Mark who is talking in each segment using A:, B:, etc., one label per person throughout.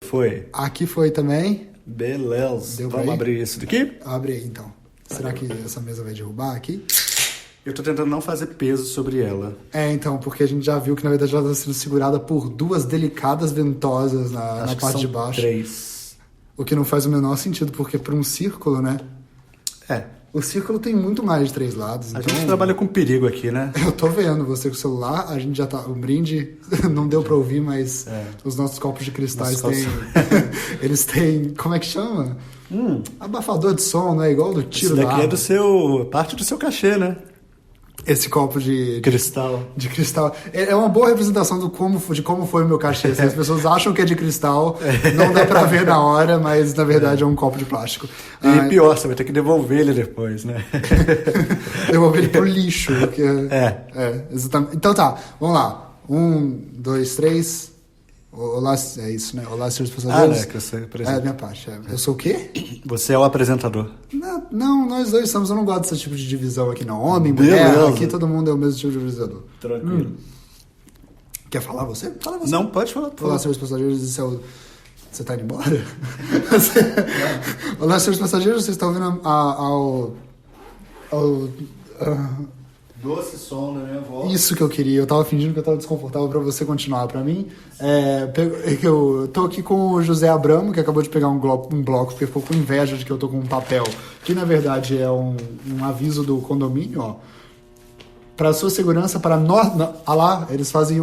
A: Foi.
B: Aqui foi também.
A: Beleza. Vamos abrir isso daqui?
B: Abre aí, então. Será que essa mesa vai derrubar aqui?
A: Eu tô tentando não fazer peso sobre ela.
B: Então, porque a gente já viu que, na verdade, ela está sendo segurada por duas delicadas ventosas na parte de baixo.
A: 3.
B: O que não faz o menor sentido, porque para um círculo, né? O círculo tem muito mais de 3 lados.
A: A gente trabalha com perigo aqui, né?
B: Eu tô vendo, você com o celular, a gente já tá... O brinde não deu pra ouvir, mas os nossos copos de cristais têm... Eles têm... Como é que chama? Abafador de som, né? Igual do tiro da arma.
A: Esse daqui é parte do seu cachê, né?
B: Esse copo de
A: cristal.
B: De cristal. É uma boa representação de como foi o meu cachê. As pessoas acham que é de cristal, não dá pra ver na hora, mas na verdade é um copo de plástico.
A: E pior, você vai ter que devolver ele depois, né?
B: Devolver ele pro lixo. Exatamente. Então tá, vamos lá. 1, 2, 3. Olá, é isso, né? Olá, senhores passageros.
A: Que você
B: É a minha parte. Eu sou o quê?
A: Você é o apresentador.
B: Não, nós dois somos. Eu não gosto desse tipo de divisão aqui, não. Homem, mulher, aqui todo mundo é o mesmo tipo de apresentador.
A: Tranquilo.
B: Quer falar você? Fala você.
A: Não, pode falar.
B: Olá, senhores passageiros. Você tá indo embora? Olá, senhores passageiros. Vocês estão ouvindo
A: doce som da minha voz.
B: Isso que eu queria. Eu tava fingindo que eu tava desconfortável pra você continuar. Pra mim, eu tô aqui com o José Abramo, que acabou de pegar um bloco, porque ficou com inveja de que eu tô com um papel, que na verdade é um aviso do condomínio, ó. Para a sua segurança, para nós... lá, eles fazem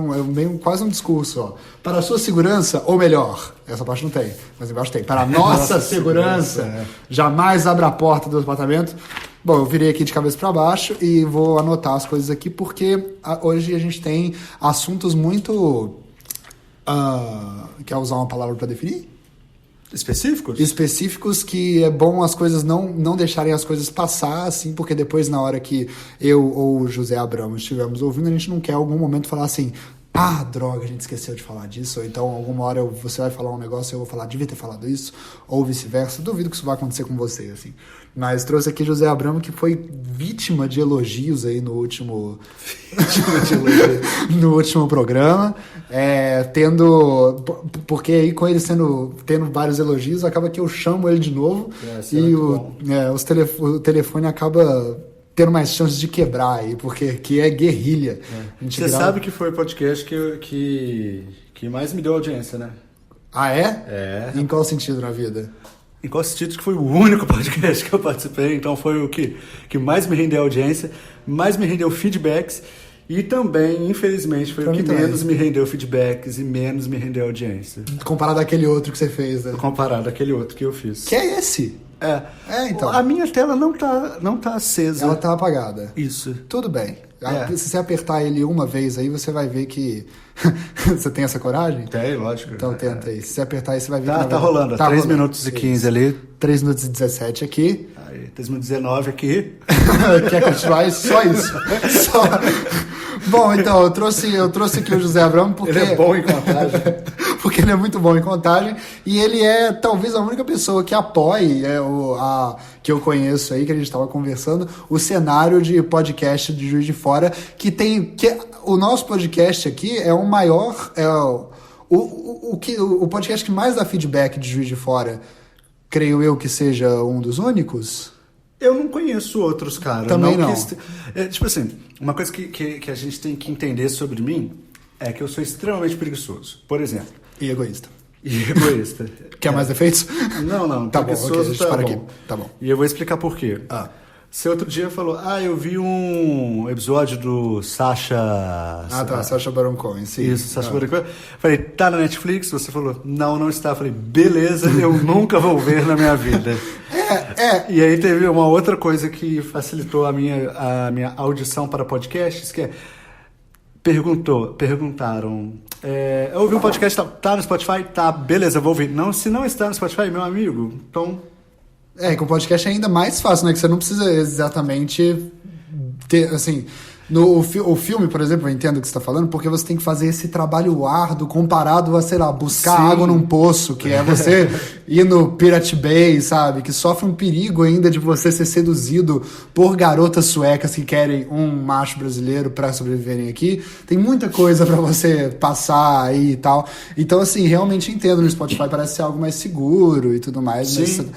B: quase um discurso, ó. Para a sua segurança, ou melhor, essa parte não tem, mas embaixo tem. Para a nossa segurança, jamais abra a porta do apartamento. Bom, eu virei aqui de cabeça para baixo e vou anotar as coisas aqui, porque hoje a gente tem assuntos muito... quer usar uma palavra para definir? Específicos, que é bom as coisas não deixarem as coisas passar, assim, porque depois, na hora que eu ou o José Abramo estivermos ouvindo, a gente não quer em algum momento falar assim, droga, a gente esqueceu de falar disso, ou então alguma hora você vai falar um negócio e eu vou falar, devia ter falado isso, ou vice-versa. Duvido que isso vai acontecer com você, assim. Mas trouxe aqui José Abramo, que foi vítima de elogios aí no último no último programa, porque aí com ele tendo vários elogios, acaba que eu chamo ele de novo e o telefone acaba tendo mais chances de quebrar aí, porque que é guerrilha.
A: Você sabe que foi o podcast que mais me deu audiência, né?
B: Ah, é? Em qual sentido na vida?
A: Em qual sentido que foi o único podcast que eu participei, então foi o que mais me rendeu audiência, mais me rendeu feedbacks e também, infelizmente, foi o que menos me rendeu feedbacks e menos me rendeu audiência.
B: Comparado àquele outro que você fez, né?
A: Comparado àquele outro que eu fiz.
B: Que é esse? Então.
A: A minha tela não tá acesa.
B: Ela tá apagada.
A: Isso.
B: Tudo bem. Se você apertar ele uma vez aí, você vai ver que... Você tem essa coragem?
A: Tem, lógico.
B: Então tenta aí. Se você apertar aí, você vai ver que...
A: Tá rolando. 3 minutos e 15 ali.
B: 3 minutos e 17 aqui.
A: Aí, 3 minutos e 19 aqui.
B: Quer continuar? Só isso. Bom, então, eu trouxe aqui o José Abramo porque...
A: Ele é bom em contagem.
B: Porque ele é muito bom em contagem e ele é talvez a única pessoa que apoie que eu conheço aí, que a gente estava conversando, o cenário de podcast de Juiz de Fora, que o nosso podcast aqui é o maior, o podcast que mais dá feedback de Juiz de Fora, creio eu que seja um dos únicos.
A: Eu não conheço outros, cara.
B: Também não.
A: Tipo assim, uma coisa que a gente tem que entender sobre mim é que eu sou extremamente preguiçoso. Por exemplo.
B: E egoísta.
A: Quer
B: mais defeitos?
A: Não.
B: Tá bom, ok,
A: tá bom.
B: Aqui. Tá bom.
A: E eu vou explicar por quê. Você outro dia falou, eu vi um episódio do Sacha...
B: Sacha Baron Cohen, sim.
A: Isso, Sacha Baron Cohen. Falei, tá na Netflix? Você falou, não está. Falei, beleza, eu nunca vou ver na minha vida. E aí teve uma outra coisa que facilitou a minha audição para podcasts, que é... Perguntaram, eu ouvi um podcast, tá no Spotify? Tá, beleza, vou ouvir. Não, se não está no Spotify, meu amigo, então...
B: com o podcast é ainda mais fácil, né? Que você não precisa exatamente ter, assim... O filme, por exemplo, eu entendo o que você está falando, porque você tem que fazer esse trabalho árduo comparado a, sei lá, buscar água num poço, que é você ir no Pirate Bay, sabe? Que sofre um perigo ainda de você ser seduzido por garotas suecas que querem um macho brasileiro pra sobreviverem aqui. Tem muita coisa pra você passar aí e tal. Então, assim, realmente entendo, no Spotify parece ser algo mais seguro e tudo mais.
A: Sim.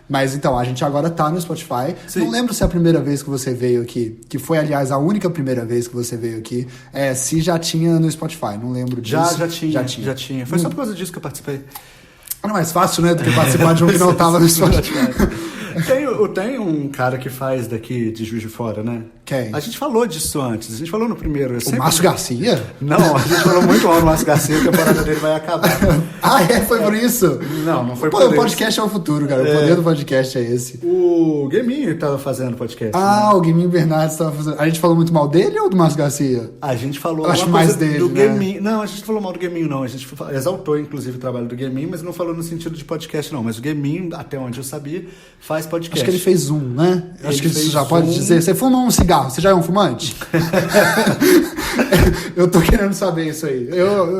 B: Mas então, a gente agora tá no Spotify.
A: Sim.
B: Não lembro se é a primeira vez que você veio aqui, que foi, aliás, a única primeira vez que você veio aqui, se já tinha no Spotify. Não lembro disso.
A: Já tinha. Foi só por causa disso que eu participei.
B: Era mais fácil, né, do que participar de um que não tava no Spotify.
A: Tem um cara que faz daqui de Juiz de Fora, né?
B: Quem?
A: A gente falou disso antes. A gente falou no primeiro.
B: O Márcio Garcia?
A: Não, a gente falou muito mal do Márcio Garcia. A temporada dele vai acabar.
B: Foi por isso?
A: Não foi por
B: isso.
A: isso.
B: O podcast é o futuro, cara. O poder do podcast é esse.
A: O Gaminho tava fazendo podcast.
B: O Gaminho Bernardes tava fazendo. A gente falou muito mal dele ou do Márcio Garcia?
A: A gente falou
B: Acho mais dele,
A: do
B: né?
A: Gaminho. Não, a gente não falou mal do Gaminho, não. A gente exaltou, inclusive, o trabalho do Gaminho, mas não falou no sentido de podcast, não. Mas o Gaminho, até onde eu sabia, faz podcast.
B: Acho que ele fez um, né? Acho que isso já pode dizer. Você fuma um cigarro? Você já é um fumante? Eu tô querendo saber isso aí.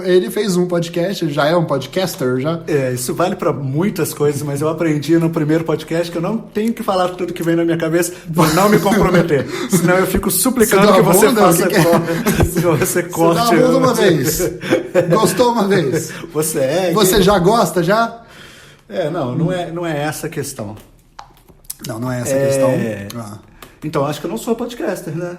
B: Ele fez um podcast, ele já é um podcaster, já?
A: Isso vale pra muitas coisas, mas eu aprendi no primeiro podcast que eu não tenho que falar tudo que vem na minha cabeça por não me comprometer. Senão eu fico suplicando que você faça que você corte.
B: Você dá uma vez. Gostou uma vez. Você já gosta, já?
A: Não é essa a questão.
B: Não é essa a questão.
A: Então, acho que eu não sou podcaster, né?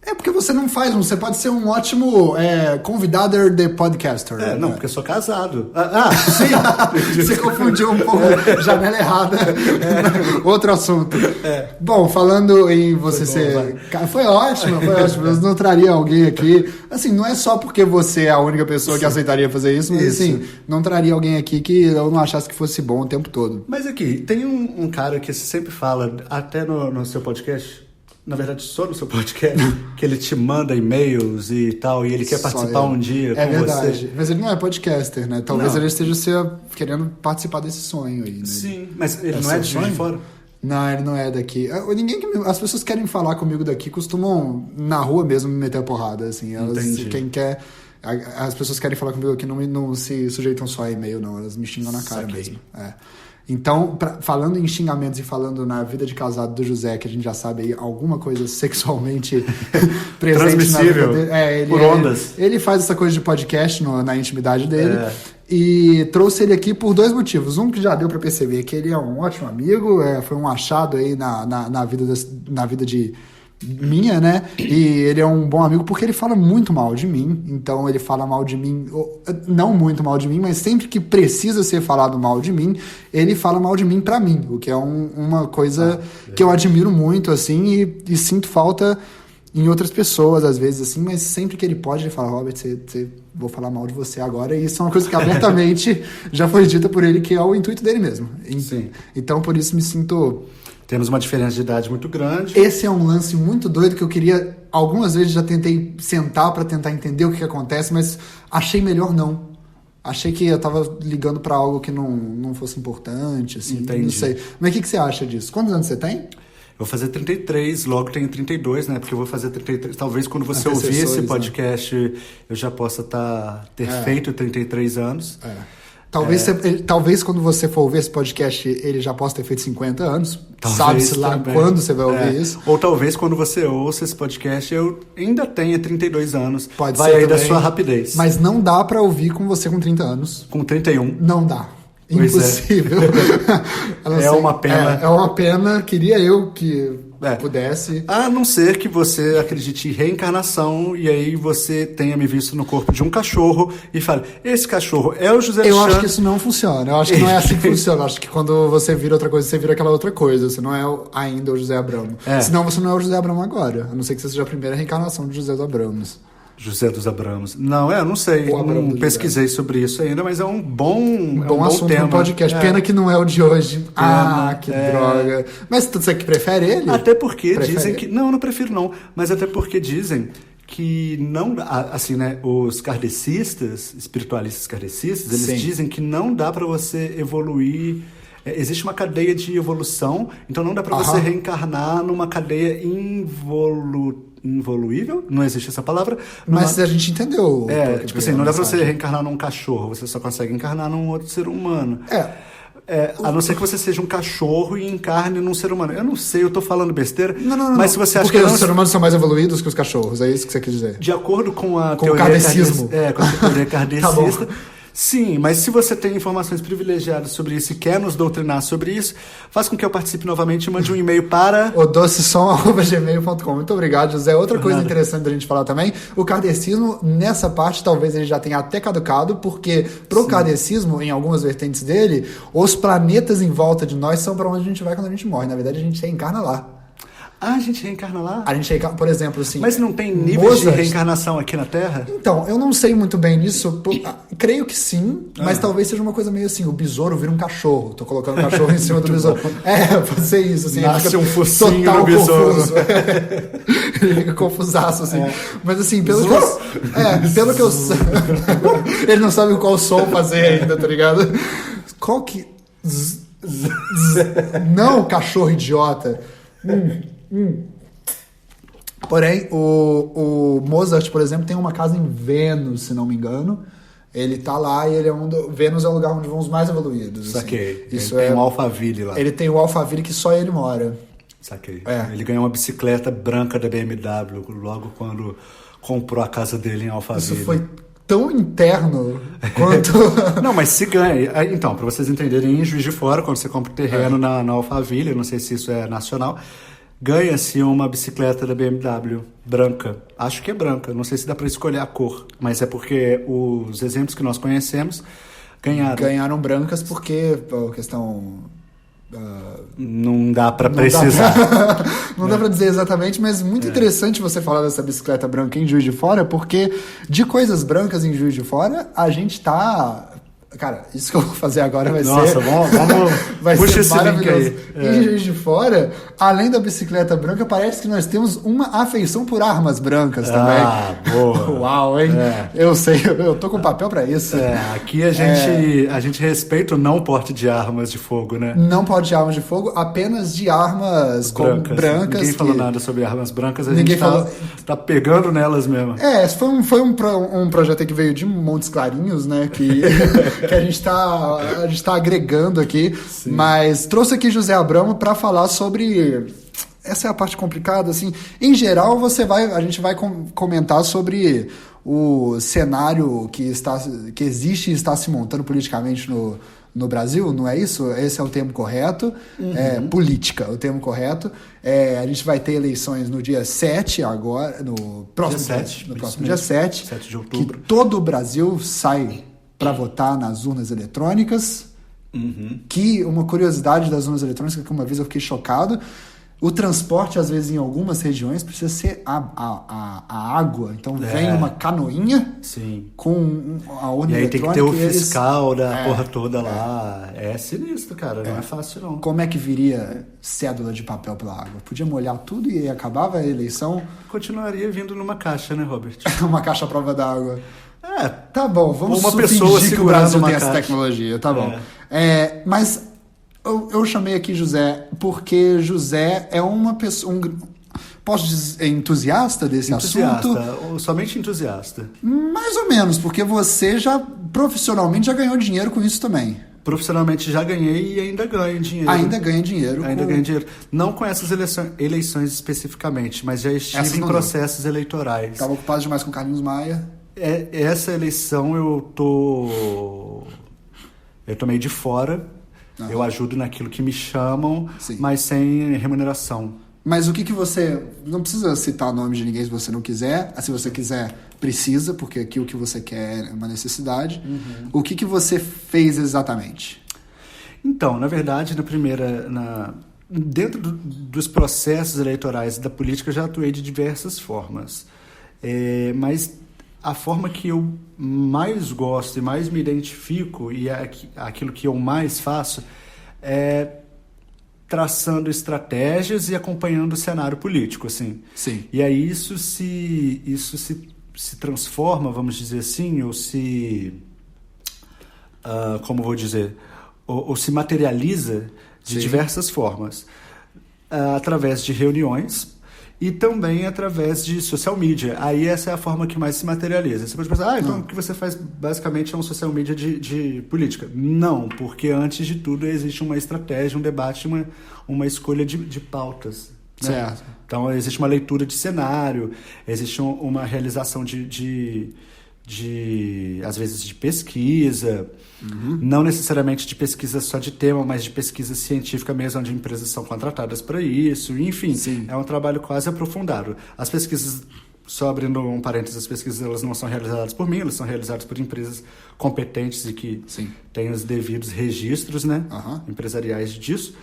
B: É porque você não faz você pode ser um ótimo convidado de podcaster.
A: Não, porque eu sou casado. Sim!
B: Você confundiu um pouco, janela errada. Outro assunto. Bom, falando em você ser... Foi ótimo. Eu não traria alguém aqui... Assim, não é só porque você é a única pessoa que aceitaria fazer isso, mas assim, não traria alguém aqui que eu não achasse que fosse bom o tempo todo.
A: Mas aqui, tem um cara que você sempre fala, até no seu podcast... Na verdade, só no seu podcast, que ele te manda e-mails e tal, e ele quer participar um dia com você. É verdade,
B: mas ele não é podcaster, né? Talvez ele esteja querendo participar desse sonho aí, né?
A: Sim, mas ele não é de Juiz de Fora?
B: Não, ele não é daqui. As pessoas que querem falar comigo daqui costumam, na rua mesmo, me meter a porrada, assim. Quem quer... As pessoas que querem falar comigo aqui não se sujeitam só a e-mail, não. Elas me xingam na cara mesmo. Então, falando em xingamentos e falando na vida de casado do José, que a gente já sabe aí alguma coisa sexualmente presente na vida dele.
A: Por ondas.
B: Ele faz essa coisa de podcast na intimidade dele. E trouxe ele aqui por dois motivos. Um que já deu pra perceber que ele é um ótimo amigo, foi um achado aí na vida de minha, né? E ele é um bom amigo porque ele fala muito mal de mim. Então ele fala mal de mim, não muito mal de mim, mas sempre que precisa ser falado mal de mim, ele fala mal de mim pra mim, o que é uma coisa que eu admiro muito, assim, e sinto falta em outras pessoas, às vezes, assim, mas sempre que ele pode, ele fala: Robert, vou falar mal de você agora, e isso é uma coisa que abertamente já foi dita por ele, que é o intuito dele mesmo.
A: Sim.
B: Então, por isso me sinto...
A: Temos uma diferença de idade muito grande.
B: Esse é um lance muito doido que eu queria... Algumas vezes já tentei sentar pra tentar entender o que acontece, mas achei melhor não. Achei que eu tava ligando pra algo que não fosse importante, assim.
A: Entendi.
B: Não sei. Mas o que você acha disso? Quantos anos você tem?
A: Eu vou fazer 33, logo tenho 32, né? Porque eu vou fazer 33. Talvez quando você ouvir esse podcast, eu já possa ter feito 33 anos.
B: Talvez quando você for ouvir esse podcast, ele já possa ter feito 50 anos. Sabe-se lá
A: também.
B: quando você vai ouvir isso.
A: Ou talvez quando você ouça esse podcast, eu ainda tenha 32 anos.
B: Pode
A: vai
B: ser
A: aí
B: também,
A: da sua rapidez.
B: Mas não dá pra ouvir com você com 30 anos.
A: Com 31.
B: Não dá. Impossível.
A: É uma pena.
B: É uma pena. Queria eu que pudesse.
A: A não ser que você acredite em reencarnação e aí você tenha me visto no corpo de um cachorro e fale: esse cachorro é o José Alexandre.
B: Eu acho que isso não funciona. Eu acho que não é assim que funciona. Eu acho que quando você vira outra coisa, você vira aquela outra coisa. Você não é ainda o José Abramo. Senão você não é o José Abramo agora. A não ser que você seja a primeira reencarnação de José dos Abramos.
A: José dos Abramos. Não, eu não sei. Não pesquisei sobre isso ainda, mas é um bom
B: assunto
A: tema.
B: No podcast. Pena que não é o de hoje. Que droga. Mas você que prefere ele?
A: Até porque dizem que... Não prefiro não. Mas até porque dizem que não... Assim, né? Os kardecistas, espiritualistas kardecistas, eles dizem que não dá pra você evoluir... Existe uma cadeia de evolução, então não dá pra você reencarnar numa cadeia involuível, não existe essa palavra.
B: Mas a gente entendeu.
A: Tipo assim, não dá pra você reencarnar num cachorro, você só consegue encarnar num outro ser humano. A não ser que você seja um cachorro e encarne num ser humano. Eu não sei, eu tô falando besteira. Não. Mas se você acha
B: porque
A: que
B: os seres humanos são mais evoluídos que os cachorros, é isso que você quis dizer?
A: De acordo com a
B: teoria kardecismo.
A: Com a teoria kardecista.
B: Tá.
A: Sim, mas se você tem informações privilegiadas sobre isso e quer nos doutrinar sobre isso, faz com que eu participe novamente e mande um e-mail para
B: odocesom@gmail.com. Muito obrigado, José. Outra coisa interessante da gente falar também, o kardecismo, nessa parte, talvez ele já tenha até caducado, porque pro kardecismo, em algumas vertentes dele, os planetas em volta de nós são para onde a gente vai quando a gente morre. Na verdade, a gente reencarna lá.
A: A gente reencarna lá?
B: A gente reencarna, por exemplo, assim...
A: Mas não tem níveis de reencarnação aqui na Terra?
B: Então, eu não sei muito bem nisso. Creio que sim, mas talvez seja uma coisa meio assim, o besouro vira um cachorro. Tô colocando o cachorro em cima do besouro. Pode ser isso, assim.
A: Nasce um focinho total no besouro. Confuso.
B: Ele fica confusaço, assim. Mas assim, pelo que eu sei... Ele não sabe qual som fazer ainda, tá ligado? Qual que... Não, cachorro idiota. Porém, o Mozart, por exemplo, tem uma casa em Vênus, se não me engano. Ele tá lá e ele é Vênus é o lugar onde vão os mais evoluídos.
A: Saquei. Assim. Isso ele tem um Alphaville lá.
B: Ele tem o Alphaville que só ele mora.
A: Saquei. Ele ganhou uma bicicleta branca da BMW logo quando comprou a casa dele em Alphaville.
B: Isso foi tão interno quanto...
A: Não, mas se ganha... Então, para vocês entenderem, em Juiz de Fora, quando você compra o terreno na Alphaville, eu não sei se isso é nacional, ganha-se uma bicicleta da BMW branca. Acho que é branca, não sei se dá para escolher a cor, mas é porque os exemplos que nós conhecemos ganharam.
B: Ganharam brancas porque, por questão...
A: não dá para precisar.
B: Não dá para dizer exatamente, mas muito interessante você falar dessa bicicleta branca em Juiz de Fora, porque de coisas brancas em Juiz de Fora, a gente tá... Cara, isso que eu vou fazer agora vai
A: ser... Vamos
B: vai
A: puxa
B: ser maravilhoso.
A: Aí.
B: Em Juiz de Fora, além da bicicleta branca, parece que nós temos uma afeição por armas brancas também.
A: Ah, boa.
B: Uau, hein? Eu sei, eu tô com papel pra isso.
A: Aqui a gente respeita o não porte de armas de fogo, né?
B: Não porte de armas de fogo, apenas de armas brancas.
A: Ninguém falou nada sobre armas brancas, Ninguém falou... tá pegando nelas mesmo.
B: Foi um projeto que veio de Montes Clarinhos, né? Que a gente tá agregando aqui. Sim. Mas trouxe aqui José Abramo para falar sobre... Essa é a parte complicada, assim. Em geral, a gente vai comentar sobre o cenário que existe e está se montando politicamente no Brasil, não é isso? Esse é o termo correto. Política, o termo correto. A gente vai ter eleições no dia 7 agora, no próximo dia 7
A: de outubro.
B: Que todo o Brasil sai para votar nas urnas eletrônicas. Que uma curiosidade das urnas eletrônicas, que uma vez eu fiquei chocado, o transporte, às vezes, em algumas regiões, precisa ser a água. Então, vem uma canoinha com a urna eletrônica.
A: E aí tem que ter o fiscal da porra toda lá. É sinistro, cara. Não é fácil, não.
B: Como é que viria cédula de papel pela água? Podia molhar tudo e acabava a eleição?
A: Continuaria vindo numa caixa, né, Robert?
B: Uma caixa à prova d'água. Tá bom, vamos
A: uma pessoa
B: que o Brasil tem essa
A: caixa.
B: tecnologia, tá bom. Mas eu chamei aqui José porque José é uma pessoa, posso dizer, entusiasta desse assunto?
A: Somente entusiasta.
B: Mais ou menos, porque você profissionalmente já ganhou dinheiro com isso também.
A: Profissionalmente já ganhei e ainda ganho dinheiro.
B: Ainda ganha dinheiro.
A: Ganho dinheiro. Não com essas eleições especificamente, mas já estive em processos eleitorais.
B: Estava ocupado demais com Carlinhos Maia.
A: Essa eleição eu tô meio de fora. Eu ajudo naquilo que me chamam, mas sem remuneração.
B: Mas o que você... Não precisa citar o nome de ninguém se você não quiser. Se você quiser, precisa, porque aqui o que você quer é uma necessidade. O que você fez exatamente?
A: Então, na verdade, dentro dos processos eleitorais da política, eu já atuei de diversas formas. Mas a forma que eu mais gosto e mais me identifico, e é aquilo que eu mais faço, é traçando estratégias e acompanhando o cenário político, assim.
B: Sim.
A: E aí isso se transforma, vamos dizer assim, ou se... como vou dizer? Ou se materializa de diversas formas. Através de reuniões e também através de social media. Aí essa é a forma que mais se materializa. Você pode pensar, então o que você faz basicamente é um social media de política. Não, porque antes de tudo existe uma estratégia, um debate, uma escolha de pautas. Né?
B: Certo.
A: Então existe uma leitura de cenário, existe uma realização às vezes de pesquisa, não necessariamente de pesquisa só de tema, mas de pesquisa científica mesmo, onde empresas são contratadas para isso, enfim,
B: Sim.
A: é um trabalho quase aprofundado. As pesquisas, só abrindo um parênteses, as pesquisas elas não são realizadas por mim, elas são realizadas por empresas competentes e que têm os devidos registros, né, empresariais disso.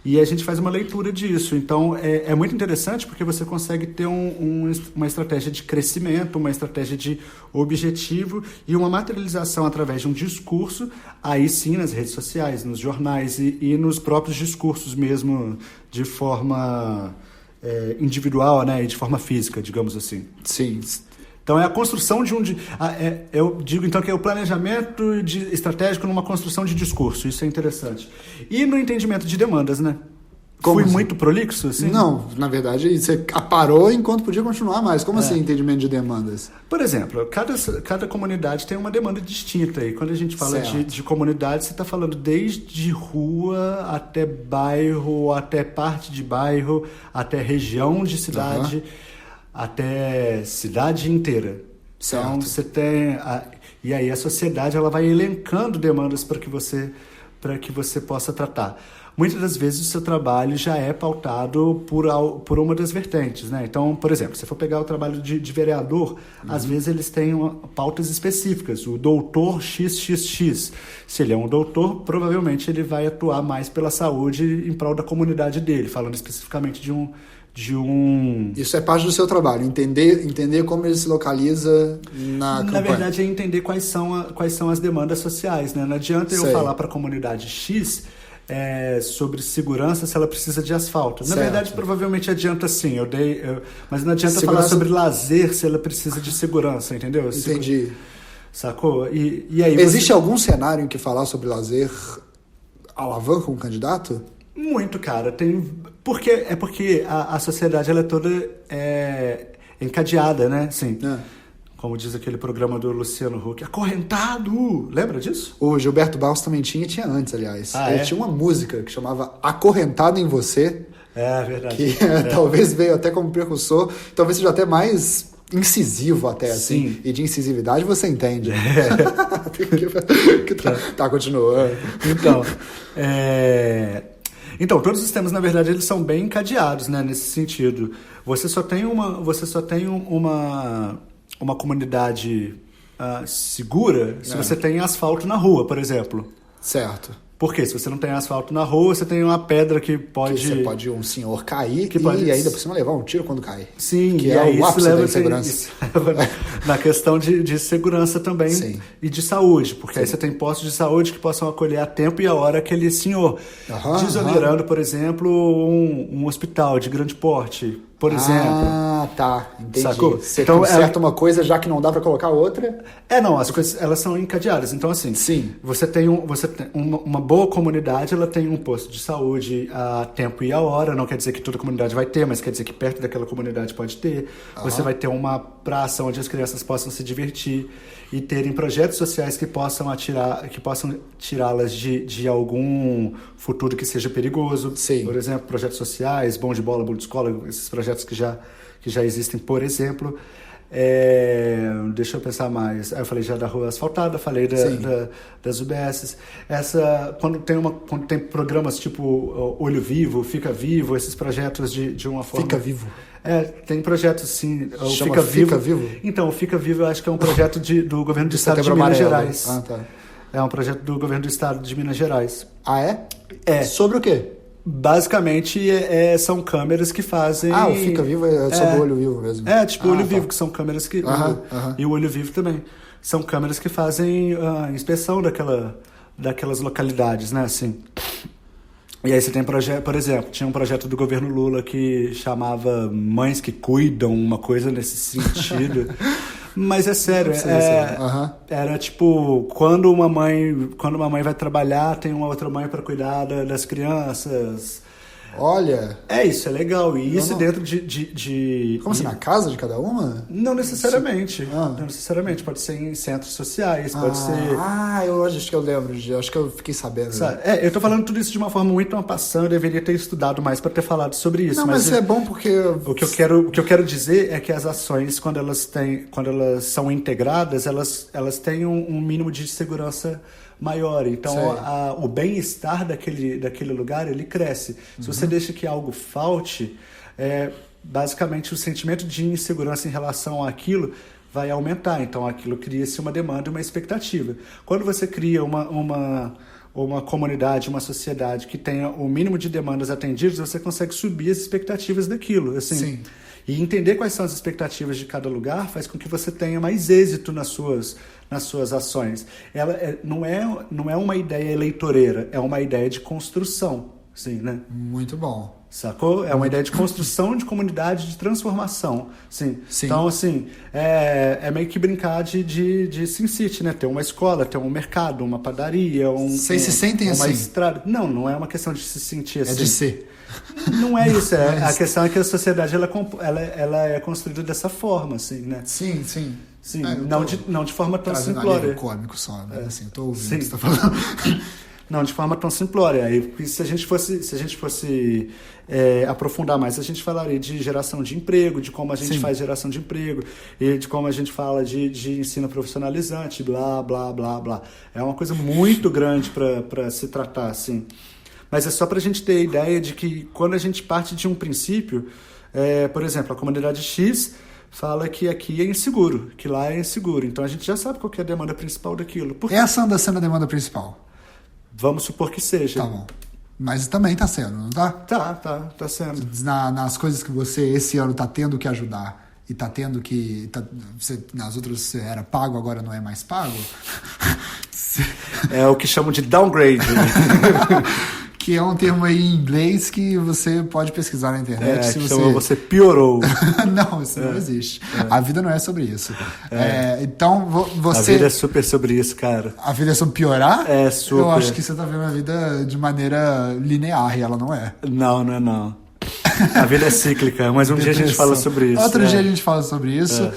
A: E a gente faz uma leitura disso. Então, é muito interessante porque você consegue ter uma estratégia de crescimento, uma estratégia de objetivo e uma materialização através de um discurso, aí sim nas redes sociais, nos jornais e nos próprios discursos mesmo, de forma individual, né, e de forma física, digamos assim.
B: Sim.
A: Então, é a construção eu digo, então, que é o planejamento estratégico numa construção de discurso. Isso é interessante. E no entendimento de demandas, né?
B: Como
A: Fui
B: assim?
A: muito prolixo, assim?
B: Não, na verdade, você parou enquanto podia continuar mais. Como assim, entendimento de demandas?
A: Por exemplo, cada comunidade tem uma demanda distinta. E quando a gente fala de comunidade, você está falando desde rua até bairro, até parte de bairro, até região de cidade... até cidade inteira.
B: Certo.
A: Então você tem e aí a sociedade ela vai elencando demandas para que você possa tratar. Muitas das vezes o seu trabalho já é pautado por uma das vertentes, né? Então, por exemplo, se for pegar o trabalho de vereador, às vezes eles têm pautas específicas. O doutor XXX, se ele é um doutor, provavelmente ele vai atuar mais pela saúde em prol da comunidade dele, falando especificamente de um...
B: Isso é parte do seu trabalho, entender como ele se localiza na campanha.
A: Na verdade, é entender quais são as demandas sociais, né? Não adianta eu falar para a comunidade X sobre segurança se ela precisa de asfalto. Na verdade, provavelmente adianta sim, mas não adianta falar sobre lazer se ela precisa de segurança, entendeu?
B: Entendi.
A: Sacou? E aí
B: existe algum cenário em que falar sobre lazer alavanca um candidato?
A: Muito, cara. Porque a sociedade ela é toda encadeada, né? Sim. Como diz aquele programa do Luciano Huck, acorrentado! Lembra disso?
B: O Gilberto Barros também tinha antes, aliás. Ele tinha uma música que chamava Acorrentado em Você.
A: É verdade.
B: Que talvez veio até como precursor, talvez seja até mais incisivo até, assim. E de incisividade você entende. Tá, continua.
A: Então, todos os temas, na verdade, eles são bem encadeados, né, nesse sentido. Você só tem uma comunidade segura se você tem asfalto na rua, por exemplo.
B: Certo.
A: Porque se você não tem asfalto na rua, você tem uma pedra que pode...
B: Você pode um senhor cair
A: e
B: ainda por cima levar um tiro quando cai.
A: Sim,
B: que é o ápice da insegurança.
A: Isso leva na questão de segurança também e de saúde. Porque aí você tem postos de saúde que possam acolher a tempo e a hora aquele senhor. Desonerando, por exemplo, um hospital de grande porte, por exemplo.
B: Tá. Entendi.
A: Sacou?
B: Você conserta uma coisa já que não dá pra colocar outra?
A: Não, as coisas elas são encadeadas. Então, assim, você tem uma boa comunidade, ela tem um posto de saúde a tempo e a hora. Não quer dizer que toda comunidade vai ter, mas quer dizer que perto daquela comunidade pode ter. Você vai ter uma praça onde as crianças possam se divertir e terem projetos sociais que possam tirá-las de algum futuro que seja perigoso. Por exemplo, projetos sociais, bom de bola, bom de escola, esses projetos que já existem, por exemplo. Deixa eu pensar mais. Aí eu falei já da rua asfaltada, falei das UBSs. Quando tem programas tipo Olho Vivo, Fica Vivo, esses projetos de uma forma...
B: Fica Vivo?
A: Tem projetos sim.
B: Chama Fica Vivo?
A: Então, o Fica Vivo eu acho que é um projeto do governo do estado de Minas Gerais.
B: Tá.
A: É um projeto do governo do estado de Minas Gerais.
B: É? Sobre o quê?
A: Basicamente, são câmeras que fazem...
B: o Fica Vivo é sobre o Olho Vivo mesmo.
A: Tipo o Olho Vivo, que são câmeras que... E o Olho Vivo também. São câmeras que fazem a inspeção daquelas localidades, né, assim. E aí você tem projeto, por exemplo, tinha um projeto do governo Lula que chamava Mães que Cuidam, uma coisa nesse sentido. Mas é sério, era tipo, quando uma mãe vai trabalhar, tem uma outra mãe para cuidar das crianças.
B: Olha.
A: Isso é legal. E isso dentro de...
B: Como assim, na casa de cada uma?
A: Não necessariamente. Não necessariamente. Pode ser em centros sociais, pode ser...
B: Eu acho que eu lembro, acho que eu fiquei sabendo.
A: Eu tô falando tudo isso de uma forma muito passando, eu deveria ter estudado mais para ter falado sobre isso.
B: Não, mas é bom porque...
A: O que eu quero dizer é que as ações, quando elas são integradas, elas têm um mínimo de segurança maior. Então, o bem-estar daquele lugar, ele cresce. Se você deixa que algo falte, basicamente o sentimento de insegurança em relação àquilo vai aumentar. Então, aquilo cria-se uma demanda e uma expectativa. Quando você cria uma comunidade, uma sociedade que tenha o mínimo de demandas atendidas, você consegue subir as expectativas daquilo. Assim.
B: Sim.
A: E entender quais são as expectativas de cada lugar faz com que você tenha mais êxito nas suas ações. Ela não é uma ideia eleitoreira, é uma ideia de construção. Sim, né?
B: Muito bom.
A: Sacou? É uma ideia de construção de comunidade, de transformação. Sim. Então, assim, é meio que brincar de SimCity, né? Ter uma escola, ter um mercado, uma padaria,
B: Vocês se sentem
A: uma
B: assim?
A: Estrada. Não é uma questão de se sentir assim.
B: É de ser.
A: Não é isso. A questão é que a sociedade ela é construída dessa forma, assim, né?
B: Sim.
A: Não de forma tão
B: simplória.
A: simplória.
B: Cômico só, né? Assim, eu tô ouvindo o que você tá falando.
A: Não, de forma tão simplória. E se a gente fosse aprofundar mais, a gente falaria de geração de emprego, de como a gente faz geração de emprego, e de como a gente fala de ensino profissionalizante, blá, blá, blá, blá. É uma coisa muito grande para se tratar, assim. Mas é só para a gente ter a ideia de que quando a gente parte de um princípio, por exemplo, a comunidade X fala que aqui é inseguro, que lá é inseguro. Então a gente já sabe qual que é a demanda principal daquilo.
B: Essa anda sendo a demanda principal.
A: Vamos supor que seja.
B: Tá bom. Mas também tá sendo, não tá?
A: Tá sendo.
B: Nas coisas que você, esse ano, tá tendo que ajudar e tá tendo que... nas outras você era pago, agora não é mais pago?
A: É o que chamam de downgrade.
B: Que é um termo aí em inglês que você pode pesquisar na internet. Se
A: você piorou.
B: Não, isso não existe. A vida não é sobre isso. Então, você...
A: A vida é super sobre isso, cara.
B: A vida é sobre piorar?
A: É super.
B: Eu acho que você tá vendo a vida de maneira linear e ela não é.
A: Não. A vida é cíclica, mas um dia a gente fala sobre isso.
B: Outro dia a gente fala sobre isso.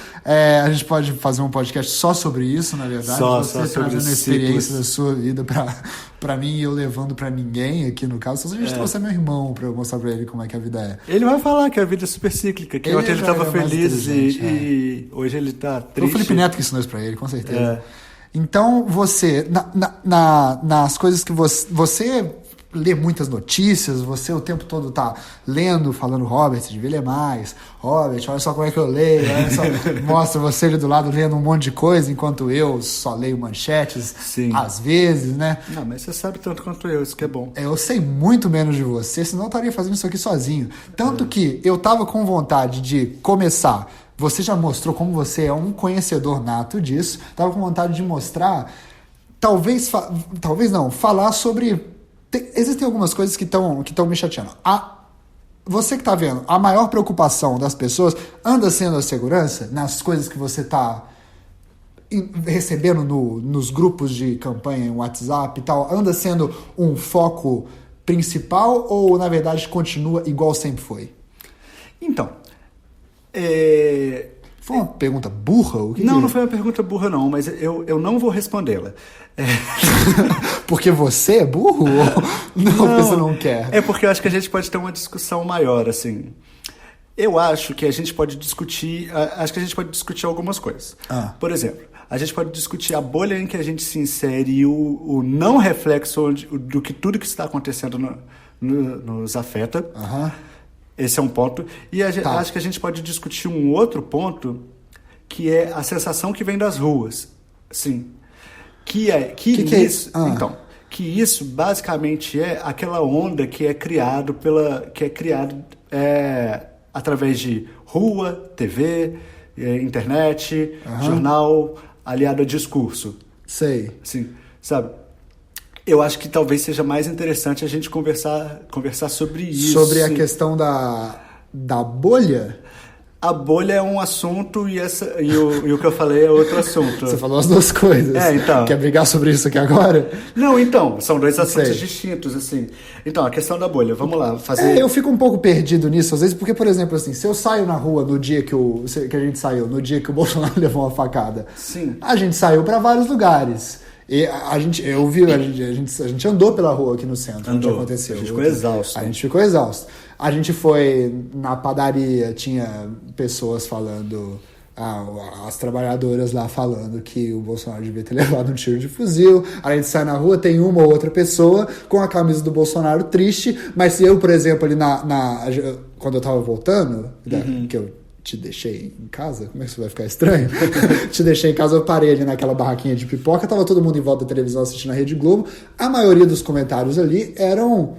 B: A gente pode fazer um podcast só sobre isso, na verdade.
A: Só sobre
B: trazendo a experiência da sua vida pra mim e eu levando pra ninguém aqui no caso. Só se a gente trouxer meu irmão pra eu mostrar pra ele como é que a vida é.
A: Ele vai falar que a vida é super cíclica, que ontem ele tava feliz e hoje ele tá triste.
B: Foi o Felipe Neto que ensinou isso pra ele, com certeza. Então, você, nas coisas que você lê muitas notícias, você o tempo todo tá lendo, falando, Robert, devia ler mais. Robert, olha só como é que eu leio. Olha só, mostra você ali do lado lendo um monte de coisa, enquanto eu só leio manchetes, às vezes, né?
A: Não, mas você sabe tanto quanto eu, isso que é bom.
B: Eu sei muito menos de você, senão eu estaria fazendo isso aqui sozinho. Tanto que eu tava com vontade de começar. Você já mostrou como você é um conhecedor nato disso. Tava com vontade de mostrar, talvez não, falar sobre... Existem algumas coisas que estão me chateando. Você que está vendo, a maior preocupação das pessoas anda sendo a segurança nas coisas que você está recebendo nos grupos de campanha, em WhatsApp e tal, anda sendo um foco principal ou, na verdade, continua igual sempre foi?
A: Então,
B: foi uma pergunta burra?
A: Não foi uma pergunta burra, não, mas eu não vou respondê-la.
B: Porque você é burro? Ou não, você não quer?
A: É porque eu acho que a gente pode ter uma discussão maior, assim. Eu acho que a gente pode discutir... algumas coisas. Por exemplo, a gente pode discutir a bolha em que a gente se insere e o não reflexo do que tudo que está acontecendo nos afeta. Esse é um ponto. E acho que a gente pode discutir um outro ponto, que é a sensação que vem das ruas. Sim. Que é isso? Então, que isso basicamente é aquela onda que é criado através de rua, TV, internet, jornal, aliado a discurso.
B: Sei.
A: Sim, sabe? Eu acho que talvez seja mais interessante a gente conversar sobre isso.
B: Sobre a questão da bolha?
A: A bolha é um assunto e o que eu falei é outro assunto.
B: Você falou as duas coisas.
A: Então.
B: Quer brigar sobre isso aqui agora?
A: Não, então, são dois assuntos distintos, assim. Então, a questão da bolha, vamos lá, fazer...
B: Eu fico um pouco perdido nisso, às vezes, porque, por exemplo, assim, se eu saio na rua no dia que a gente saiu, no dia que o Bolsonaro levou uma facada,
A: sim,
B: a gente saiu para vários lugares. E a gente andou pela rua aqui no centro, onde aconteceu.
A: A gente ficou exausto.
B: A gente ficou exausto. A gente foi na padaria, tinha pessoas falando, as trabalhadoras lá falando que o Bolsonaro devia ter levado um tiro de fuzil. A gente sai na rua, tem uma ou outra pessoa com a camisa do Bolsonaro triste, mas se eu, por exemplo, ali quando eu tava voltando, que eu te deixei em casa, como é que isso vai ficar estranho? Te deixei em casa, eu parei ali naquela barraquinha de pipoca, tava todo mundo em volta da televisão assistindo a Rede Globo. A maioria dos comentários ali eram...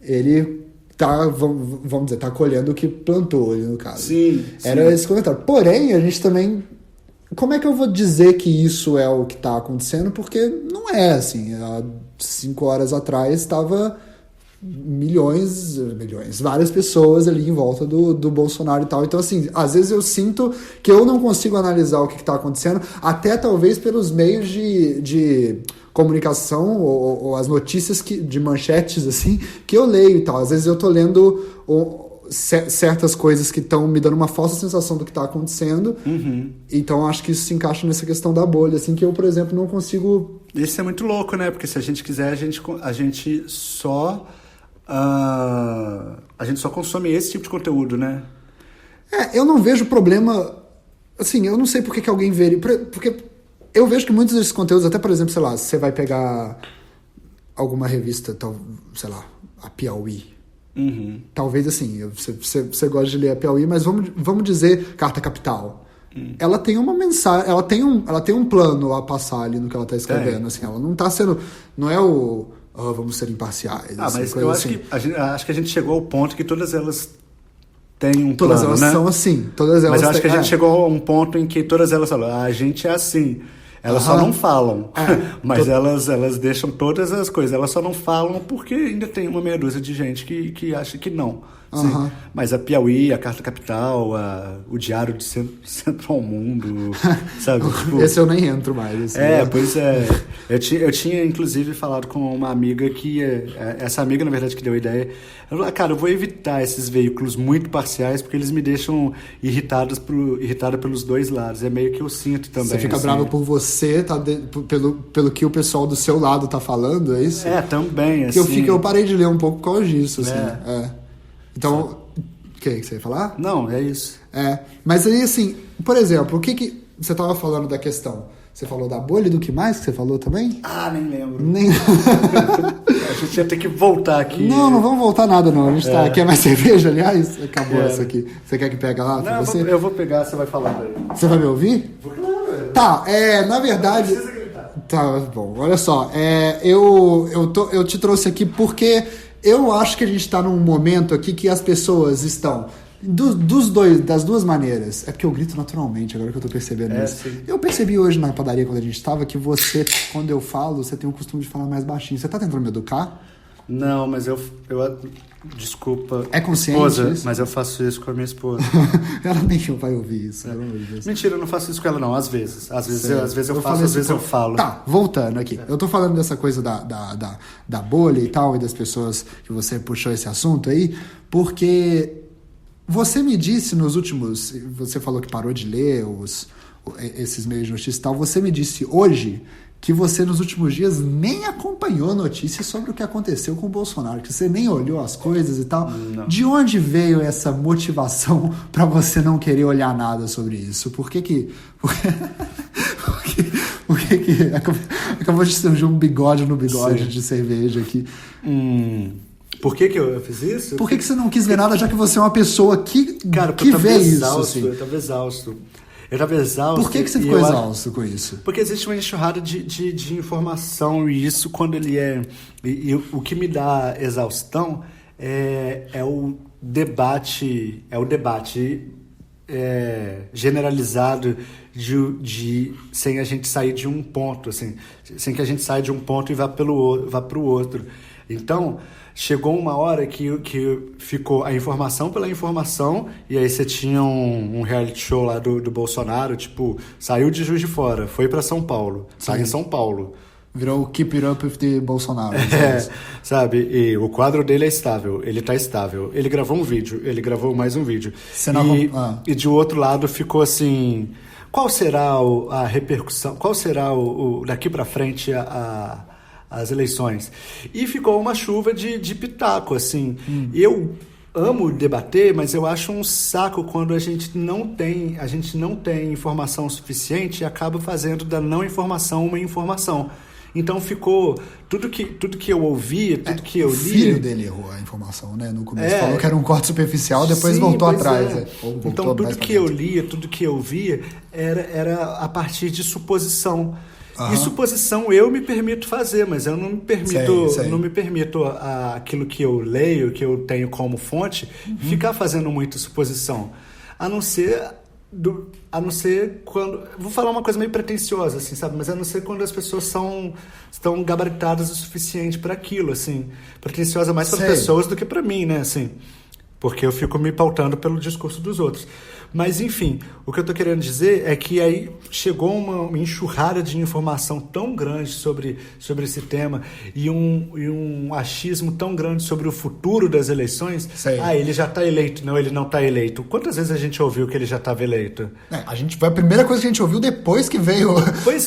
B: Ele tá, vamos dizer, tá colhendo o que plantou ali no caso.
A: Sim.
B: Era esse comentário. Porém, a gente também... Como é que eu vou dizer que isso é o que tá acontecendo? Porque não é assim. Há 5 horas atrás estava... milhões, várias pessoas ali em volta do Bolsonaro e tal. Então, assim, às vezes eu sinto que eu não consigo analisar o que está acontecendo, até talvez pelos meios de comunicação ou as notícias de manchetes, assim, que eu leio e tal. Às vezes eu tô lendo certas coisas que estão me dando uma falsa sensação do que está acontecendo. Então, acho que isso se encaixa nessa questão da bolha, assim, que eu, por exemplo, não consigo...
A: Isso é muito louco, né? Porque se a gente quiser, a gente só consome esse tipo de conteúdo, né?
B: Eu não vejo problema... Assim, eu não sei por que alguém veria... Porque eu vejo que muitos desses conteúdos, até, por exemplo, sei lá, você vai pegar alguma revista, sei lá, a Piauí. Talvez, assim, você gosta de ler a Piauí, mas vamos dizer Carta Capital. Ela tem uma mensagem, ela tem um plano a passar ali no que ela está escrevendo. Assim, ela não está sendo... Não é o... vamos ser imparciais.
A: Mas eu acho que a gente chegou ao ponto que todas elas têm um
B: todas
A: plano,
B: elas
A: né?
B: são assim. Todas elas
A: mas eu acho que a gente chegou a um ponto em que todas elas falam, a gente é assim. Elas só não falam. Mas elas deixam todas as coisas. Elas só não falam porque ainda tem uma meia dúzia de gente que acha que não. Mas a Piauí, a Carta Capital, o Diário de Centro ao Mundo, sabe? Tipo,
B: esse eu nem entro mais. Assim,
A: pois é. Eu tinha, inclusive, falado com uma amiga que... Essa amiga, na verdade, que deu a ideia. Ela falou, cara, eu vou evitar esses veículos muito parciais porque eles me deixam irritada pelos dois lados. É meio que eu sinto também.
B: Você fica
A: assim.
B: bravo por você, pelo que o pessoal do seu lado tá falando, é isso?
A: Também, assim.
B: Eu parei de ler um pouco por causa disso, assim. Então, o que você ia falar?
A: Não, é isso.
B: Mas aí, assim, por exemplo, o que você tava falando da questão? Você falou da bolha e do que mais que você falou também?
A: Nem lembro. A gente ia ter que voltar aqui.
B: Não vamos voltar nada, não. A gente tá... Quer mais cerveja, aliás? Acabou essa aqui. Você quer que pegue lá?
A: Não,
B: você?
A: Eu vou pegar, você vai falando aí.
B: Você vai me ouvir?
A: Claro.
B: Tá, na verdade...
A: Não precisa gritar.
B: Tá, bom, olha só. Eu te trouxe aqui porque eu acho que a gente tá num momento aqui que as pessoas estão... Das duas maneiras. É porque eu grito naturalmente, agora que eu tô percebendo isso.
A: Sim.
B: Eu percebi hoje na padaria, quando a gente estava, que você, quando eu falo, você tem o costume de falar mais baixinho. Você tá tentando me educar?
A: Não, mas eu desculpa.
B: É consciente
A: esposa,
B: isso?
A: mas eu faço isso com a minha esposa.
B: Ela nem vai ouvir isso, pelo amor de Deus.
A: Mentira, eu não faço isso com ela, não. Às vezes eu faço, às vezes eu falo.
B: Tá, voltando aqui. Eu tô falando dessa coisa da bolha e tal, e das pessoas que você puxou esse assunto aí, porque... Você me disse nos últimos... Você falou que parou de ler esses meios de notícia e tal. Você me disse hoje que você, nos últimos dias, nem acompanhou notícias sobre o que aconteceu com o Bolsonaro. Que você nem olhou as coisas e tal.
A: Não.
B: De onde veio essa motivação para você não querer olhar nada sobre isso? Por que acabou de surgir um bigode no bigode de cerveja aqui?
A: Por que eu fiz isso?
B: Por que você não quis ver nada, já que você é uma pessoa que vê isso? Assim?
A: Eu tava exausto. Por
B: que você ficou exausto com isso?
A: Porque existe uma enxurrada de informação e isso quando ele é... E o que me dá exaustão é o debate generalizado sem a gente sair de um ponto, assim, sem que a gente saia de um ponto e vá para o outro. Então, chegou uma hora que ficou a informação pela informação, e aí você tinha um reality show lá do Bolsonaro, tipo, saiu de Juiz de Fora, foi para São Paulo, tá em São Paulo.
B: Virou o Keep It Up with the Bolsonaro.
A: Sabe? E o quadro dele é estável, ele tá estável. Ele gravou um vídeo, ele gravou mais um vídeo. E de outro lado ficou assim, qual será a repercussão, qual será daqui para frente as eleições? E ficou uma chuva de pitaco, assim. Eu amo debater, mas eu acho um saco quando a gente não tem informação suficiente e acaba fazendo da não informação uma informação. Então ficou tudo que eu ouvi, tudo que eu li.
B: O filho dele errou a informação, né? No começo falou que era um corte superficial, depois voltou atrás.
A: Então tudo que eu lia, tudo que eu via era a partir de suposição. E suposição eu me permito fazer, mas eu não me permito aquilo que eu leio, que eu tenho como fonte, ficar fazendo muita suposição. A não ser quando... Vou falar uma coisa meio pretensiosa, assim, sabe? Mas a não ser quando as pessoas estão gabaritadas o suficiente para aquilo, assim. Pretensiosa mais para as pessoas do que para mim, né? Assim, porque eu fico me pautando pelo discurso dos outros. Mas, enfim, o que eu estou querendo dizer é que aí chegou uma enxurrada de informação tão grande sobre esse tema e um achismo tão grande sobre o futuro das eleições. Ele já está eleito. Não, ele não está eleito. Quantas vezes a gente ouviu que ele já estava eleito?
B: Foi a primeira coisa que a gente ouviu depois que veio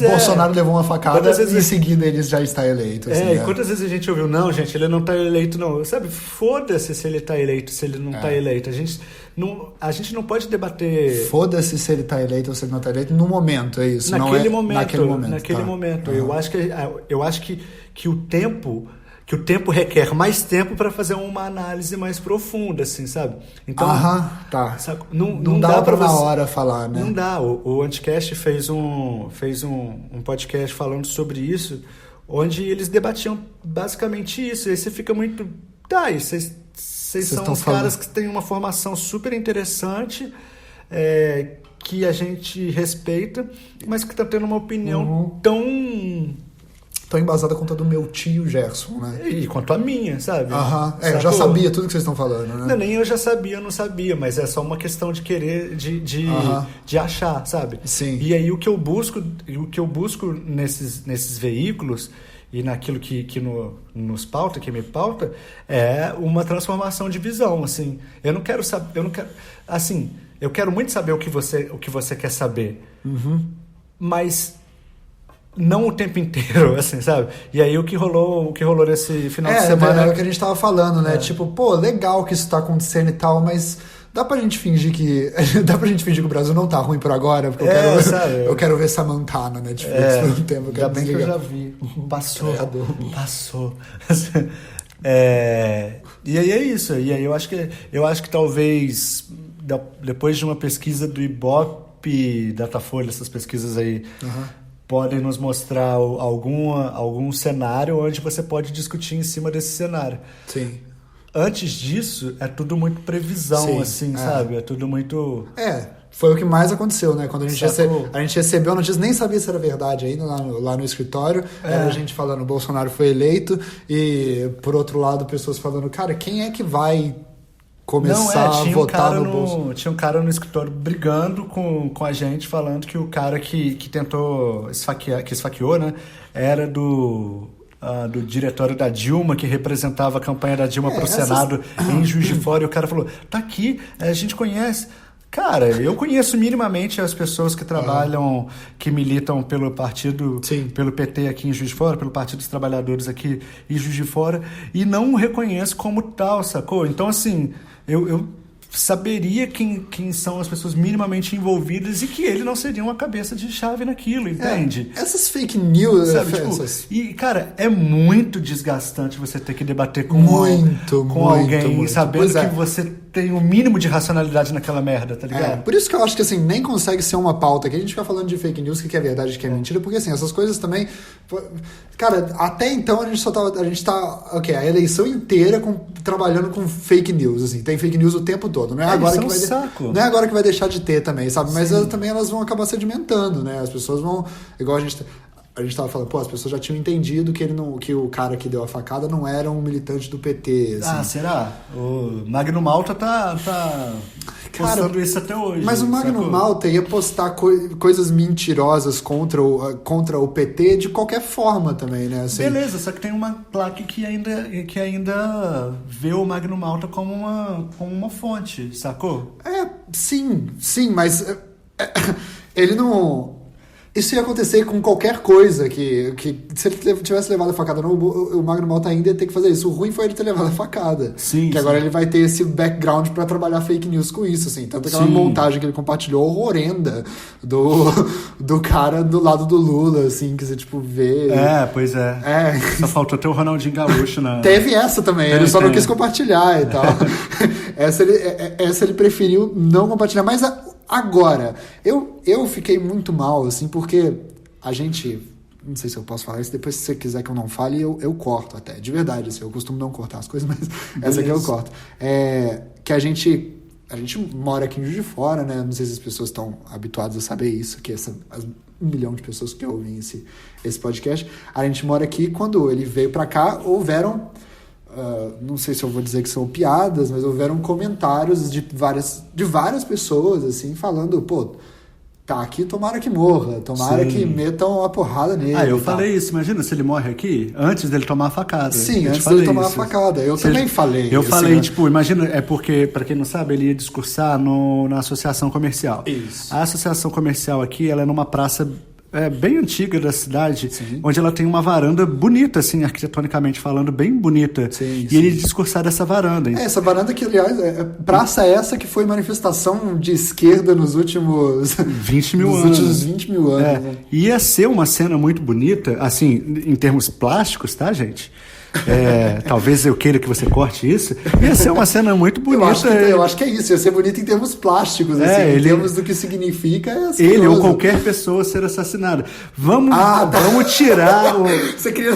B: Bolsonaro levou uma facada e em seguida ele já está eleito. Assim,
A: e quantas vezes a gente ouviu, não, gente, ele não está eleito, não. Sabe, foda-se se ele está eleito, se ele não está eleito. A gente não pode debater...
B: Foda-se se ele está eleito ou se ele não está eleito no momento, é isso. Naquele
A: momento. Eu acho que o tempo requer mais tempo para fazer uma análise mais profunda, assim, sabe? Então,
B: sabe, não dá para na hora falar, né?
A: Não dá. O Anticast fez um podcast falando sobre isso, onde eles debatiam basicamente isso. E aí você fica muito... Vocês são os caras que têm uma formação super interessante, que a gente respeita, mas que está tendo uma opinião
B: tão embasada quanto a do meu tio Gerson, né?
A: E quanto a minha, sabe?
B: Eu já sabia tudo que vocês estão falando, né?
A: Nem eu já sabia, eu não sabia, mas é só uma questão de querer, de achar, sabe?
B: Sim.
A: E aí o que eu busco nesses veículos e naquilo que nos pauta, que me pauta, é uma transformação de visão, assim. Eu quero muito saber o que você quer saber, mas não o tempo inteiro, assim, sabe? E aí o que rolou nesse final de semana...
B: É o que a gente tava falando, né? Tipo, legal que isso tá acontecendo e tal, mas... Dá pra gente fingir que o Brasil não tá ruim por agora, porque eu quero ver Samantha na Netflix por um tempo.
A: Ainda bem que eu já vi. Passou. E aí é isso. E aí eu acho que talvez, depois de uma pesquisa do Ibope, Datafolha, essas pesquisas aí, podem nos mostrar algum cenário onde você pode discutir em cima desse cenário.
B: Sim.
A: Antes disso, é tudo muito previsão, sabe? É tudo muito...
B: Foi o que mais aconteceu, né? Quando a gente recebeu a notícia, nem sabia se era verdade ainda lá no escritório. Era a gente falando, Bolsonaro foi eleito. E, por outro lado, pessoas falando, cara, quem é que vai começar a votar no Bolsonaro?
A: Tinha um cara no escritório brigando com a gente, falando que o cara que tentou esfaquear, que esfaqueou, né? Era do diretório da Dilma, que representava a campanha da Dilma para o Senado em Juiz de Fora, e o cara falou, tá aqui, a gente conhece. Cara, eu conheço minimamente as pessoas que trabalham, que militam pelo partido, pelo PT aqui em Juiz de Fora, pelo Partido dos Trabalhadores aqui em Juiz de Fora, e não o reconheço como tal, sacou? Então, assim, eu saberia quem são as pessoas minimamente envolvidas e que ele não seria uma cabeça de chave naquilo, entende?
B: Essas fake news...
A: Sabe, e, cara, é muito desgastante você ter que debater com alguém, sabendo que você tem um mínimo de racionalidade naquela merda, tá ligado?
B: Por isso que eu acho que, assim, nem consegue ser uma pauta que a gente fica falando de fake news, que é verdade e que é mentira, porque, assim, essas coisas também... Cara, até então a gente tá ok, a eleição inteira trabalhando com fake news, assim, tem fake news o tempo todo, não é agora que vai não é agora que vai deixar de ter também, sabe? Mas também elas vão acabar sedimentando, né? As pessoas vão, igual a gente tava falando, as pessoas já tinham entendido que o cara que deu a facada não era um militante do PT. Assim.
A: Será? O Magno Malta tá postando isso até hoje.
B: Mas o Magno Malta ia postar coisas mentirosas contra o PT de qualquer forma também, né? Assim.
A: Beleza, só que tem uma placa que ainda vê o Magno Malta como uma fonte, sacou?
B: Sim, mas ele não... Isso ia acontecer com qualquer coisa que se ele tivesse levado a facada, o Magno Malta ainda ia ter que fazer isso. O ruim foi ele ter levado a facada.
A: Sim,
B: que agora ele vai ter esse background pra trabalhar fake news com isso, assim. Tanto aquela montagem que ele compartilhou horrenda do cara do lado do Lula, assim, que você, tipo, vê...
A: Pois é. Só faltou ter o Ronaldinho Gaúcho na...
B: Teve essa também, ele só não quis compartilhar e tal. essa ele preferiu não compartilhar, mas... Agora, eu fiquei muito mal, assim, porque a gente... Não sei se eu posso falar isso, depois se você quiser que eu não fale, eu corto até. De verdade, assim, eu costumo não cortar as coisas, mas essa aqui eu corto. Que a gente mora aqui em Juiz de Fora, né? Não sei se as pessoas estão habituadas a saber isso, que as 1 milhão de pessoas que ouvem esse podcast. A gente mora aqui, quando ele veio pra cá, houveram... não sei se eu vou dizer que são piadas, mas houveram comentários de várias pessoas, assim, falando, tá aqui, tomara que morra, tomara que metam a porrada nele.
A: Eu falei isso, imagina se ele morre aqui, antes dele tomar a facada.
B: Sim, antes dele tomar a facada. Eu também falei.
A: Eu falei, tipo, imagina, porque, pra quem não sabe, ele ia discursar na associação comercial.
B: Isso.
A: A associação comercial aqui, ela é numa praça... bem antiga da cidade, onde ela tem uma varanda bonita, assim, arquitetonicamente falando, bem bonita. Ele discursar dessa varanda.
B: Essa varanda que, aliás, praça essa que foi manifestação de esquerda nos últimos
A: 20 mil anos.
B: Últimos 20 mil anos. Né?
A: Ia ser uma cena muito bonita, assim, em termos plásticos, tá, gente? Talvez eu queira que você corte isso. Ia ser uma cena muito bonita.
B: Eu acho que é isso, ia ser bonito em termos plásticos, assim, em termos do que significa.
A: Ele ou qualquer pessoa ser assassinada. Vamos tirar o.
B: Você queria.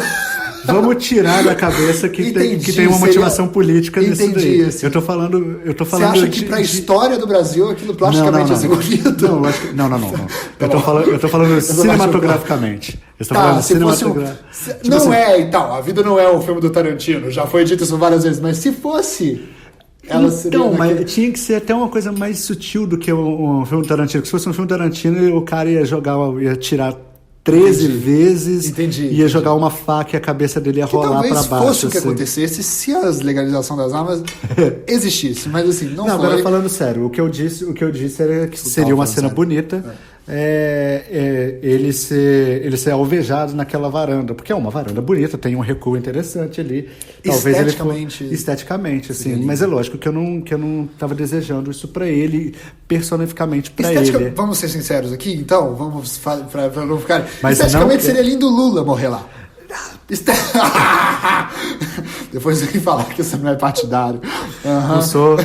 A: Vamos tirar da cabeça que tem uma motivação política nisso daí.
B: Assim.
A: Eu tô falando.
B: Você acha que pra história do Brasil aquilo plasticamente é ser bonito?
A: Não. Eu tô falando cinematograficamente.
B: Não é, então. A vida não é o filme do Tarantino. Já foi dito isso várias vezes. Mas se fosse...
A: mas tinha que ser até uma coisa mais sutil do que um filme do Tarantino. Se fosse um filme do Tarantino, o cara ia tirar 13 vezes, ia jogar uma faca e a cabeça dele ia rolar pra baixo.
B: Talvez fosse o que acontecesse se a legalização das armas existisse, mas assim, não foi.
A: Agora falando sério, o que eu disse era que seria uma cena bonita. Ele ser alvejado naquela varanda, porque é uma varanda bonita, tem um recuo interessante ali. Talvez esteticamente, assim. Mas é lógico que eu não estava desejando isso para ele, personificamente para ele.
B: Vamos ser sinceros aqui, então? Vamos para não ficar. Esteticamente seria lindo o Lula morrer lá. Depois vem falar que você não é partidário.
A: Não sou.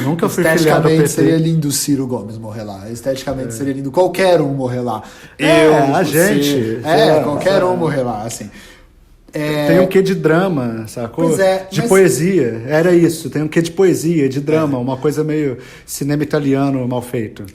A: Nunca fui filiado ao PT.
B: Esteticamente seria lindo o Ciro Gomes morrer lá. Esteticamente seria lindo qualquer um morrer lá. Qualquer um morrer lá, assim.
A: Tem um quê de drama, sacou? De poesia. Era isso. Tem um quê de poesia, de drama. Uma coisa meio cinema italiano mal feito.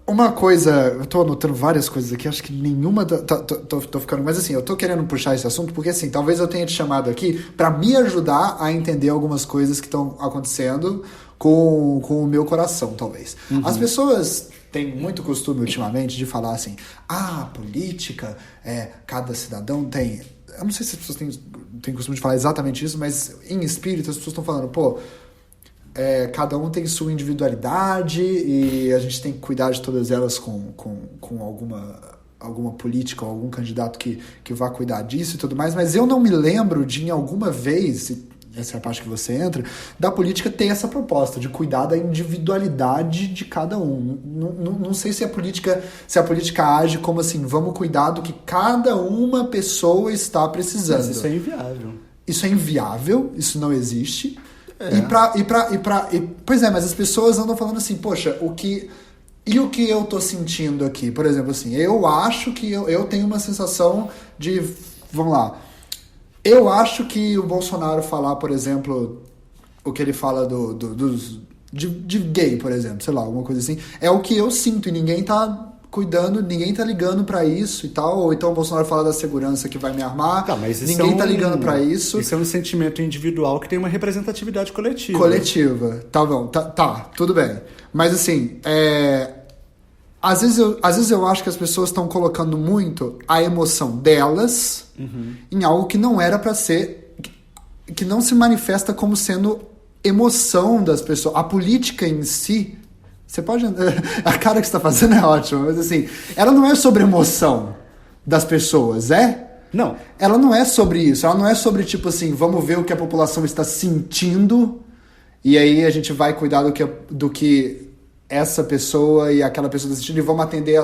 B: Uma coisa, eu tô anotando várias coisas aqui, acho que nenhuma tô ficando, mas assim, eu tô querendo puxar esse assunto porque assim, talvez eu tenha te chamado aqui pra me ajudar a entender algumas coisas que estão acontecendo com o meu coração, talvez. As pessoas têm muito costume ultimamente de falar assim, política, cada cidadão tem... Eu não sei se as pessoas têm costume de falar exatamente isso, mas em espírito as pessoas estão falando, cada um tem sua individualidade e a gente tem que cuidar de todas elas com alguma política ou algum candidato que vá cuidar disso e tudo mais, mas eu não me lembro de em alguma vez, essa é a parte que você entra, da política ter essa proposta de cuidar da individualidade de cada um. Não sei se a política age como assim, vamos cuidar do que cada uma pessoa está precisando.
A: Mas isso é inviável.
B: Isso é inviável, isso não existe. Pois é, mas as pessoas andam falando assim, poxa, o que eu tô sentindo aqui? Por exemplo, assim, eu acho que eu tenho uma sensação de... Vamos lá. Eu acho que o Bolsonaro falar, por exemplo, o que ele fala de gay, por exemplo, sei lá, alguma coisa assim, é o que eu sinto e ninguém tá cuidando, ninguém tá ligando pra isso e tal, ou então o Bolsonaro fala da segurança que vai me armar,
A: mas
B: ninguém tá ligando pra isso.
A: Isso é um sentimento individual que tem uma representatividade coletiva.
B: Coletiva, tá bom, tá, tudo bem. Mas assim, às vezes eu acho que as pessoas estão colocando muito a emoção delas em algo que não era pra ser, que não se manifesta como sendo emoção das pessoas. A política em si, você pode... A cara que você tá fazendo é ótima, mas assim, ela não é sobre emoção das pessoas, é?
A: Não.
B: Ela não é sobre isso, ela não é sobre, tipo assim, vamos ver o que a população está sentindo e aí a gente vai cuidar do que essa pessoa e aquela pessoa está sentindo e vamos atender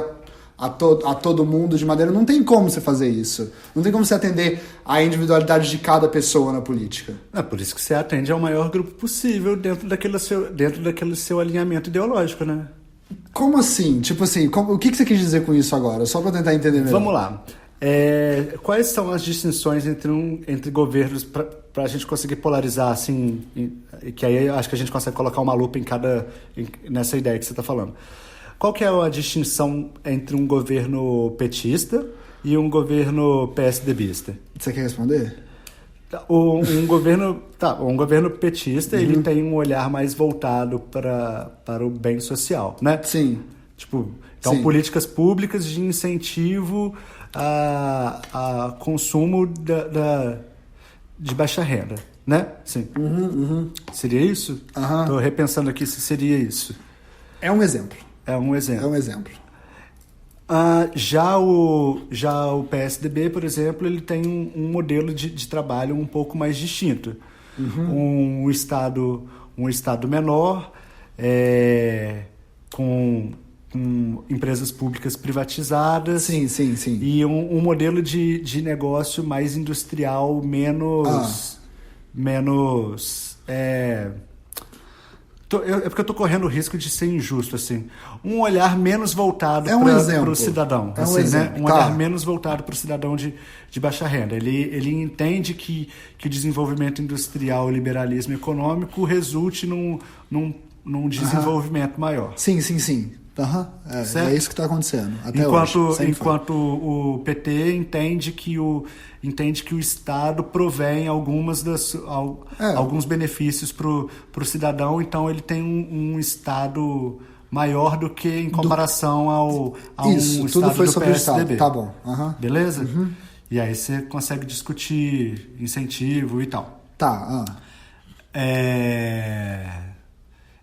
B: a todo mundo de maneira... Não tem como você fazer isso. Não tem como você atender a individualidade de cada pessoa na política.
A: É por isso que você atende ao maior grupo possível dentro daquele seu alinhamento ideológico, né?
B: Como assim? Tipo assim, o que você quis dizer com isso agora? Só para tentar entender melhor.
A: Vamos lá. Quais são as distinções entre governos para a gente conseguir polarizar, assim, que aí acho que a gente consegue colocar uma lupa nessa ideia que você está falando. Qual que é a distinção entre um governo petista e um governo PSDBista?
B: Você quer responder?
A: Um governo petista, ele tem um olhar mais voltado para o bem social, né?
B: Sim.
A: Então, sim, políticas públicas de incentivo a consumo de baixa renda, né? Sim. Seria isso? Estou repensando aqui se seria isso.
B: É um exemplo.
A: É um exemplo. Já o PSDB, por exemplo, ele tem um modelo de trabalho um pouco mais distinto. Um estado menor, com empresas públicas privatizadas.
B: Sim.
A: E um modelo de negócio mais industrial, menos é porque eu tô correndo o risco de ser injusto, assim. Um olhar menos voltado para o cidadão. Né? Olhar menos voltado para o cidadão de baixa renda. Ele entende que o desenvolvimento industrial e liberalismo econômico resulte num desenvolvimento maior.
B: Sim. É isso que está acontecendo até hoje.
A: Enquanto o PT entende que o Estado provém alguns benefícios para o cidadão, então ele tem um Estado maior do que em comparação ao
B: isso,
A: um
B: tudo
A: Estado
B: foi
A: do
B: sobre
A: PSDB.
B: O Estado. Tá bom.
A: Beleza? E aí você consegue discutir incentivo e tal.
B: Tá.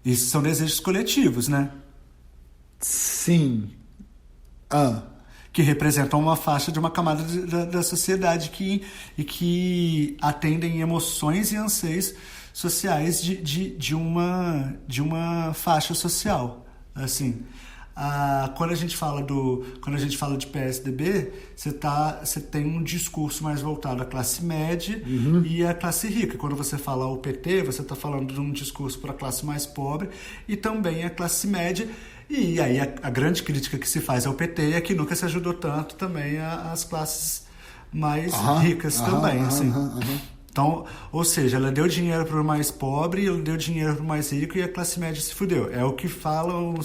A: Isso são desejos coletivos, né?
B: Sim.
A: Que representam uma faixa de uma camada da sociedade que atendem emoções e anseios sociais de uma faixa social. Assim, quando a gente fala de PSDB, você tem um discurso mais voltado à classe média e à classe rica. Quando você fala o PT, você está falando de um discurso para a classe mais pobre e também a classe média. E aí a grande crítica que se faz ao PT é que nunca se ajudou tanto também as classes mais ricas também. Então, ou seja, ela deu dinheiro para o mais pobre, ela deu dinheiro para o mais rico e a classe média se fudeu. É o que falam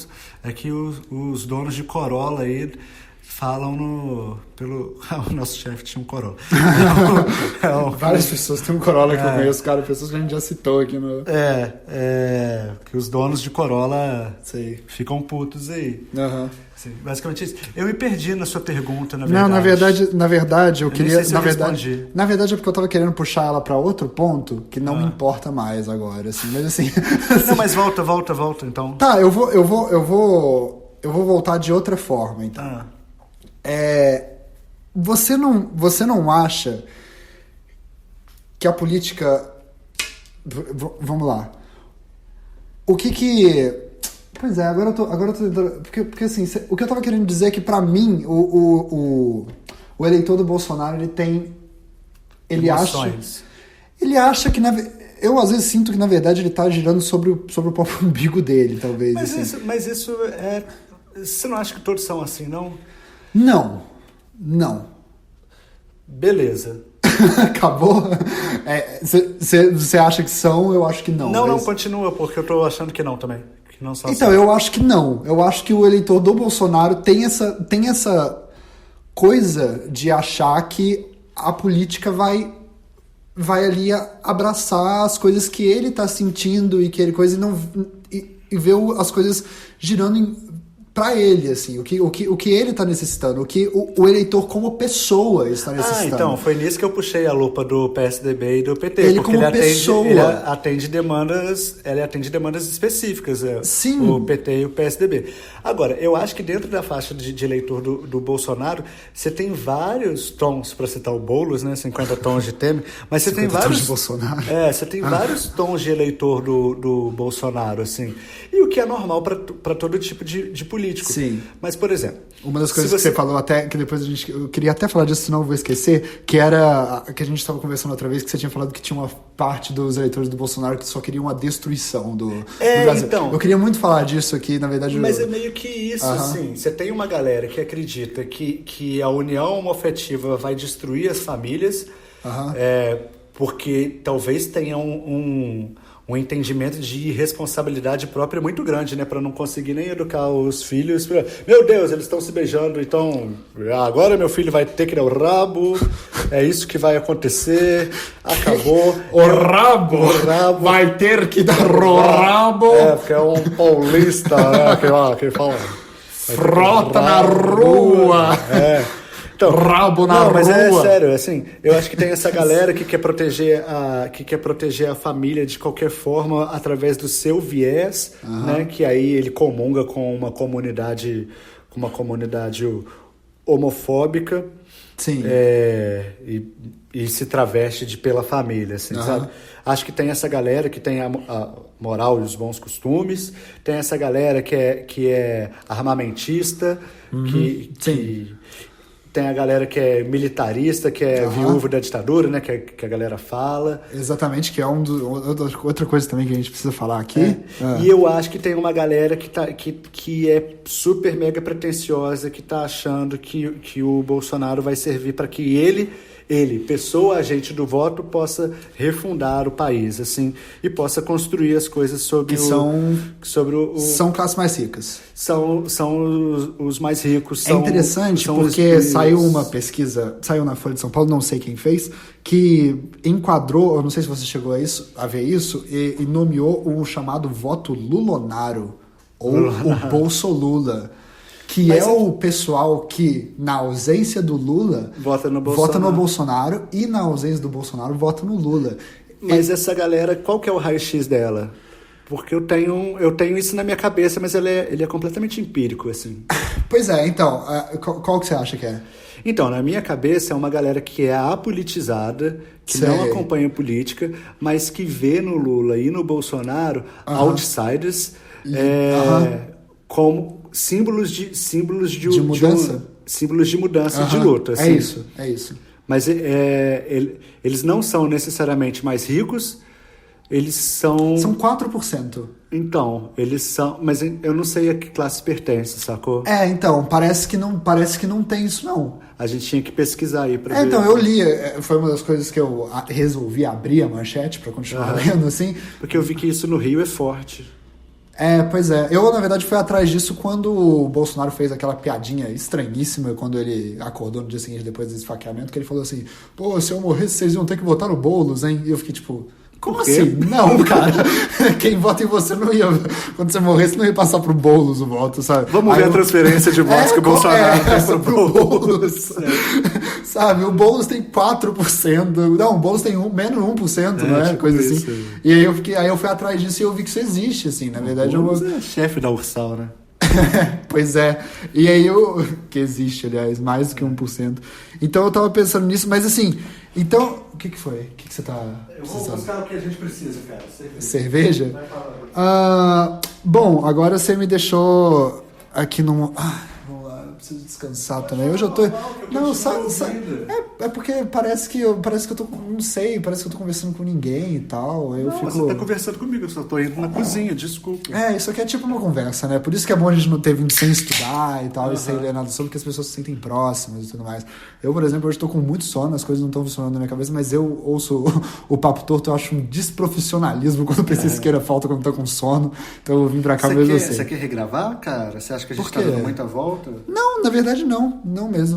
A: os donos de Corolla aí falam o nosso chefe tinha um Corolla.
B: Várias pessoas têm um Corolla que eu conheço, cara, pessoas que a gente já citou aqui no...
A: que os donos de Corolla ficam putos aí. Sim, basicamente isso. Eu me perdi na sua pergunta, na verdade.
B: Não, na verdade, eu queria...
A: Na verdade
B: é porque eu tava querendo puxar ela pra outro ponto que não me importa mais agora, assim, mas assim...
A: Não, mas volta, então.
B: Tá, eu vou voltar de outra forma, então. Você não acha que a política... Vamos lá. O que... Pois é, agora eu tô tentando... Porque assim, o que eu tava querendo dizer é que pra mim, o eleitor do Bolsonaro, ele tem... Ele acha que... Eu às vezes sinto que, na verdade, ele tá girando sobre o próprio umbigo dele, talvez.
A: Mas,
B: assim.
A: mas isso é... Você não acha que todos são assim, não?
B: Não.
A: Beleza.
B: Acabou? Você acha que são? Eu acho que não.
A: Não, continua, porque eu tô achando que não também. Que não são
B: então,
A: assim.
B: eu acho que não. Eu acho que o eleitor do Bolsonaro tem essa coisa de achar que a política vai ali abraçar as coisas que ele tá sentindo e ver as coisas girando pra ele, assim, o que ele tá necessitando, o que o eleitor como pessoa está necessitando.
A: Então, foi nisso que eu puxei a lupa do PSDB e do PT,
B: ele
A: porque
B: como
A: ele atende demandas específicas,
B: Sim.
A: O PT e o PSDB. Agora, eu acho que dentro da faixa de eleitor do Bolsonaro, você tem vários tons, para citar o Boulos, né, 50 tons de Temer, mas você tem vários
B: tons de Bolsonaro.
A: Você tem vários tons de eleitor do Bolsonaro, assim, e o que é normal para todo tipo de político.
B: Sim.
A: Mas, por exemplo...
B: Uma das coisas que você falou até, que depois eu queria até falar disso, senão eu vou esquecer, que era que a gente estava conversando outra vez, que você tinha falado que tinha uma parte dos eleitores do Bolsonaro que só queriam a destruição do Brasil.
A: Então,
B: eu queria muito falar disso aqui, na verdade...
A: Mas é meio que isso, assim. Você tem uma galera que acredita que a união homoafetiva vai destruir as famílias, porque talvez tenha um entendimento de irresponsabilidade própria muito grande, né? Para não conseguir nem educar os filhos. Meu Deus, eles estão se beijando, então agora meu filho vai ter que dar o rabo, é isso que vai acontecer, acabou.
B: O rabo vai ter que dar o rabo.
A: Porque é um paulista, né? Que fala...
B: Frota na rua.
A: Então,
B: rabo na rua.
A: Mas é sério, assim, eu acho que tem essa galera que quer proteger a família de qualquer forma através do seu viés, né? Que aí ele comunga com uma comunidade homofóbica.
B: Sim.
A: E se traveste pela família, assim, sabe? Acho que tem essa galera que tem a moral e os bons costumes, tem essa galera que é armamentista, tem a galera que é militarista, que é viúva da ditadura, né? Que a galera fala.
B: Exatamente, que é outra coisa também que a gente precisa falar aqui.
A: E eu acho que tem uma galera que é super mega pretensiosa, que tá achando que o Bolsonaro vai servir para que ele, pessoa agente do voto, possa refundar o país, assim, e possa construir as coisas
B: são classes mais ricas.
A: São os mais ricos.
B: É interessante porque saiu uma pesquisa, saiu na Folha de São Paulo, não sei quem fez, que enquadrou, eu não sei se você chegou a ver isso, e nomeou o chamado voto Lulonaro, ou o Bolsolula. Que é o pessoal que, na ausência do Lula, vota no Bolsonaro e, na ausência do Bolsonaro, vota no Lula.
A: Mas essa galera, qual que é o raio-x dela? Porque eu tenho isso na minha cabeça, mas ele é completamente empírico, assim.
B: Pois é, então, qual que você acha que é?
A: Então, na minha cabeça é uma galera que é apolitizada, que não acompanha política, mas que vê no Lula e no Bolsonaro outsiders como símbolos de
B: mudança?
A: Símbolos de mudança, de luta. Assim.
B: É isso.
A: Mas eles não são necessariamente mais ricos, eles são...
B: São 4%.
A: Então, eles são... Mas eu não sei a que classe pertence, sacou?
B: Então, parece que não tem isso, não.
A: A gente tinha que pesquisar aí pra ver.
B: Então, eu li, foi uma das coisas que eu resolvi abrir a manchete pra continuar lendo, assim.
A: Porque eu vi que isso no Rio é forte.
B: Pois é. Eu, na verdade, fui atrás disso quando o Bolsonaro fez aquela piadinha estranhíssima quando ele acordou no dia seguinte, depois do esfaqueamento, que ele falou assim, pô, se eu morresse, vocês iam ter que votar no Boulos, hein? E eu fiquei tipo... Como assim? Não, cara. Quem vota em você não ia... Quando você morresse, não ia passar pro Boulos o voto, sabe?
A: Vamos ver a transferência de votos que o Bolsonaro tem pro Boulos.
B: Sabe? O Boulos tem 4%. Não, o Boulos tem menos 1%, não é?
A: Tipo
B: coisa
A: isso.
B: assim. E aí eu fui atrás disso e eu vi que isso existe, assim. Na verdade,
A: é chefe da Ursal, né?
B: Pois é. E aí que existe, aliás, mais do que 1%. Então eu tava pensando nisso, mas assim... Então, o que foi? O que você tá...
A: Eu vou buscar o que a gente precisa, cara.
B: Cerveja?
A: Vai falar.
B: Bom, agora você me deixou aqui num... vamos lá, eu preciso de descansar também. Hoje eu tô... Não, sabe... É porque parece que eu tô... Não sei, parece que eu tô conversando com ninguém e tal. Eu fico...
A: Você tá conversando comigo, eu só tô indo na cozinha, desculpa.
B: Isso aqui é tipo uma conversa, né? Por isso que é bom a gente não ter vindo sem estudar e tal, e sem ler nada sobre, que as pessoas se sentem próximas e tudo mais. Eu, por exemplo, hoje tô com muito sono, as coisas não estão funcionando na minha cabeça, mas eu ouço o Papo Torto, eu acho um desprofissionalismo quando o PC Siqueira falta quando tá com sono. Então eu vim pra cá mesmo assim.
A: Você quer regravar, cara? Você acha que a gente tá dando muita volta?
B: Não, na verdade não. Não mesmo.